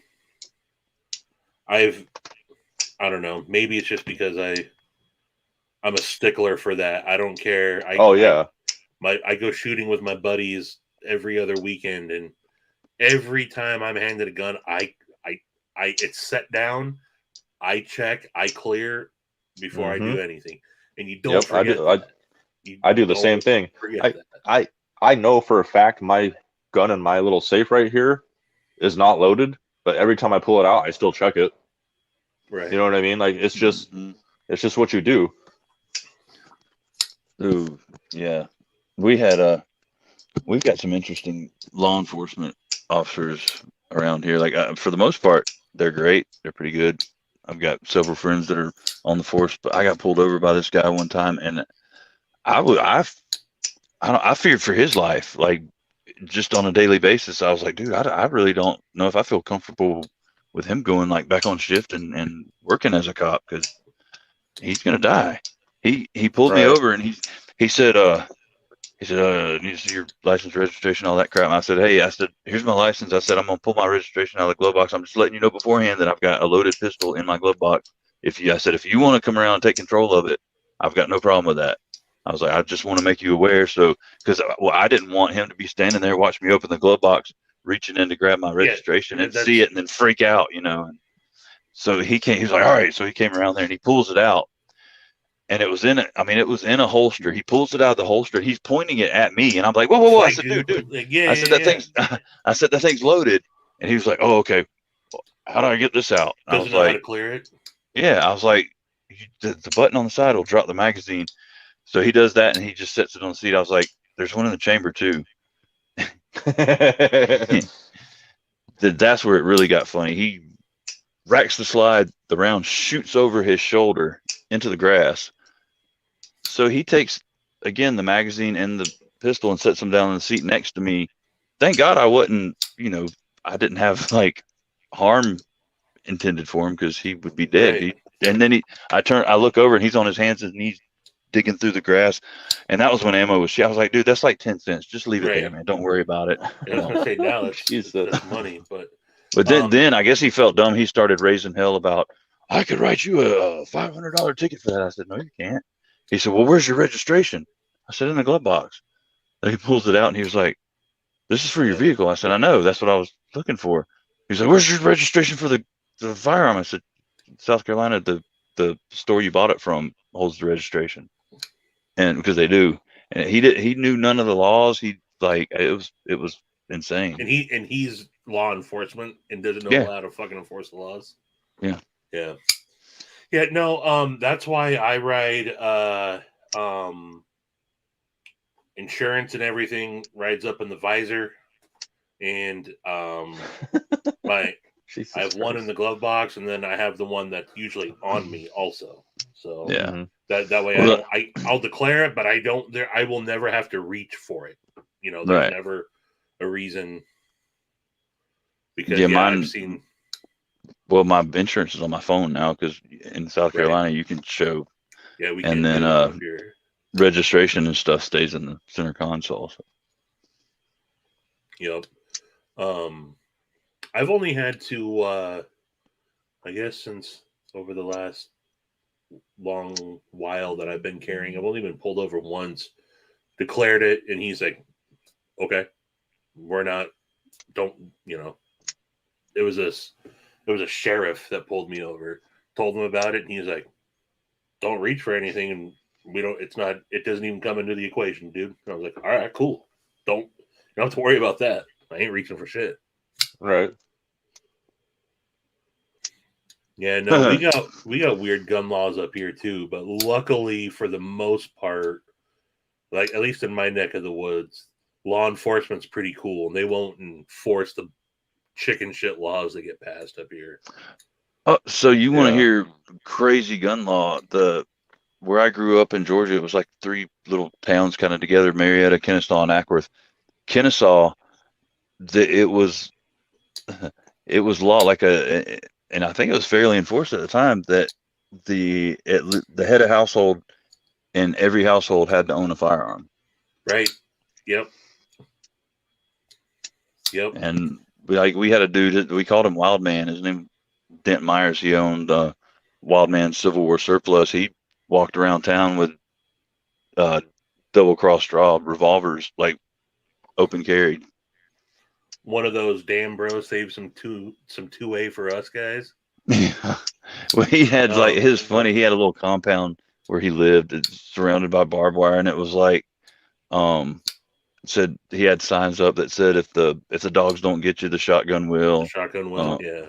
I don't know. Maybe it's just because I'm a stickler for that. I don't care. I go shooting with my buddies every other weekend, and every time I'm handed a gun, it's set down. I check, I clear before I do anything, and you don't forget. I do the same thing. I know for a fact my gun in my little safe right here is not loaded, but every time I pull it out, I still check it. Right. You know what I mean? Like it's just what you do. Ooh, yeah. We've got some interesting law enforcement officers around here. Like for the most part, they're great. They're pretty good. I've got several friends that are on the force, but I got pulled over by this guy one time, and I feared for his life. Like just on a daily basis, I was like, dude, I really don't know if I feel comfortable with him going like back on shift and working as a cop because he's gonna die. He pulled me over and he said, you see your license, registration, all that crap. And I said, hey, here's my license. I said, I'm going to pull my registration out of the glove box. I'm just letting you know beforehand that I've got a loaded pistol in my glove box. If you want to come around and take control of it, I've got no problem with that. I was like, I just want to make you aware. So, because I didn't want him to be standing there, watch me open the glove box, reaching in to grab my registration and see it and then freak out, you know. And so he was like, all right. So he came around there and he pulls it out. And it was in a holster. He pulls it out of the holster. He's pointing it at me, and I'm like, "Whoa!" I said, "Dude." I said, "That thing's loaded." And he was like, "Oh, okay. How do I get this out?" I was like, "How to clear it?" Yeah, I was like, "The button on the side will drop the magazine." So he does that, and he just sets it on the seat. I was like, "There's one in the chamber too." That's where it really got funny. He racks the slide. The round shoots over his shoulder into the grass. So he takes, again, the magazine and the pistol and sets them down in the seat next to me. Thank God I wasn't, I didn't have like harm intended for him because he would be dead. Right. I look over and he's on his hands and knees digging through the grass, and that was when ammo was. I was like, dude, that's like 10 cents. Just leave it there, Right. man. Don't worry about it. I was gonna say now that's Jesus. money, but Then I guess he felt dumb. He started raising hell about, I could write you a $500 ticket for that. I said, no, you can't. He said, well, where's your registration? I said, in the glove box. And he pulls it out and he was like, this is for your vehicle. I said, I know. That's what I was looking for. He's like, where's your registration for the firearm? I said, South Carolina, the store you bought it from holds the registration. And because they do. And he knew none of the laws. It was insane. And he's law enforcement and doesn't know how to fucking enforce the laws. Yeah. No, that's why I ride insurance and everything rides up in the visor, and I have one in the glove box, and then I have the one that's usually on me also. So that way I'll declare it, but I will never have to reach for it. There's never a reason. Because I've seen. Well, my insurance is on my phone now because in South Carolina you can show. Yeah, we can. And then registration and stuff stays in the center console. So. Yep. I've only had to, I guess, since over the last long while that I've been carrying, I've only been pulled over once, declared it, and he's like, "Okay, It was a sheriff that pulled me over, told him about it, and he's like, don't reach for anything, and it doesn't even come into the equation, dude. And I was like, all right, cool. You don't have to worry about that. I ain't reaching for shit. Right. Yeah, no, we got weird gun laws up here too, but luckily for the most part, like at least in my neck of the woods, law enforcement's pretty cool, and they won't enforce the chicken shit laws that get passed up here. Oh, so you want to hear crazy gun law? Where I grew up in Georgia, it was like 3 little towns kind of together: Marietta, Kennesaw, and Ackworth. Kennesaw, it was law and I think it was fairly enforced at the time that the head of household in every household had to own a firearm. Right. Yep. And we had a dude, we called him Wild Man. His name Dent Myers. He owned Wild Man Civil War surplus. He walked around town with double cross draw revolvers, like open carried. One of those damn bros saved some 2A for us guys. Well, he had he had a little compound where he lived. It's surrounded by barbed wire, and it was like said he had signs up that said if the dogs don't get you, the shotgun will. Yeah.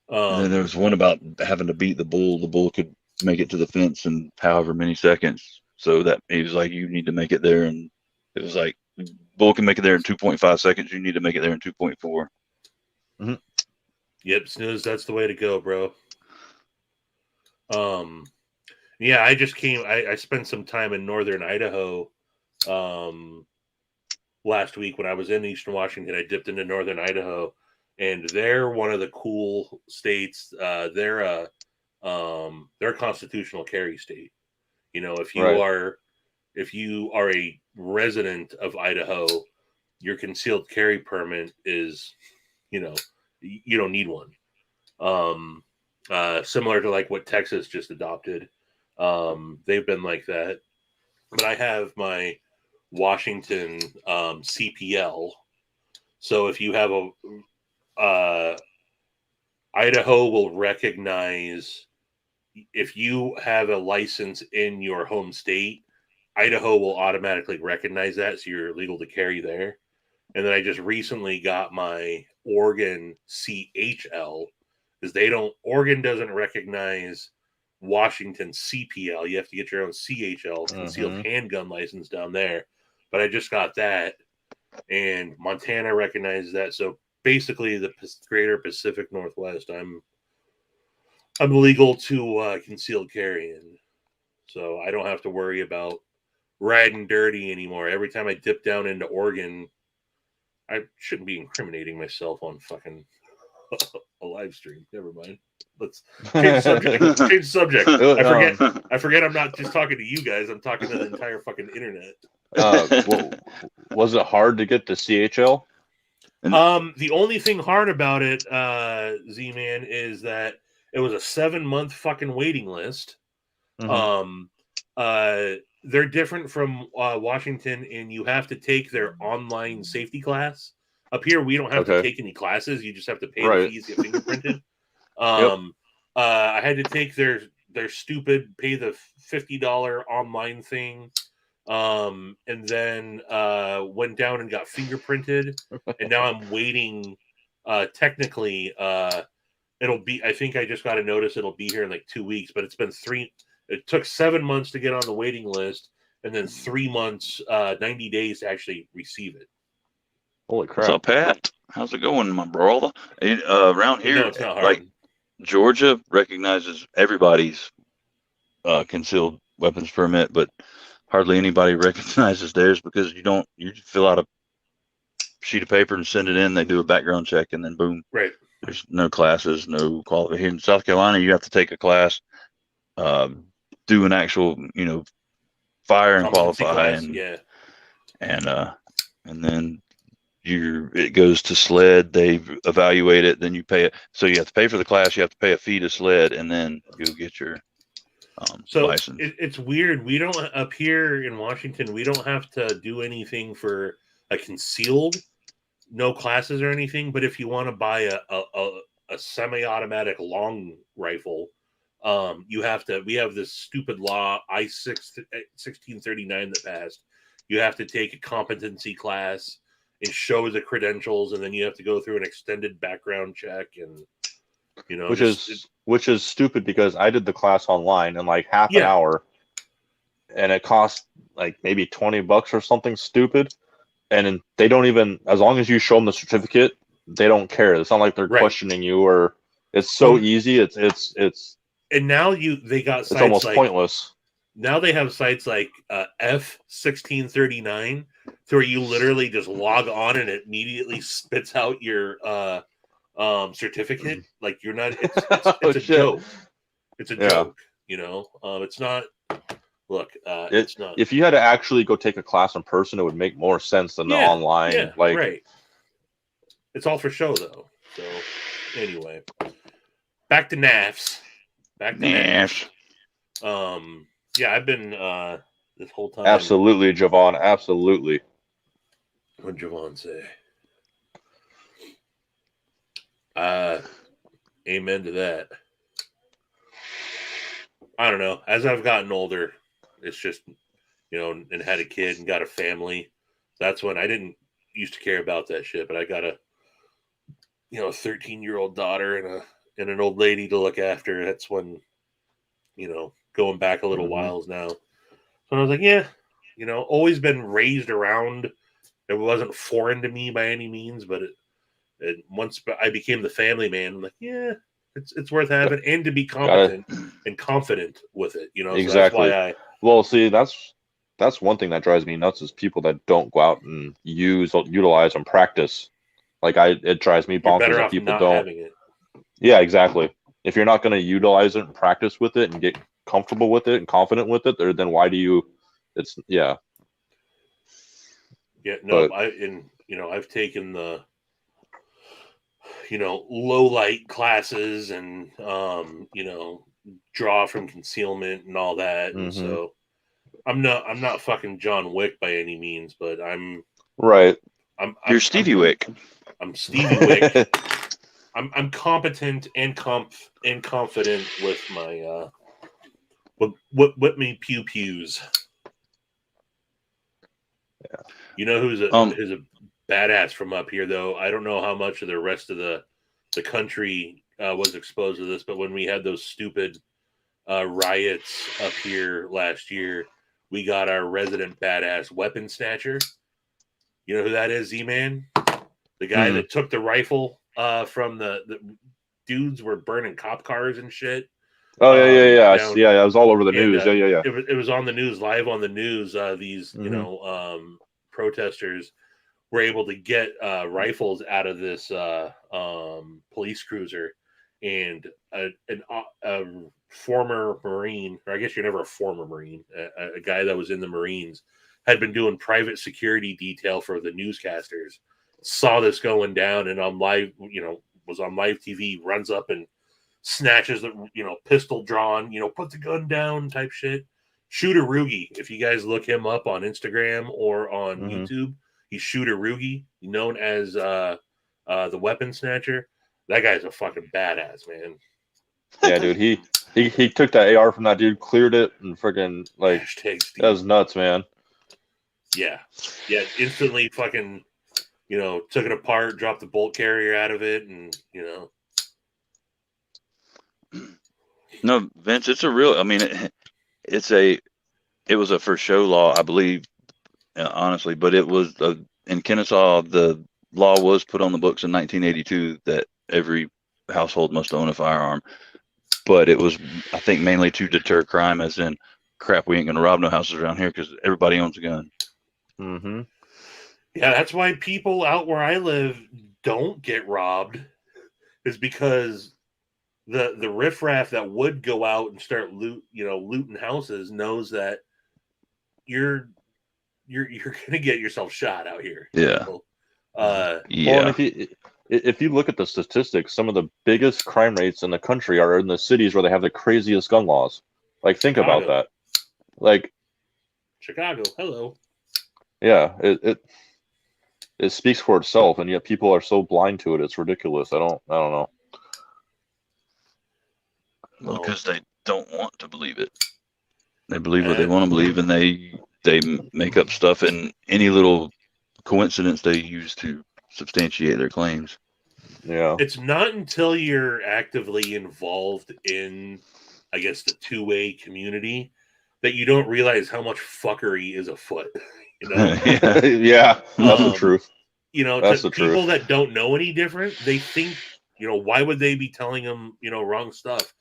And then there was one about having to beat the bull. The bull could make it to the fence in however many seconds. So that he was like, you need to make it there, and it was like bull can make it there in 2.5 seconds. You need to make it there in 2.4. Mm-hmm. Yep, snooze. That's the way to go, bro. Yeah, I just came. I spent some time in northern Idaho. Last week when I was in Eastern Washington, I dipped into northern Idaho, and they're one of the cool states. They're a constitutional carry state. If you are a resident of Idaho, your concealed carry permit is, you don't need one. Similar to like what Texas just adopted. They've been like that. But I have my Washington CPL. So if you have Idaho will recognize if you have a license in your home state, Idaho will automatically recognize that, so you're legal to carry there. And then I just recently got my Oregon CHL because Oregon doesn't recognize Washington CPL. You have to get your own CHL, concealed handgun license down there. But I just got that, and Montana recognizes that. So basically, the greater Pacific Northwest, I'm legal to concealed carry in. So I don't have to worry about riding dirty anymore. Every time I dip down into Oregon, I shouldn't be incriminating myself on fucking a live stream. Never mind. Let's change subject. Change subject. I forget. I'm not just talking to you guys. I'm talking to the entire fucking internet. Was it hard to get the CHL? The only thing hard about it, Z-Man, is that it was a 7-month fucking waiting list. Mm-hmm. They're different from Washington, and you have to take their online safety class. Up here, we don't have to take any classes. You just have to pay the fees, get fingerprinted. I had to take their stupid pay the $50 online thing, and then went down and got fingerprinted, and now I'm waiting. Technically, it'll be. I think I just got a notice. It'll be here in like 2 weeks, but it's been 3. It took 7 months to get on the waiting list, and then 3 months, 90 days to actually receive it. Holy crap! What's up, Pat? How's it going, my brother? Around here, No, it's not hard. like Georgia recognizes everybody's concealed weapons permit, but hardly anybody recognizes theirs because you fill out a sheet of paper and send it in. They do a background check, and then boom. Right. There's no classes, no qualification. Here in South Carolina, you have to take a class, do an actual, fire and qualify, and then it goes to SLED. They evaluate it, then you pay it. So you have to pay for the class, you have to pay a fee to SLED, and then you'll get your license. It's weird. We don't, up here in Washington, we don't have to do anything for a concealed, no classes or anything. But if you want to buy a semi-automatic long rifle, you have to. We have this stupid law, I-1639 that passed. You have to take a competency class and show the credentials, and then you have to go through an extended background check, and which is stupid because I did the class online in like half an hour, and it cost like maybe $20 or something stupid, and they don't even, as long as you show them the certificate, they don't care. It's not like they're questioning you, or it's so easy. It's and now they got sites, it's almost pointless. Now they have sites like F1639, where you literally just log on and it immediately spits out your certificate. Like you're not. It's a joke. It's a joke. It's not. Look, it's not. If you had to actually go take a class in person, it would make more sense than the online. Yeah, right. It's all for show, though. So anyway, back to NAFs. NAFs. Yeah, I've been this whole time. Absolutely, Javon. Absolutely. What'd Javon say? Amen to that. I don't know. As I've gotten older, it's just, and had a kid and got a family. That's when I didn't used to care about that shit, but I got a 13-year-old daughter and an old lady to look after. That's when, going back a little whiles now. So I was like, always been raised around. It wasn't foreign to me by any means, but once I became the family man, I'm like, it's worth having, and to be competent and confident with it, Exactly. So that's why well, see, that's one thing that drives me nuts is people that don't go out and utilize and practice. Like it drives me bonkers that people don't. Having it. Yeah, exactly. If you're not going to utilize it and practice with it and get comfortable with it and confident with it, then why do you? Yeah, no, I've taken the low light classes and draw from concealment and all that, and so I'm not fucking John Wick by any means, but you're Stevie Wick. I'm Stevie Wick. I'm competent and confident with my what me pew pews. Yeah. Who's a badass from up here, though? I don't know how much of the rest of the country was exposed to this, but when we had those stupid riots up here last year, we got our resident badass weapon snatcher. You know who that is, Z-Man? The guy that took the rifle from the dudes were burning cop cars and shit. Oh yeah. It was all over the news. Yeah. It was on the news, live on the news. These protesters were able to get rifles out of this police cruiser, and a former Marine, or I guess you're never a former Marine, a guy that was in the Marines, had been doing private security detail for the newscasters, saw this going down, and on live, was on live TV, runs up and snatches the, pistol drawn, put the gun down type shit. Shooter Rugi, if you guys look him up on Instagram or on YouTube, he's Shooter Rugi, known as the weapon snatcher. That guy's a fucking badass, man. Yeah, dude, he took that AR from that dude, cleared it, and freaking that was nuts, man. Yeah, instantly fucking, took it apart, dropped the bolt carrier out of it, and No, Vince, it's a real. I mean, it was a for show law, I believe, honestly, but it was in Kennesaw. The law was put on the books in 1982 that every household must own a firearm, but it was, I think, mainly to deter crime, as in, crap, we ain't gonna rob no houses around here because everybody owns a gun. Mm-hmm. Yeah, that's why people out where I live don't get robbed, is because the riffraff that would go out and start looting houses knows that you're gonna get yourself shot out here. Yeah. Well, and if you look at the statistics, some of the biggest crime rates in the country are in the cities where they have the craziest gun laws. Like, think about that. Like, Chicago, hello. Yeah, it speaks for itself, and yet people are so blind to it. It's ridiculous. I don't know. Well, because they don't want to believe it. They believe what they want to believe, and they make up stuff, and any little coincidence they use to substantiate their claims. Yeah. It's not until you're actively involved in, I guess, the two-way community that you don't realize how much fuckery is afoot. Yeah, that's the truth. That's the people truth. That don't know any different, they think, why would they be telling them, wrong stuff?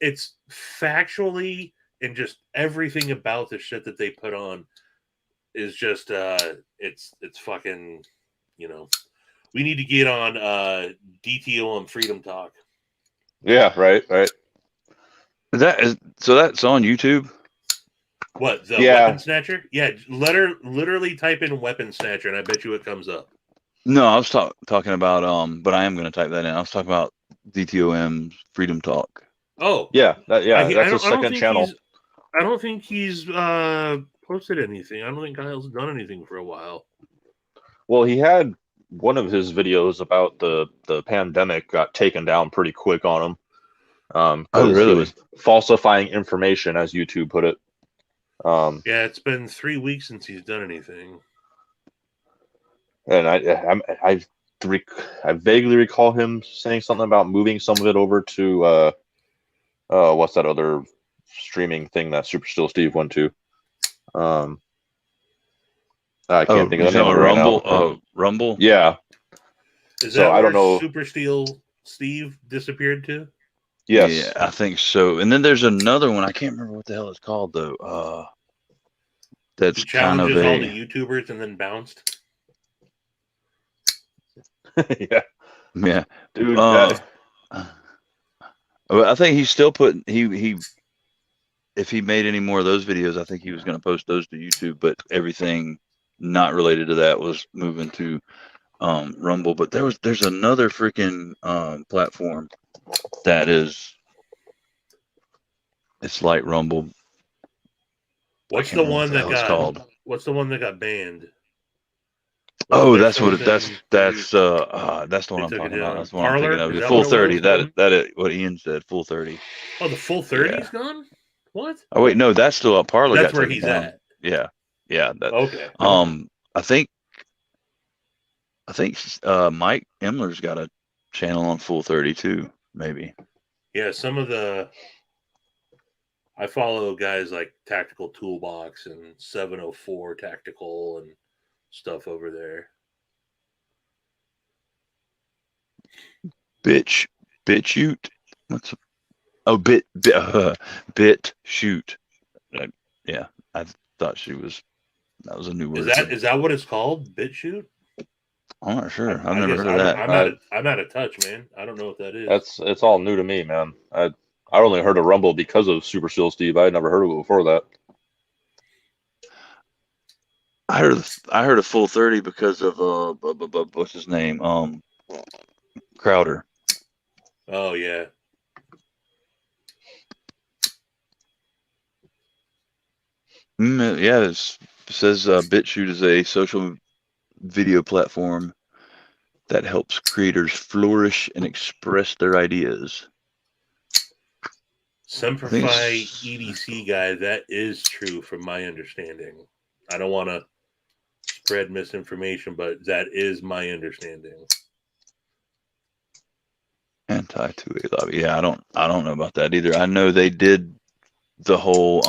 It's factually, and just everything about the shit that they put on is just, it's fucking, we need to get on DTO and Freedom Talk. Yeah, right. So that's on YouTube? What, the weapon snatcher? Yeah, literally type in weapon snatcher, and I bet you it comes up. No, I was talking about, but I am going to type that in. I was talking about DTOM Freedom Talk. Oh. Yeah, that's a second channel. I don't think he's posted anything. I don't think Kyle's done anything for a while. Well, he had one of his videos about the pandemic got taken down pretty quick on him. Oh, really? He was falsifying information, as YouTube put it. Yeah, it's been 3 weeks since he's done anything. And I vaguely recall him saying something about moving some of it over to what's that other streaming thing that Super Still Steve went to? I can't think of the name right now. Rumble? Yeah. Is that I don't know. Super Steel Steve disappeared to? Yes. Yeah, I think so. And then there's another one. I can't remember what the hell it's called though. That's kind of all the YouTubers and then bounced. Yeah, dude. I think he's still putting he. If he made any more of those videos, I think he was going to post those to YouTube. But everything not related to that was moving to Rumble. But there's another freaking platform that is. It's like Rumble. What's the one that got banned? That's what that's the one I'm talking about. That's the one I'm thinking of. The Full 30. That is what Ian said. Full 30. Oh, the Full 30's gone? What? Oh wait, no, that's still up. Parlor. That's where he's at. Yeah. Okay. I think Mike Emler's got a channel on Full 30 too. Maybe. Yeah, I follow guys like Tactical Toolbox and 704 Tactical and stuff over there. BitChute. BitChute. Yeah, I thought that was a new word. Is that what it's called? BitChute? I'm not sure. I've never heard of that. I'm out of touch, man. I don't know what that is. It's all new to me, man. I only heard of Rumble because of Super Seal Steve. I had never heard of it before that. I heard of Full 30 because of what's his name? Crowder. Oh yeah. Yeah, it says BitChute is a social video platform that helps creators flourish and express their ideas. Simplify EDC guy, that is true from my understanding. I don't want to spread misinformation, but that is my understanding. Anti-2A lobby. Yeah, I don't know about that either. I know they did the whole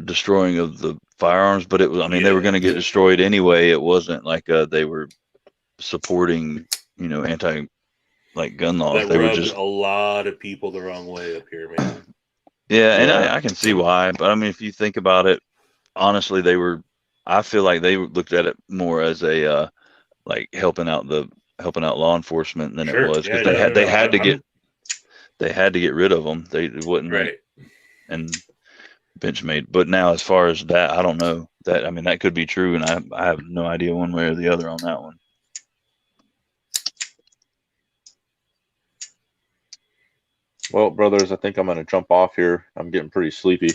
destroying of the firearms, but it was, I mean, they were going to get destroyed anyway. It wasn't like they were supporting, anti like gun laws. That they rubbed were just a lot of people the wrong way up here, man. Yeah, and I can see why, but I mean, if you think about it, honestly, I feel like they looked at it more as a like helping out law enforcement than it was, because they had to get rid of them. They wouldn't right. And Benchmade. But now, as far as that, I don't know. That, I mean, that could be true, and I have no idea one way or the other on that one. Well, brothers, I think I'm going to jump off here. I'm getting pretty sleepy.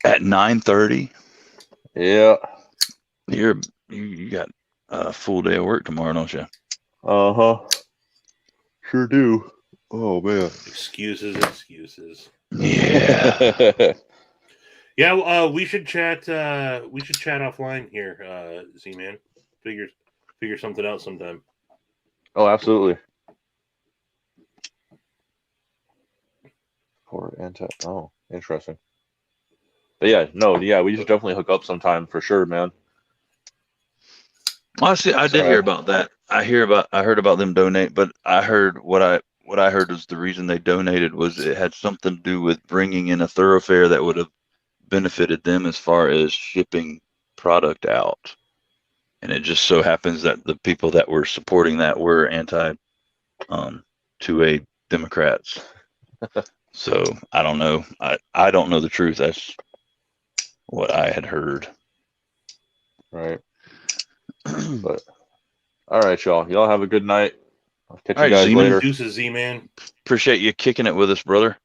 At 9:30? Yeah. You got a full day of work tomorrow, don't you? Uh-huh. Sure do. Oh, man. Excuses. Yeah. Yeah, we should chat offline here, Z-Man. Figure something out sometime. Oh, absolutely. Oh, interesting. But yeah, we should definitely hook up sometime for sure, man. Honestly, I did hear about that. I heard about them donate, but I heard what I heard was the reason they donated was it had something to do with bringing in a thoroughfare that would have benefited them as far as shipping product out. And it just so happens that the people that were supporting that were anti 2A Democrats. So I don't know. I don't know the truth. That's what I had heard. Right. But all right, y'all. Y'all have a good night. I'll catch you guys Z-Man. later. Deuces, Z-Man. Appreciate you kicking it with us, brother.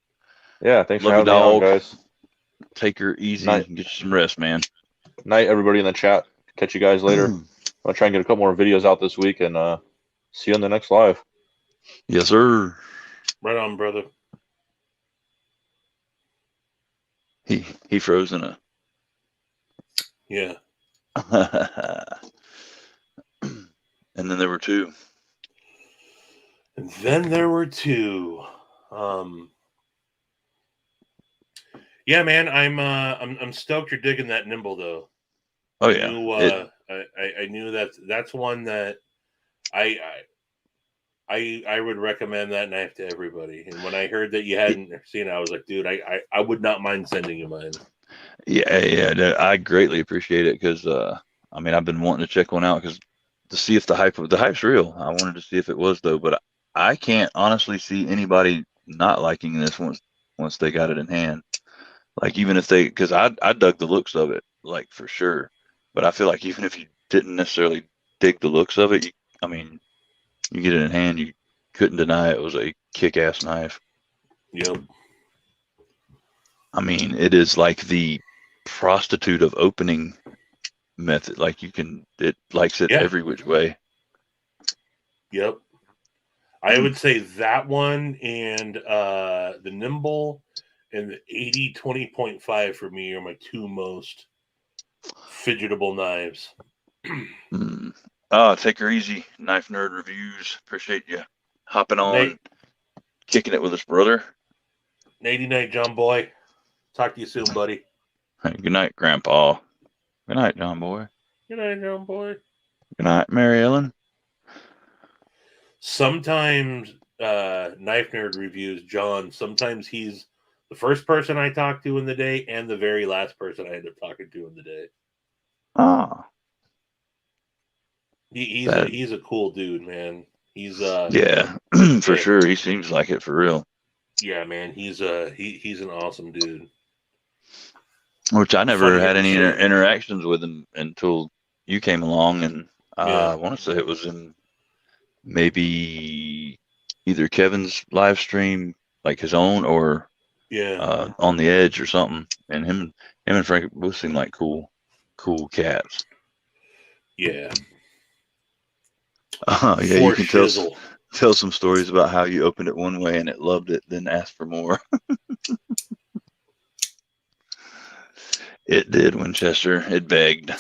Yeah, thanks Love for having me on, guys. Take her easy and get you some rest, man. Night, everybody in the chat. Catch you guys later. I'll try and get a couple more videos out this week, and see you on the next live. Yes, sir. Right on, brother. He froze in a. Yeah. And then there were two. Yeah, man, I'm stoked you're digging that nimble though. Oh yeah. I knew that's one that I would recommend that knife to everybody. And when I heard that you hadn't seen it, I was like, dude, I would not mind sending you mine. Yeah, I greatly appreciate it, because I mean, I've been wanting to check one out to see if the hype's real. I wanted to see if it was though, but I can't honestly see anybody not liking this once they got it in hand. Like, even if because I dug the looks of it, like, for sure. But I feel like even if you didn't necessarily dig the looks of it, you get it in hand, you couldn't deny it was a kick-ass knife. Yep. I mean, it is like the prostitute of opening method. Like, it likes it every which way. Yep. I would say that one and the nimble and the 80-20.5 for me are my two most fidgetable knives. Take her easy, Knife Nerd Reviews. Appreciate you hopping on, kicking it with us, brother. Nighty night, John Boy. Talk to you soon, buddy. Hey, good night, Grandpa. Good night, John Boy. Good night, John Boy. Good night, Mary Ellen. Sometimes Knife Nerd Reviews, John, sometimes he's The first person I talked to in the day and the very last person I ended up talking to in the day. Ah, He's a cool dude, man. He's yeah, for sure. He seems like it for real. Yeah, man. He's an awesome dude. Which I never had any interactions with him until you came along, and I want to say it was in maybe either Kevin's live stream, like his own, or on the Edge or something. And him and Frank both seem like cool cats. Yeah. Yeah, you can tell some stories about how you opened it one way and it loved it, then asked for more. It did, Winchester. It begged.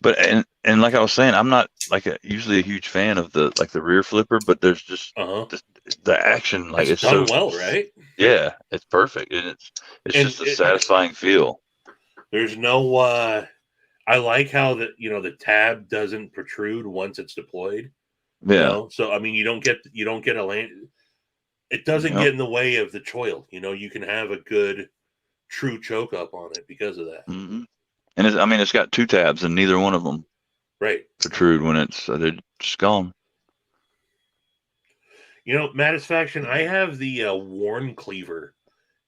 But and like I was saying, I'm not like usually a huge fan of the rear flipper, but there's just the action, like it's done so well, right? Yeah, it's perfect, and it's just a satisfying feel. There's no I like how the tab doesn't protrude once it's deployed. Yeah. You know? So I mean, you don't get a land. It doesn't get in the way of the choil. You can have a good true choke up on it because of that. Mm-hmm. And it's got two tabs, and neither one of them protrude when they're just gone. Matisfaction, I have the Warn Cleaver,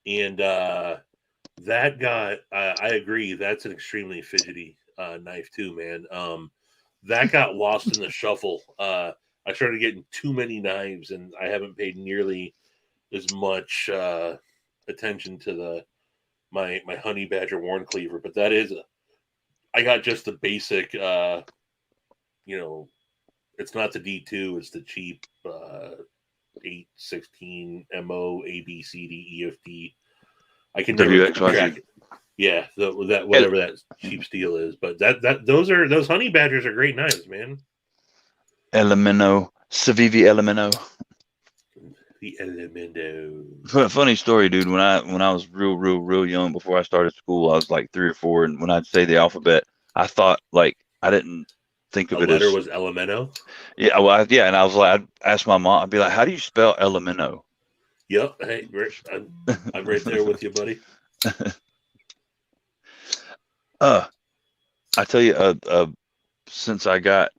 and that got. I agree. That's an extremely fidgety knife too, man. That got lost in the shuffle. I started getting too many knives, and I haven't paid nearly as much attention to my Honey Badger Warn Cleaver. But that is I got just the basic. It's not the D2. It's the cheap 816 MO ABCD EFD. I can never track it. Yeah, whatever that cheap steel is, but those Honey Badgers are great knives, man. Elemento, Civivi Elemento. The Elemento. Funny story, dude. When I was real young, before I started school, I was like 3 or 4, and when I'd say the alphabet, I thought I didn't think of it as. The letter was Elemento. Yeah, well, and I was like, I'd ask my mom, I'd be like, "How do you spell Elemento?" Yep. Hey, I'm right there with you, buddy. I tell you, since I got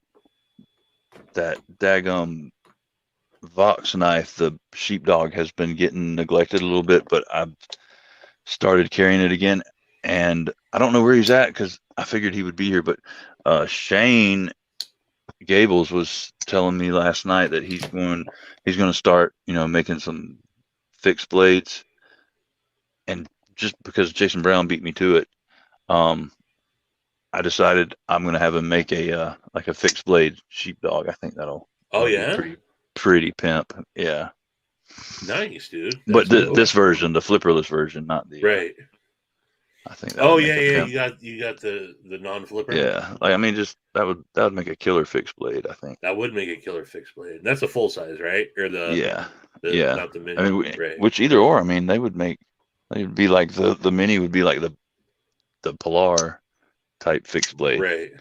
that daggum Vox knife, the sheepdog has been getting neglected a little bit, but I've started carrying it again, and I don't know where he's at because I figured he would be here, but Shane Gables was telling me last night that he's going to start, making some fixed blades, and just because Jason Brown beat me to it, I decided I'm going to have him make a fixed blade sheepdog. I think that'll be pretty pimp. Yeah. Nice, dude. But this version, the flipperless version, not the right. I think. You got the non-flipper. Yeah, that would make a killer fixed blade. I think that would make a killer fixed blade. That's a full size, right? Or not the mini. I mean, which either or. I mean, they'd be like the mini would be like the Pilar type fixed blade. Right.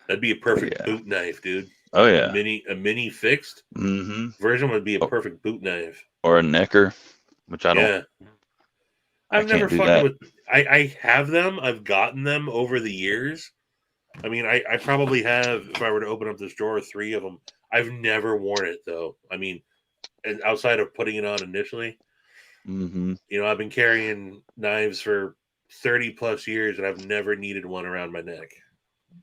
That'd be a perfect boot knife, dude. Oh yeah. A mini fixed version would be a perfect boot knife. Or a necker, which I don't. Yeah. I've never fucked with. I have them. I've gotten them over the years. I mean, I probably have, if I were to open up this drawer, 3 of them. I've never worn it though. I mean, outside of putting it on initially. I've been carrying knives for 30 plus years, and I've never needed one around my neck.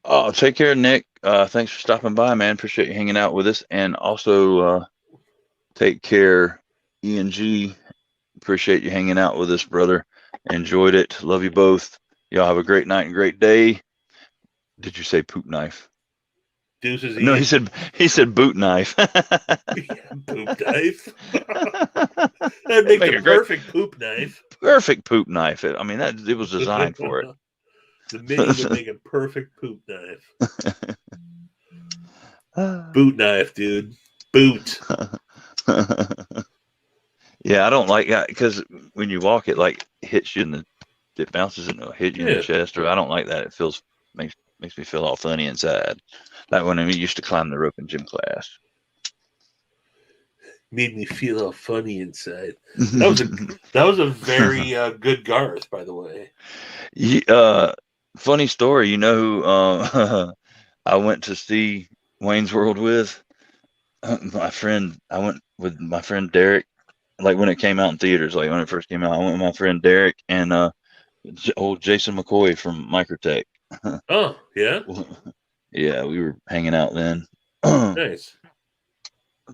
Oh, take care, Nick. Thanks for stopping by, man. Appreciate you hanging out with us, and also take care, E&G. Appreciate you hanging out with us, brother. Enjoyed it. Love you both. Y'all have a great night and great day. Did you say poop knife? Deuces. No, he said boot knife. Poop knife. That'd make a perfect poop knife. Perfect poop knife. It was designed for it. The mini would make a perfect poop knife. Boot knife, dude. Boot. Yeah, I don't like that because when you walk, it hits you it bounces and it'll hit you in the chest. Or I don't like that. It makes me feel all funny inside. Like when I used to climb the rope in gym class. made me feel all funny inside. That was a very good Garth, by the way. Funny story. You know who I went to see Wayne's World with? My friend. I went with my friend Derek. Like when it came out in theaters, like when it first came out, I went with my friend Derek and old Jason McCoy from Microtech. Oh, yeah? Yeah, we were hanging out then. Nice.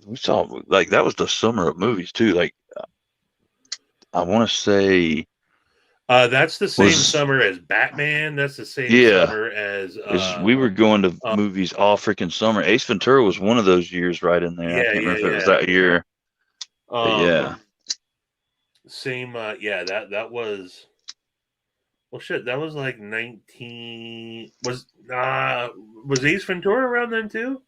We saw like that was the summer of movies too. Like I want to say That's the same was summer as Batman. That's the same yeah. summer as Is we were going to movies all freaking summer. Ace Ventura was one of those years right in there. I yeah, can't remember if it was yeah. that year. But yeah. Same that was well shit, that was like 19 was Ace Ventura around then too?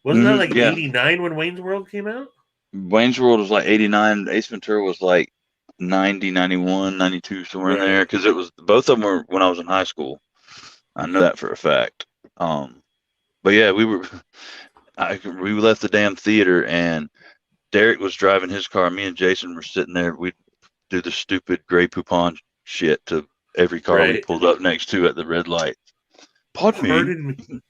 Wasn't that like yeah. 89 when Wayne's World came out? Wayne's World was like 89. Ace Ventura was like 90, 91, 92, somewhere in there. Because it was both of them were when I was in high school. I know that for a fact. But yeah, we left the damn theater and Derek was driving his car. Me and Jason were sitting there. We'd do the stupid Grey Poupon shit to every car we pulled up next to at the red light. Pardon me.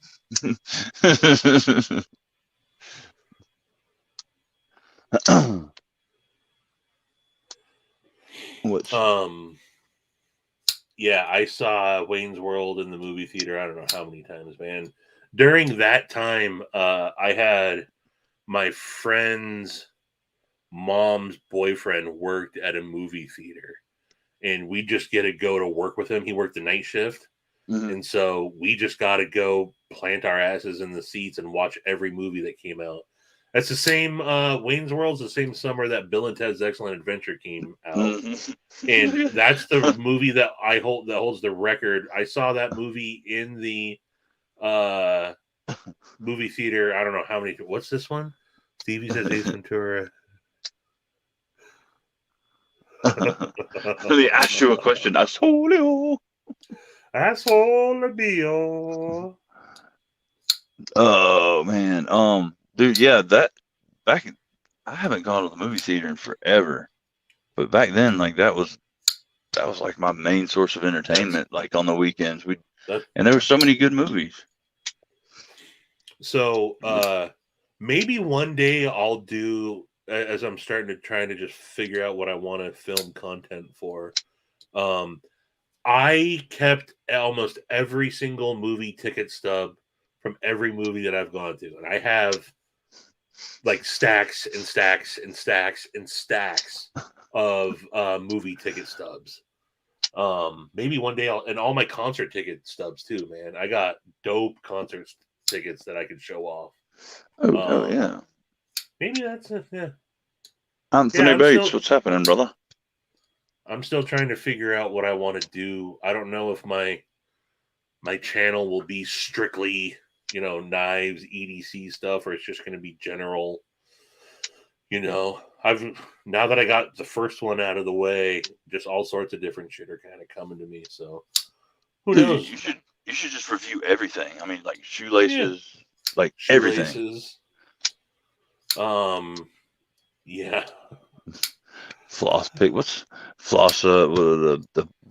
Yeah, I saw Wayne's World in the movie theater. I don't know how many times, man. During that time, I had my friend's mom's boyfriend worked at a movie theater, and we just get to go to work with him. He worked the night shift, and so we just got to go plant our asses in the seats and watch every movie that came out. That's the same. Wayne's World's the same summer that Bill and Ted's Excellent Adventure came out, and that's the movie that holds the record. I saw that movie in the movie theater. I don't know how many. What's this one? Stevie says Ace Ventura. Let me ask you a question. I told you. Oh man. Dude, yeah, that I haven't gone to the movie theater in forever. But back then, like that was like my main source of entertainment, like on the weekends. And there were so many good movies. So maybe one day I'll do, as I'm starting to try to just figure out what I want to film content for. I kept almost every single movie ticket stub from every movie that I've gone to, and I have like stacks and stacks and stacks and stacks of movie ticket stubs. Maybe one day and all my concert ticket stubs too, man. I got dope concert tickets that I could show off. Oh yeah. Maybe that's it. Yeah. Anthony Bates, what's happening, brother? I'm still trying to figure out what I want to do. I don't know if my channel will be strictly, knives, EDC stuff, or it's just going to be general. Now that I got the first one out of the way, just all sorts of different shit are kind of coming to me. So who knows? You should just review everything. I mean, like shoelaces, like everything. Yeah. Floss pick. What's floss? You've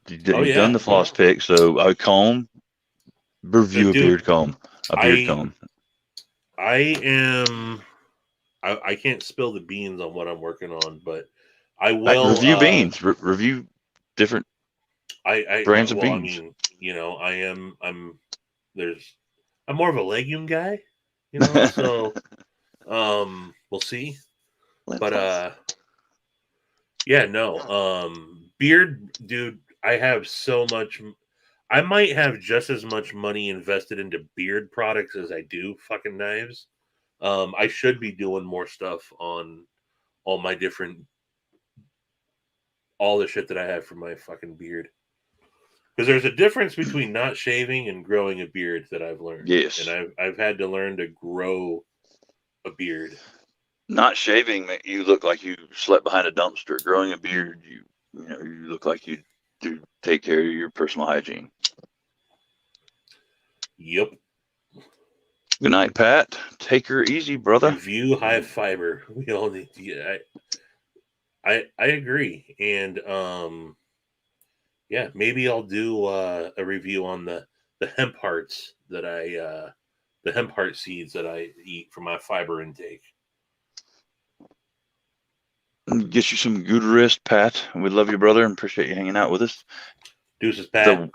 done the floss pick. So a comb. Review a beard comb. Comb. I can't spill the beans on what I'm working on, but I will review beans. Review different brands of beans. I mean, I'm more of a legume guy, so we'll see. But beard, dude, I have so much. I might have just as much money invested into beard products as I do fucking knives. I should be doing more stuff on all my all the shit that I have for my fucking beard. Because there's a difference between not shaving and growing a beard that I've learned. Yes. And I've had to learn to grow a beard. Not shaving, you look like you slept behind a dumpster. Growing a beard, you look like you do take care of your personal hygiene. Yep. Good night, Pat. Take her easy, brother. Review high fiber. We all need. Yeah, I agree, and yeah, maybe I'll do a review on the hemp hearts that the hemp heart seeds that I eat for my fiber intake. Get you some good rest, Pat. We love you, brother, and appreciate you hanging out with us. Deuces, Pat.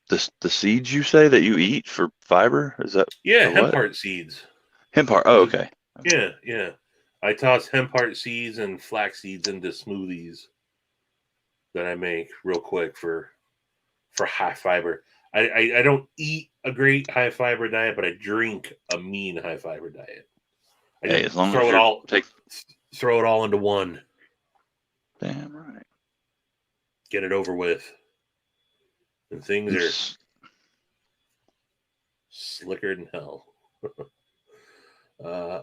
The seeds you say that you eat for fiber, is that? Yeah, hemp heart seeds. Hemp heart. Oh, okay. Yeah. I toss hemp heart seeds and flax seeds into smoothies that I make real quick for high fiber. I don't eat a great high fiber diet, but I drink a mean high fiber diet. Hey, as long throw as it all take throw it all into one. Damn right. Get it over with. And things are slicker than hell.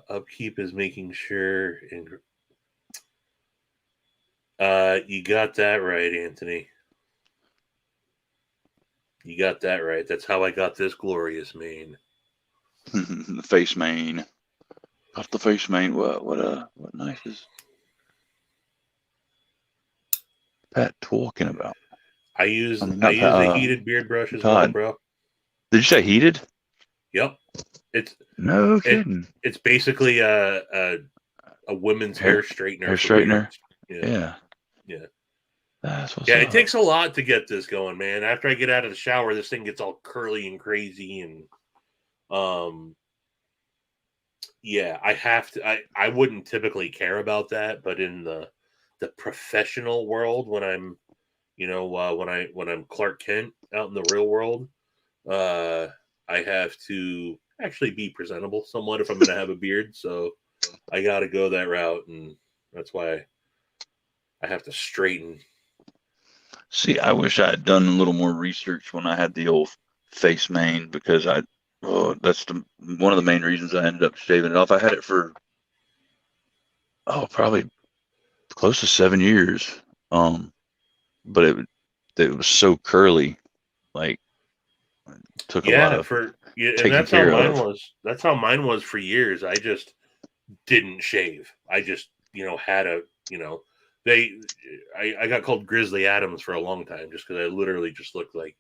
Upkeep is making sure. You got that right, Anthony. You got that right. That's how I got this glorious mane. The face mane. Got the face mane. What nice is Pat talking about? I use a heated beard brush as well, bro. Did you say heated? Yep. It's no kidding. It's basically a women's hair straightener. Hair straightener. Yeah. That's what's up. It takes a lot to get this going, man. After I get out of the shower, this thing gets all curly and crazy, and yeah, I have to. I wouldn't typically care about that, but in the professional world, when I'm when I'm Clark Kent out in the real world, I have to actually be presentable somewhat if I'm going to have a beard. So I got to go that route, and that's why I have to straighten. See, I wish I had done a little more research when I had the old face mane, because that's one of the main reasons I ended up shaving it off. I had it for probably close to 7 years. But it was so curly, like took a lot of and that's how mine was. That's how mine was for years. I just didn't shave. I just had a I got called Grizzly Adams for a long time just because I literally just looked like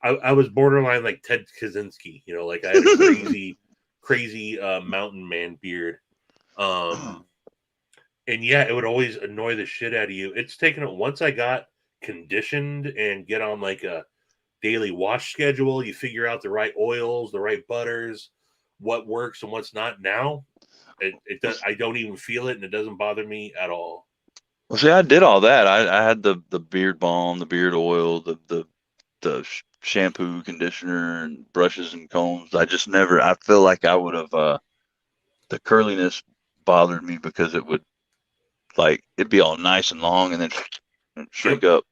I was borderline like Ted Kaczynski. Like I had a crazy mountain man beard. And yeah, it would always annoy the shit out of you. It's taken it once I got conditioned and get on like a daily wash schedule. You figure out the right oils, the right butters, what works and what's not. Now it does. I don't even feel it, and it doesn't bother me at all. Well, see, I did all that. I had the beard balm, the beard oil, the shampoo, conditioner, and brushes and combs. I just never. I feel like I would have. The curliness bothered me because it would, like, it'd be all nice and long and then shrink up.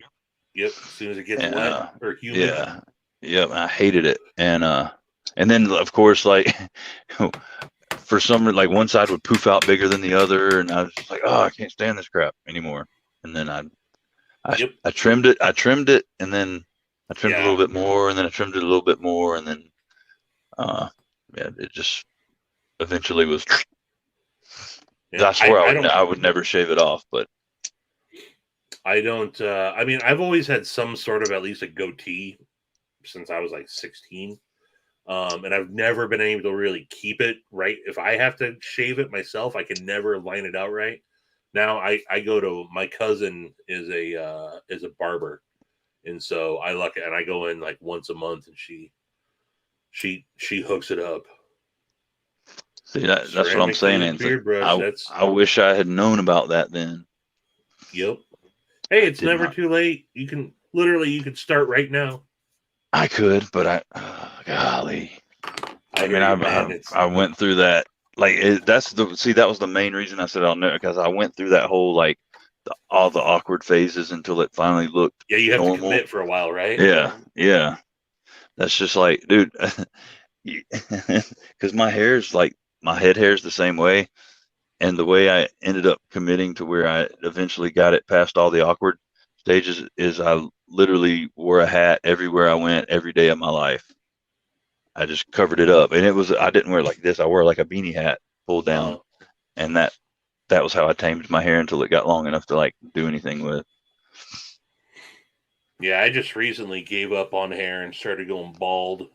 Yep. As soon as it gets wet or humid. Yeah. Yep. I hated it. And then of course, like for some reason, like one side would poof out bigger than the other, and I was just like, oh, I can't stand this crap anymore. And then I trimmed it, and then I trimmed it a little bit more, and then I trimmed it a little bit more, and then it just eventually was. I swear I would never shave it off, but I don't. I mean, I've always had some sort of at least a goatee since I was like 16. And I've never been able to really keep it right. If I have to shave it myself, I can never line it out right. Now I go to my cousin is a barber, and so I go in like once a month, and she hooks it up. See, that's what I'm saying, Anthony. I wish I had known about that then. Yep. Hey, it's never too late. You can start right now. I could, but golly. I went through that. Like that was the main reason I said I'll know, because I went through that whole all the awkward phases until it finally looked. Yeah, you have normal. to commit for a while, right? Yeah. That's just like, dude, because my hair's like my head hair's the same way, and the way I ended up committing to where I eventually got it past all the awkward stages is I literally wore a hat everywhere I went every day of my life. I just covered it up, and I didn't wear it like this. I wore like a beanie hat pulled down, and that was how I tamed my hair until it got long enough to like do anything with. Yeah, I just recently gave up on hair and started going bald.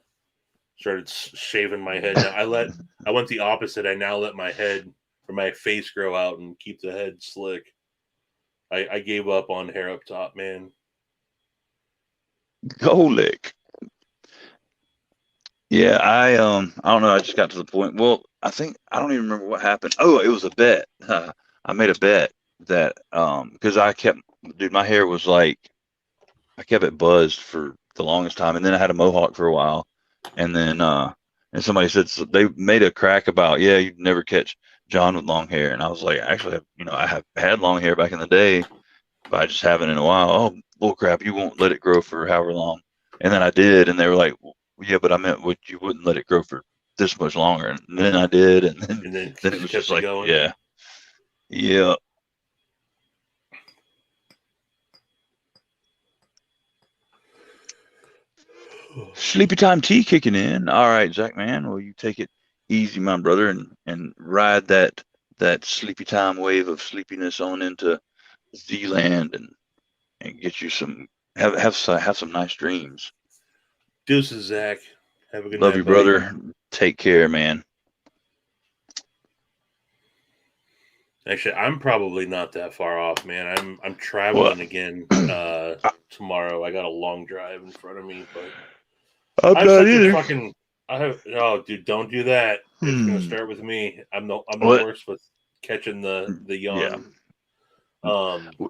Started shaving my head. Now I went the opposite. I now let my head or my face grow out and keep the head slick. I gave up on hair up top, man. Golick. Yeah, I don't know. I just got to the point. Well, I think I don't even remember what happened. Oh, it was a bet. I made a bet that because dude, my hair was like I kept it buzzed for the longest time, and then I had a mohawk for a while, and then and somebody said they made a crack about you'd never catch John with long hair, and I was like, actually, I have had long hair back in the day, but I just haven't in a while. Oh, bull crap! You won't let it grow for however long, and then I did, and they were like, yeah, but I meant you wouldn't let it grow for this much longer, and then I did, and then it was just like going. Yeah. Sleepy time tea kicking in. All right, Zach, man. Well, you take it easy, my brother, and ride that sleepy time wave of sleepiness on into Z-land and get you some have some nice dreams. Deuces, Zach. Have a good night. Love you, brother. Take care, man. Actually, I'm probably not that far off, man. I'm traveling again tomorrow. I got a long drive in front of me, but I'm not either. Dude, don't do that. It's gonna start with me. I'm the worst with catching the young. Yeah.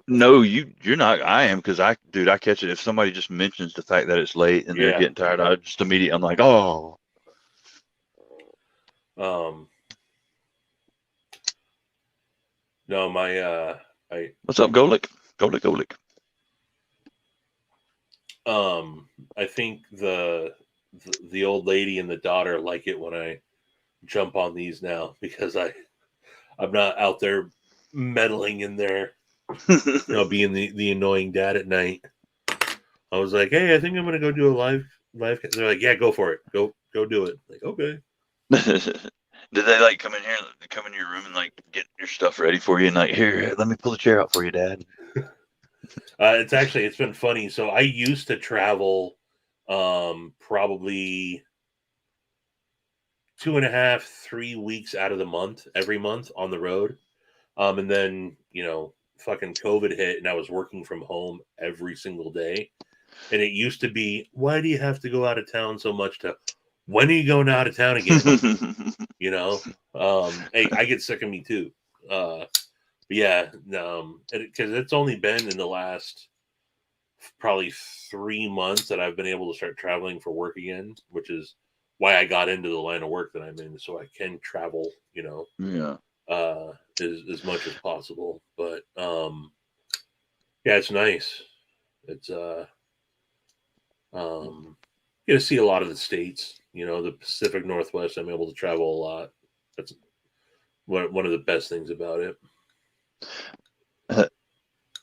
No, you're not. I am because I catch it. If somebody just mentions the fact that it's late and they're getting tired, I just immediately I'm like, oh. No, What's up, Golick? Golick. I think the old lady and the daughter like it when I jump on these now because I'm not out there meddling in there, being the annoying dad at night. I was like, hey, I think I'm gonna go do a live. They're like, yeah, go for it. Go do it. Like, okay. Did they like come in your room and like get your stuff ready for you and like, here, let me pull the chair out for you, Dad? It's been funny. So I used to travel probably 2.5, 3 weeks out of the month, every month on the road. And then, fucking COVID hit and I was working from home every single day. And it used to be, why do you have to go out of town so much when are you going out of town again? Hey, I get sick of me too. Because it's only been in the last probably 3 months that I've been able to start traveling for work again, which is why I got into the line of work that I'm in, so I can travel, as much as possible. But it's nice. It's you get to see a lot of the states, the Pacific Northwest. I'm able to travel a lot. That's one of the best things about it.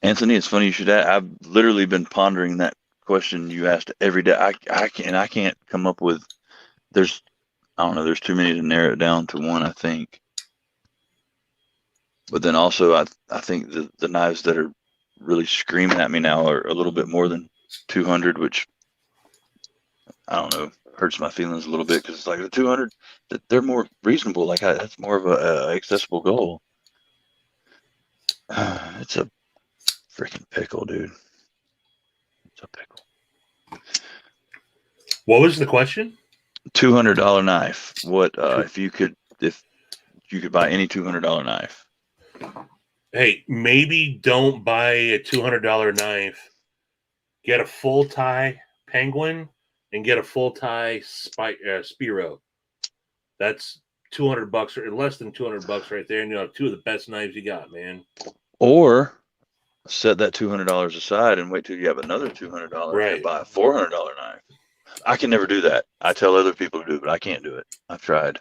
Anthony, it's funny you should ask. I've literally been pondering that question you asked every day. I can't come up with. There's too many to narrow it down to one, I think. But then also, I think the knives that are really screaming at me now are a little bit more than 200, which I don't know, hurts my feelings a little bit because it's like the 200, they're more reasonable. Like that's more of a accessible goal. It's a freaking pickle, dude. It's a pickle. What was the question? $200 knife. What if you could buy any $200 knife? Hey, maybe don't buy a $200 knife. Get a full tie Penguin and get a full tie Spiro. That's $200 or less than $200 right there, and you have two of the best knives you got, man. Or set that $200 aside and wait till you have another $200 right. and buy a $400 knife. I can never do that. I tell other people to do it, but I can't do it. I've tried.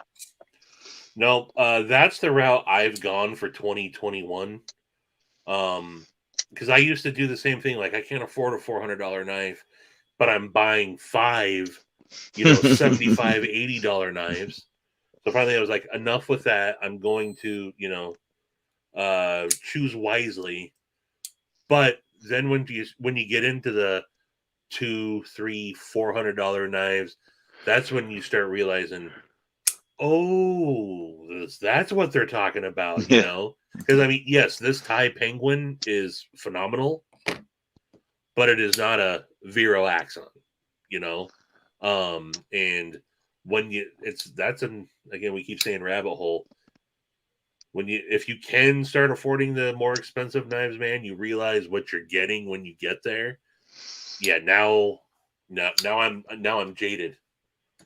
No, that's the route I've gone for 2021. Because I used to do the same thing. Like, I can't afford a $400 knife, but I'm buying 5 $75, $80 knives. So finally I was like, enough with that. I'm going to, choose wisely. But then when you get into the $200, $300, $400 knives, that's when you start realizing, that's what they're talking about, Because I mean, yes, this Thai penguin is phenomenal, but it is not a Vero Axon, and when again, we keep saying rabbit hole. If you can start affording the more expensive knives, man, you realize what you're getting when you get there. Yeah, now I'm jaded.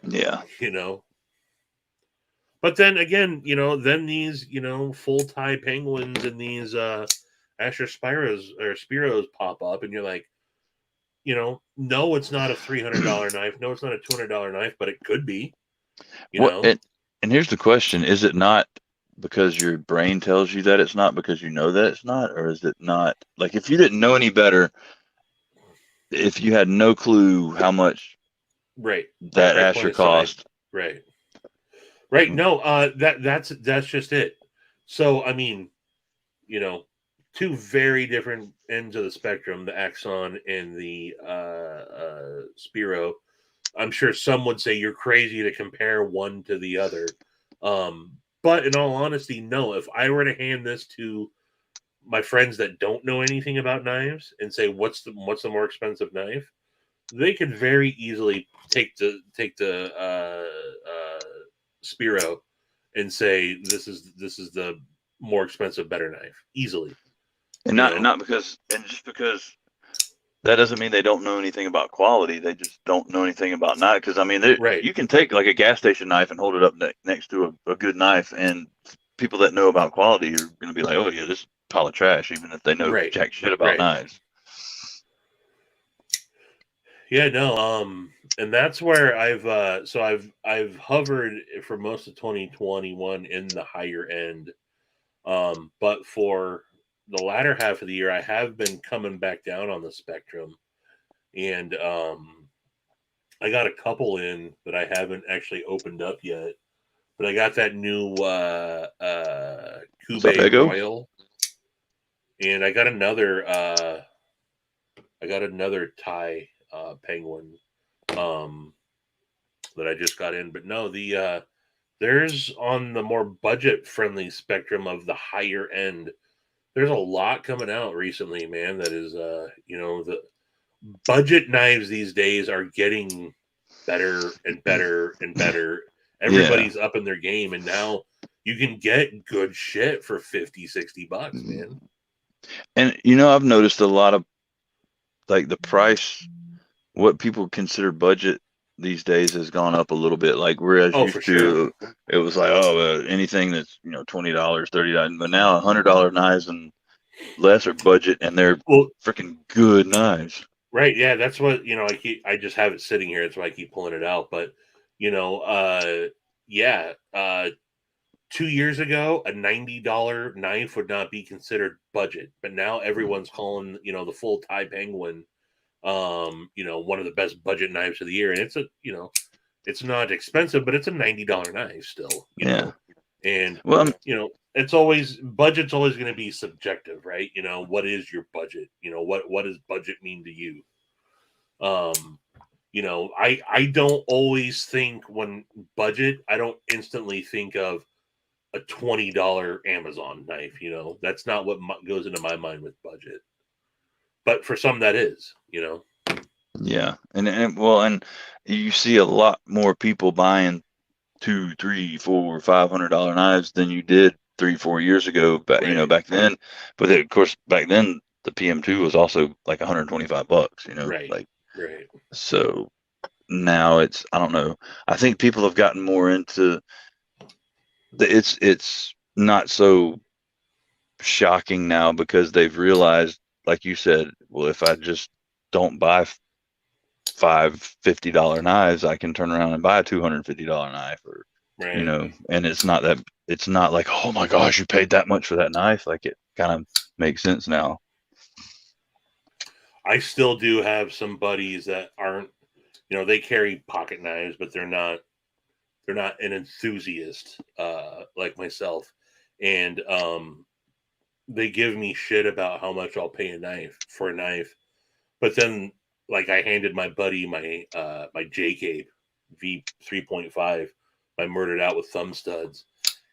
Yeah. But then again, then these, full Thai penguins and these Asher Spiros pop up, and you're like, no, it's not a $300 knife. No, it's not a $200 knife, but it could be. And here's the question: is it not because your brain tells you that it's not, because you know that it's not, or is it not? Like, if you didn't know any better, if you had no clue how much that Asher cost, right? No, that's just it. So I mean, two very different ends of the spectrum: the Axon and the Spiro. I'm sure some would say you're crazy to compare one to the other. But in all honesty, no. If I were to hand this to my friends that don't know anything about knives and say, what's the more expensive knife, they could very easily take the Spiro and say this is the more expensive, better knife easily. And just because that doesn't mean they don't know anything about quality. They just don't know anything about knife. Because I mean, you can take like a gas station knife and hold it up next to a good knife, and people that know about quality are going to be like, "Oh yeah, this is a pile of trash," even if they know jack shit about knives. Yeah, no, and that's where I've hovered for most of 2021 in the higher end, but for the latter half of the year, I have been coming back down on the spectrum, and I got a couple in that I haven't actually opened up yet, but I got that new Kube Royal, and I got another Thai penguin that I just got in. But no, there's on the more budget friendly spectrum of the higher end, there's a lot coming out recently, man, that is the budget knives these days are getting better and better and better. Everybody's up in their game, and now you can get good shit for $50-$60, man. And I've noticed a lot of like the price, what people consider budget these days has gone up a little bit. Like whereas used to, it was like, anything that's $20, $30, but now $100 knives and less are budget, and they're freaking good knives. Right? Yeah, that's what I just have it sitting here. That's why I keep pulling it out. But 2 years ago, a $90 knife would not be considered budget, but now everyone's calling the full Thai penguin one of the best budget knives of the year. And it's it's not expensive, but it's a $90 knife still, and budget's always going to be subjective, right? What is your budget? What does budget mean to you? I don't always think when budget, I don't instantly think of a $20 Amazon knife. That's not what goes into my mind with budget. But for some, that is, Yeah, and you see a lot more people buying $200, $300, $400, $500 knives than you did 3-4 years ago. But back then, but of course back then the PM2 was also like $125. Right. So now I don't know. I think people have gotten more into it's not so shocking now because they've realized, like you said, well, if I just don't buy $5 $50 knives, I can turn around and buy a $250 knife, or and it's not like, oh my gosh, you paid that much for that knife. Like, it kind of makes sense now. I still do have some buddies that aren't they carry pocket knives, but they're not an enthusiast like myself. And they give me shit about how much I'll pay for a knife. But then, like, I handed my buddy my J-Cape V3.5, my murdered out with thumb studs.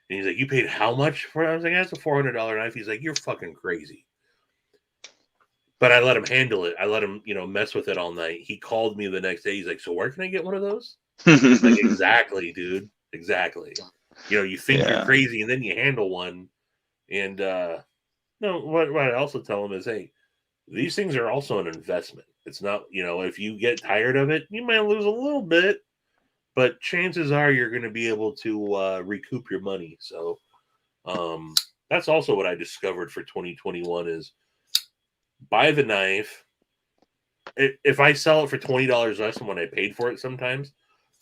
And he's like, "You paid how much for it?" I was like, "That's a $400 knife." He's like, "You're fucking crazy." But I let him handle it. I let him, mess with it all night. He called me the next day. He's like, "So where can I get one of those?" Like, exactly, dude. Exactly. You think you're crazy, and then you handle one. And no, what I also tell him is, hey, these things are also an investment. It's not, if you get tired of it, you might lose a little bit, but chances are you're going to be able to recoup your money. So that's also what I discovered for 2021 is buy the knife. If I sell it for $20 less than what I paid for it sometimes,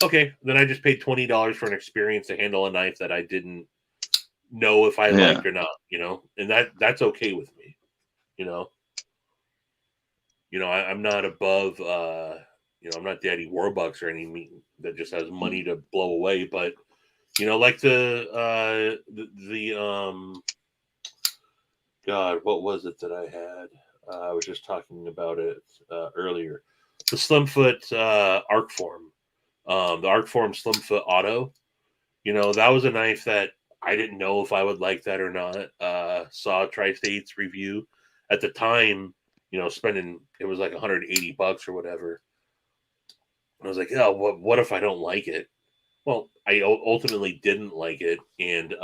okay, then I just paid $20 for an experience to handle a knife that I didn't know if I liked or not, and that's okay with me, I'm not above, I'm not Daddy Warbucks or anything that just has money to blow away, but like the God, what was it that I had? I was just talking about it earlier. The Slimfoot Arcform, the Arcform Slimfoot Auto. That was a knife that I didn't know if I would like that or not. Saw Tri-State's review at the time. Spending it was like $180 or whatever. And I was like, "Oh, what if I don't like it?" Well, I ultimately didn't like it, and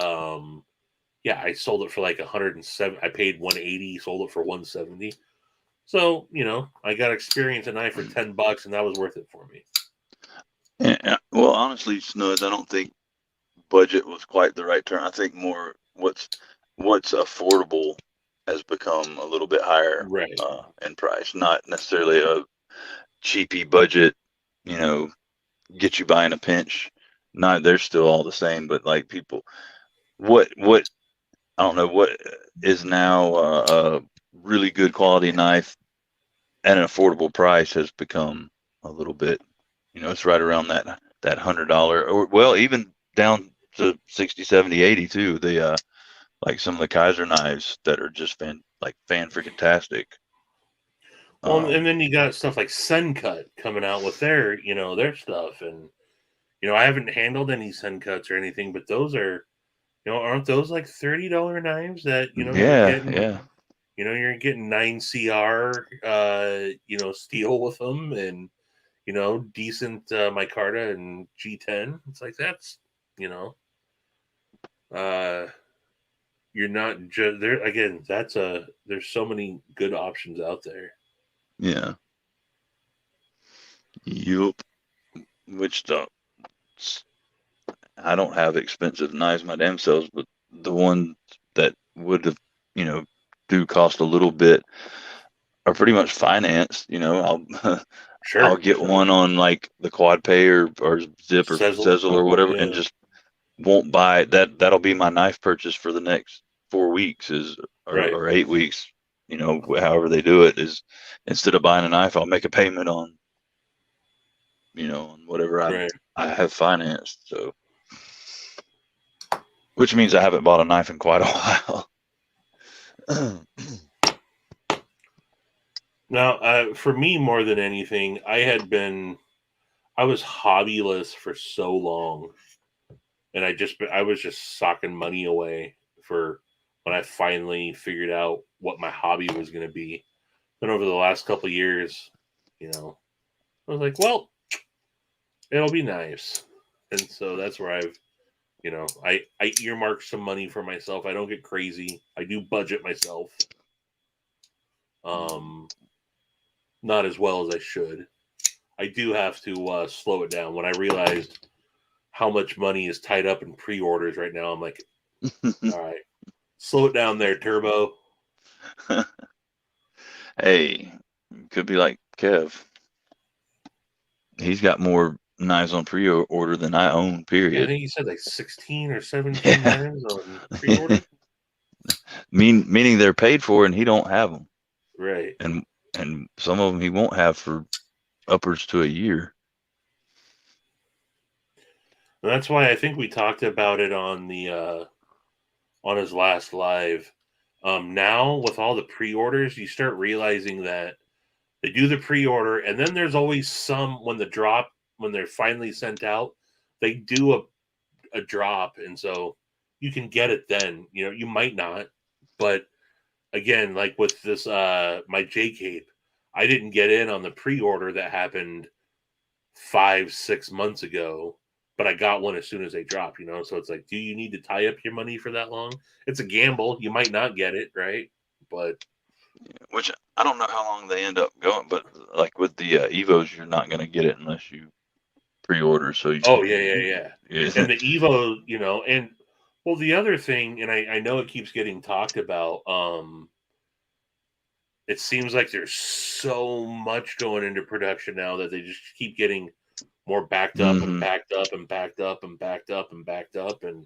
I sold it for like 107. I paid 180, sold it for 170. So I got experience a knife for $10, and that was worth it for me. Yeah, well, honestly, Snuds, I don't think budget was quite the right term. I think more what's affordable has become a little bit higher in price. Not necessarily a cheapy budget, get you by in a pinch. Not they're still all the same, but like people, what I don't know what is now a really good quality knife at an affordable price has become a little bit, it's right around that $100 or well even down to 60, 70, 80 too. The like some of the Kaiser knives that are just fan freaking tastic. Well, and then you got stuff like Sencut coming out with their stuff, and I haven't handled any Sencuts or anything, but those are, aren't those like $30 knives that you're getting? You're getting 9CR, steel with them, and decent micarta and G10. It's like that's, you're not just there again. There's so many good options out there. Yeah. Yup. Which I don't have expensive knives my damn selves, but the ones that would have, do cost a little bit are pretty much financed. I'll get one on like the Quad Pay or Zip or Sezzle or whatever, and just won't buy that. That'll be my knife purchase for the next 4 weeks or 8 weeks. However they do it is instead of buying a knife, I'll make a payment on, on whatever I have financed. So, which means I haven't bought a knife in quite a while. Now, for me, more than anything, I was hobbyless for so long, and I was just socking money away for when I finally figured out what my hobby was going to be. Then over the last couple of years, I was like, well, it'll be nice. And so that's where I've, I earmark some money for myself. I don't get crazy. I do budget myself. Not as well as I should. I do have to slow it down. When I realized how much money is tied up in pre-orders right now, I'm like, all right, slow it down there, Turbo. Hey, could be like Kev. He's got more knives on pre-order than I own, period. I think he said like 16 or 17 knives on pre-order. Meaning they're paid for and he don't have them. Right. And some of them he won't have for upwards to a year. And that's why I think we talked about it on the on his last live. Now with all the pre-orders, you start realizing that they do the pre-order, and then there's always some when they're finally sent out, they do a drop, and so you can get it then. You know, you might not, but again, like with this my J Cape, I didn't get in on the pre-order that happened 5-6 months ago, but I got one as soon as they dropped, you know. So it's like, do you need to tie up your money for that long? It's a gamble. You might not get it, right? But Which I don't know how long they end up going, but like with the Evos, you're not going to get it unless you pre-order. So you, oh yeah. yeah. And the Evo, you know, and well, the other thing, and I know it keeps getting talked about, it seems like there's so much going into production now that they just keep getting more backed up and Mhm. backed up and backed up and backed up and backed up. And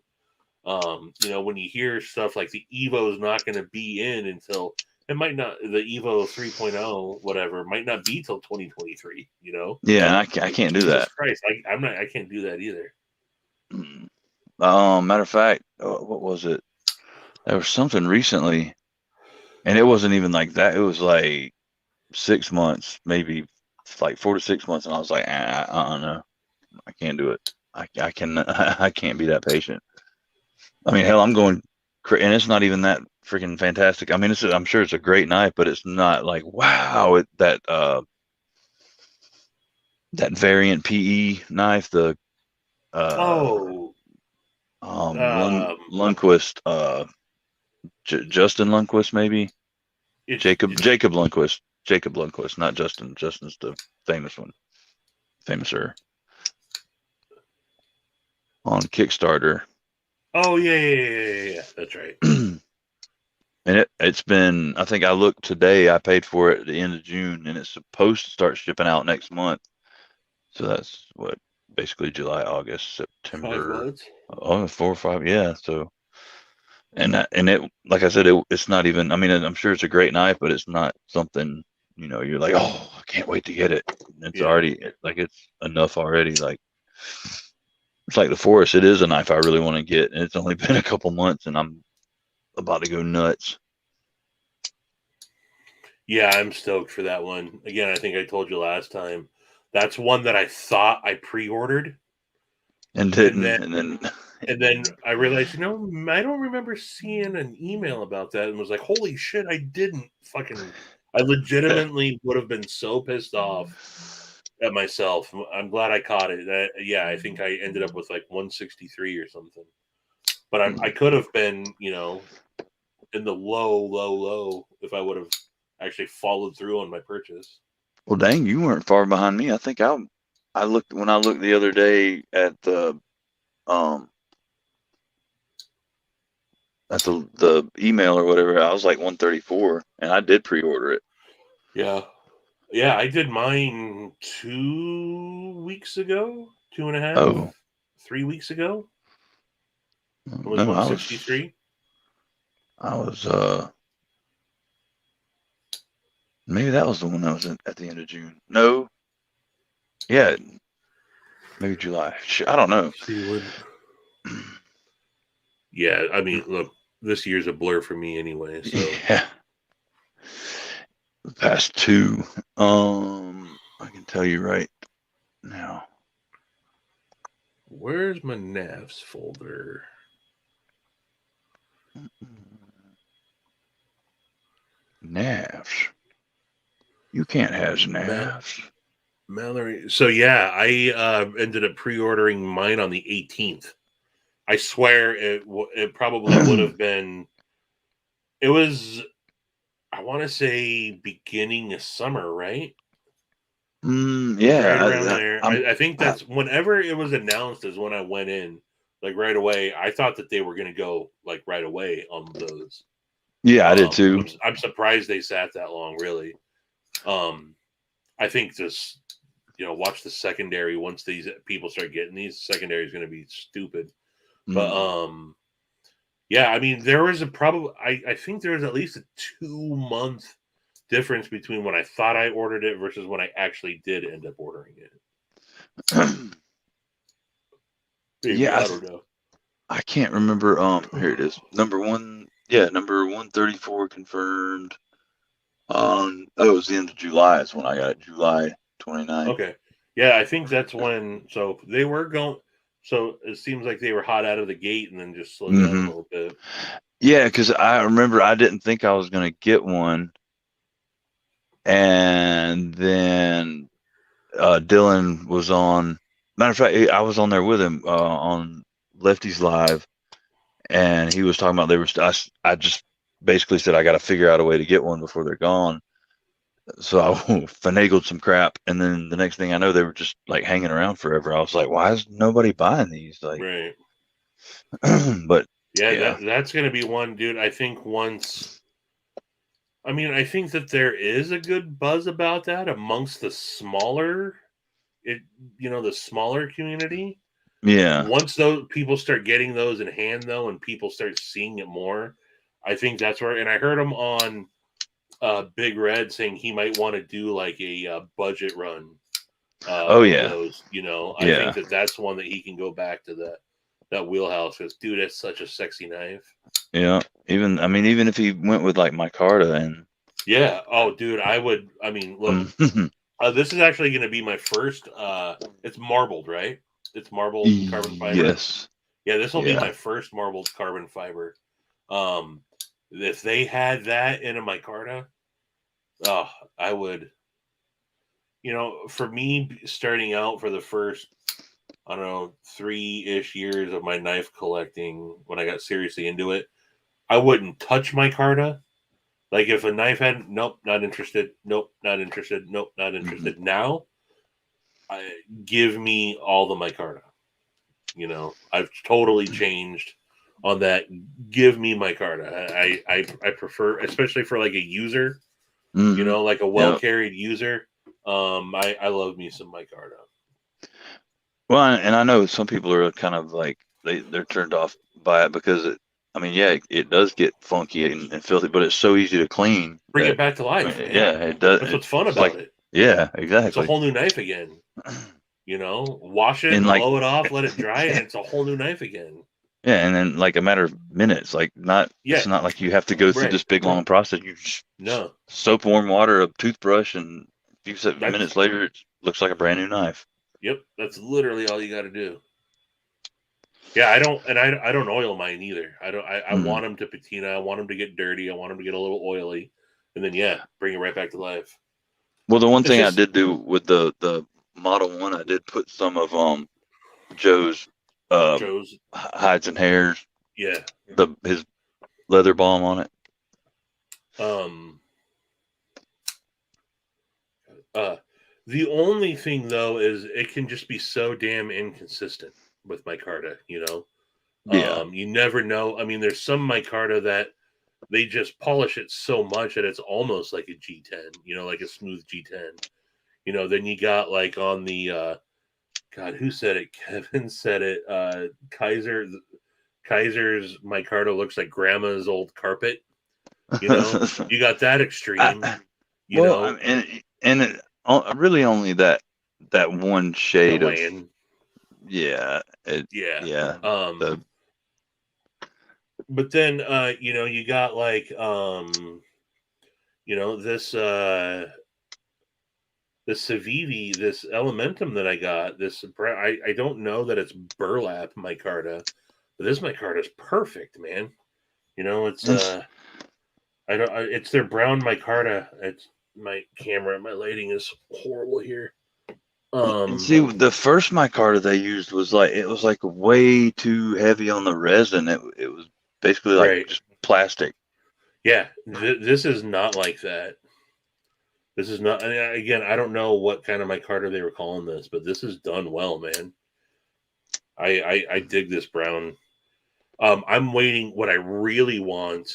you know, when you hear stuff like the Evo is not going to be in until it might not, the Evo 3.0, whatever, might not be till 2023, you know? Yeah, and I can't do Jesus that. Christ, I can't do that either. Mm. Matter of fact, what was it? There was something recently, and it wasn't even like that. It was like 6 months, maybe like 4 to 6 months, and I was like, no, I can't do it. I can I can't be that patient. I mean, hell, I'm going, and it's not even that freaking fantastic. I mean, I'm sure it's a great knife, but it's not like wow, that variant PE knife, the uh Oh, Lundquist, Justin Lundquist, maybe it's Jacob Lundquist, not Justin. Justin's the famous one, famouser on Kickstarter. oh yeah. That's right. And it's been, I think I looked today, I paid for it at the end of June, and it's supposed to start shipping out next month. So that's what, basically July, August, 5 September, months. 4 or 5, yeah. So, and it, like I said, it's not even, I mean, I'm sure it's a great knife, but it's not something, you're like, oh, I can't wait to get it. It's Yeah. already, like, it's enough already. Like, it's like the Forest, it is a knife I really want to get, and it's only been a couple months, and I'm about to go nuts. Yeah, I'm stoked for that one. Again, I think I told you last time. That's one that I thought I pre-ordered, And and didn't, then and then I realized, I don't remember seeing an email about that, and was like, holy shit, I didn't fucking. I legitimately would have been so pissed off at myself. I'm glad I caught it. Yeah, I think I ended up with like 163 or something, but I could have been, in the low if I would have actually followed through on my purchase. well, dang, you weren't far behind me. I think I looked when I looked the other day um at the email or whatever. I was like 134, and I did pre-order it. Yeah. Yeah, I did mine 2 weeks ago, 2.5, Oh 3 weeks ago. It was no, 163. I was maybe that was the one that was at the end of June. No, yeah, maybe July. I don't know. See what? Yeah, I mean, look, this year's a blur for me anyway. So Yeah, the past two. I can tell you right now. where's my NAVs folder? Navs. You can't have Navs. Mallory. So yeah, I ended up pre-ordering mine on the 18th. I swear it probably would have been. It was, I want to say, beginning of summer, right? Right around Yeah, there. I'm. I think that's whenever it was announced is when I went in, like right away. I thought that they were going to go like right away on those. Yeah, I did too. I'm surprised they sat that long, really. I think just watch the secondary. Once these people start getting these, secondary is going to be stupid. But yeah, I mean, there was I think there was at least a 2-month difference between when I thought I ordered it versus when I actually did end up ordering it. Maybe, Yeah, I don't know. I can't remember. Here it is. Number 134 confirmed. It was the end of July. Is when I got it. July 29th. Okay. Yeah, I think that's when. So they were going. So it seems like they were hot out of the gate and then just slowed down a little bit. Yeah, because I remember I didn't think I was going to get one, and then Dylan was on. Matter of fact, I was on there with him on Lefty's Live, and he was talking about they were. I just basically said I got to figure out a way to get one before they're gone. So I finagled some crap, and then the next thing I know, they were just like hanging around forever. I was like, why is nobody buying these? Like, Right. But yeah, that's going to be one, dude. I think once. I mean, I think that there is a good buzz about that amongst the smaller, the smaller community. Yeah. Once those people start getting those in hand, though, and people start seeing it more, I think that's where. And I heard him on Big Red saying he might want to do like a budget run. Those, I think that's one that he can go back to that wheelhouse. Because dude, it's such a sexy knife. Yeah. Even if he went with like micarta and. Yeah. Oh, dude, I would. I mean, look, this is actually going to be my first. It's marbled, right? It's marbled carbon fiber. Yes. Yeah, this will be my first marbled carbon fiber. If they had that in a micarta, I would. For me, starting out for the first, I don't know, 3-ish years of my knife collecting, when I got seriously into it, I wouldn't touch micarta. Like if a knife had, nope, not interested. Nope, not interested. Nope, not interested. Now, give me all the micarta. I've totally changed on that. Give me micarta. I prefer, especially for like a user, like a well carried user. I love me some micarta. Well, and I know some people are kind of like they're turned off by it because it does get funky and filthy, but it's so easy to clean. Bring it back to life. Man. Yeah, it does. That's what's fun about it. Yeah, exactly. It's a whole new knife again. Wash it, and blow it off, let it dry, and it's a whole new knife again. Yeah, and then like a matter of minutes, it's not like you have to go through this big long process. You just soap, warm water, a toothbrush, and a few minutes later, it looks like a brand new knife. Yep, that's literally all you got to do. Yeah, I don't oil mine either. I want them to patina. I want them to get dirty. I want them to get a little oily, and then bring it right back to life. Well, the one thing I did do with the Model 1, I did put some of Joe's hides and hairs. Yeah. His leather balm on it. The only thing though is it can just be so damn inconsistent with micarta, Yeah. You never know. I mean, there's some micarta that they just polish it so much that it's almost like a G10, like a smooth G10. Then you got like on the God, who said it? Kevin said it. Kaiser's micarta looks like grandma's old carpet. You got that extreme. Really only that one shade of. Yeah. But then you got like this Civivi, this Elementum that I got. This I don't know that it's burlap micarta, but this micarta is perfect, man. It's it's their brown micarta. It's my camera. My lighting is horrible here. See, the first micarta they used was like way too heavy on the resin. It was basically like just plastic. Yeah, this is not like that. This is not. Again, I don't know what kind of micarta they were calling this, but this is done well, man. I dig this brown. I'm waiting. What I really want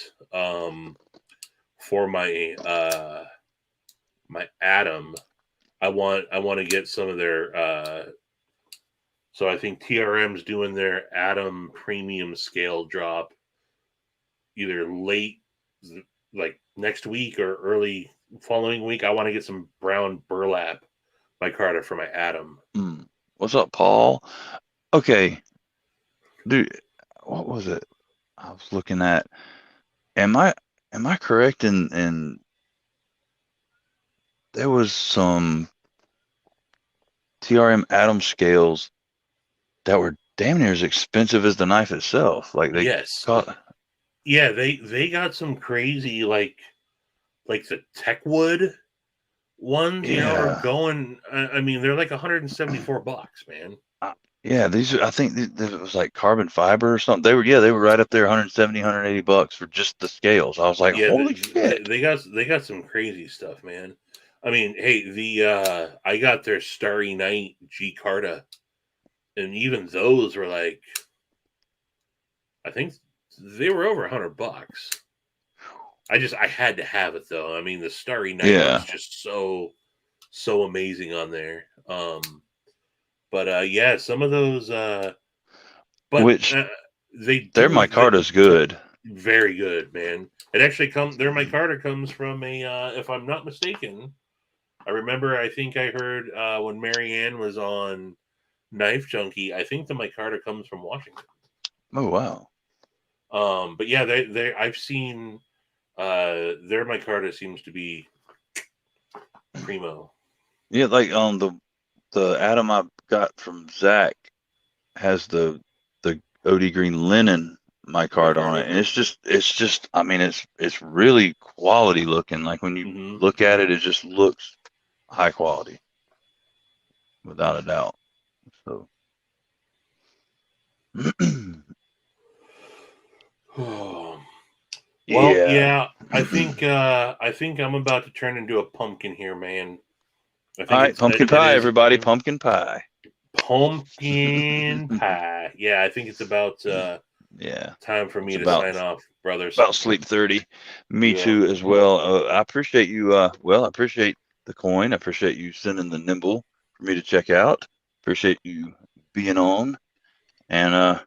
for my my Atom, I want to get some of their. So I think TRM's doing their Atom premium scale drop, either late, like next week or early following week. I want to get some brown burlap micarta for my Atom. What's up, Paul? Okay, Dude, what was it? I was looking at. Am I correct in there was some TRM atom scales that were damn near as expensive as the knife itself. Like they Yes. caught. Yeah, they got some crazy like the tech wood ones, you know, are Yeah. going. I mean, they're like $174, man. Yeah, these are. I think it was like carbon fiber or something. They were right up there, 170, 180 bucks for just the scales. I was like, Yeah, holy shit. they got some crazy stuff, man. I mean, hey, I got their Starry Night G Carta, and even those were like, I think they were over $100. I had to have it though. I mean, the Starry Night Yeah. was just so amazing on there. But yeah, some of those but Which they their do micarta's good. very good, man. It actually their micarta comes from a if I'm not mistaken, I think I heard when Marianne was on Knife Junkie, I think the micarta comes from Washington. Oh wow. But yeah, they I've seen their micarta seems to be primo. Yeah, like the atom I got from Zach has the OD green linen micarta on it, and it's just I mean it's really quality looking. Like when you look at it, it just looks high quality, without a doubt. So. Well, yeah, I think I'm about to turn into a pumpkin here, man. I think All right, pumpkin pie, everybody, pumpkin pie. Pumpkin pie. Yeah, I think it's about time for me to sign off, brothers. About sleep 30. Me too as well. I appreciate you. I appreciate the coin. I appreciate you sending the nimble for me to check out. Appreciate you being on, and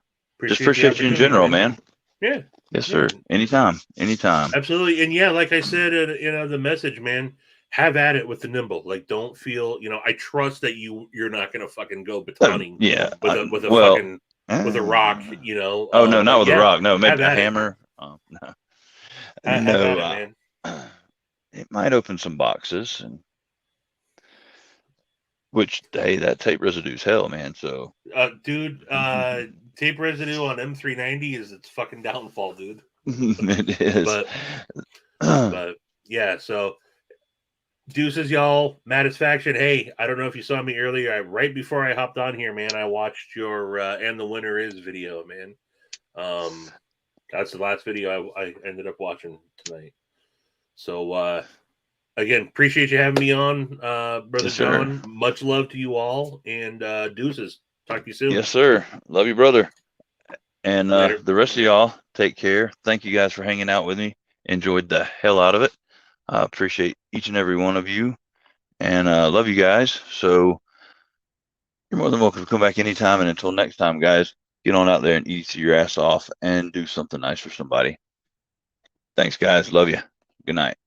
just appreciate you in general, man. Yeah. Yes, sir. Anytime. Absolutely. And yeah, like I said, the message, man, have at it with the nimble. Like, don't feel, I trust that you're not going to fucking go batoning with a rock, Oh, no, not with a rock. No, maybe a hammer. No. Have at it, man. It might open some boxes, which, hey, that tape residue is hell, man. So, dude, tape residue on M390 is its fucking downfall, dude. It is. But yeah, so deuces, y'all. Mattisfaction. Hey, I don't know if you saw me earlier. Right before I hopped on here, man, I watched your "And the Winner Is" video, man. That's the last video I ended up watching tonight. So again, appreciate you having me on, brother yes, John. Sir. Much love to you all, and deuces. Talk to you soon. Yes, sir. Love you, brother. And the rest of y'all, take care. Thank you guys for hanging out with me. Enjoyed the hell out of it. I appreciate each and every one of you, and love you guys. So you're more than welcome to come back anytime. And until next time, guys, get on out there and eat your ass off and do something nice for somebody. Thanks, guys. Love you. Good night.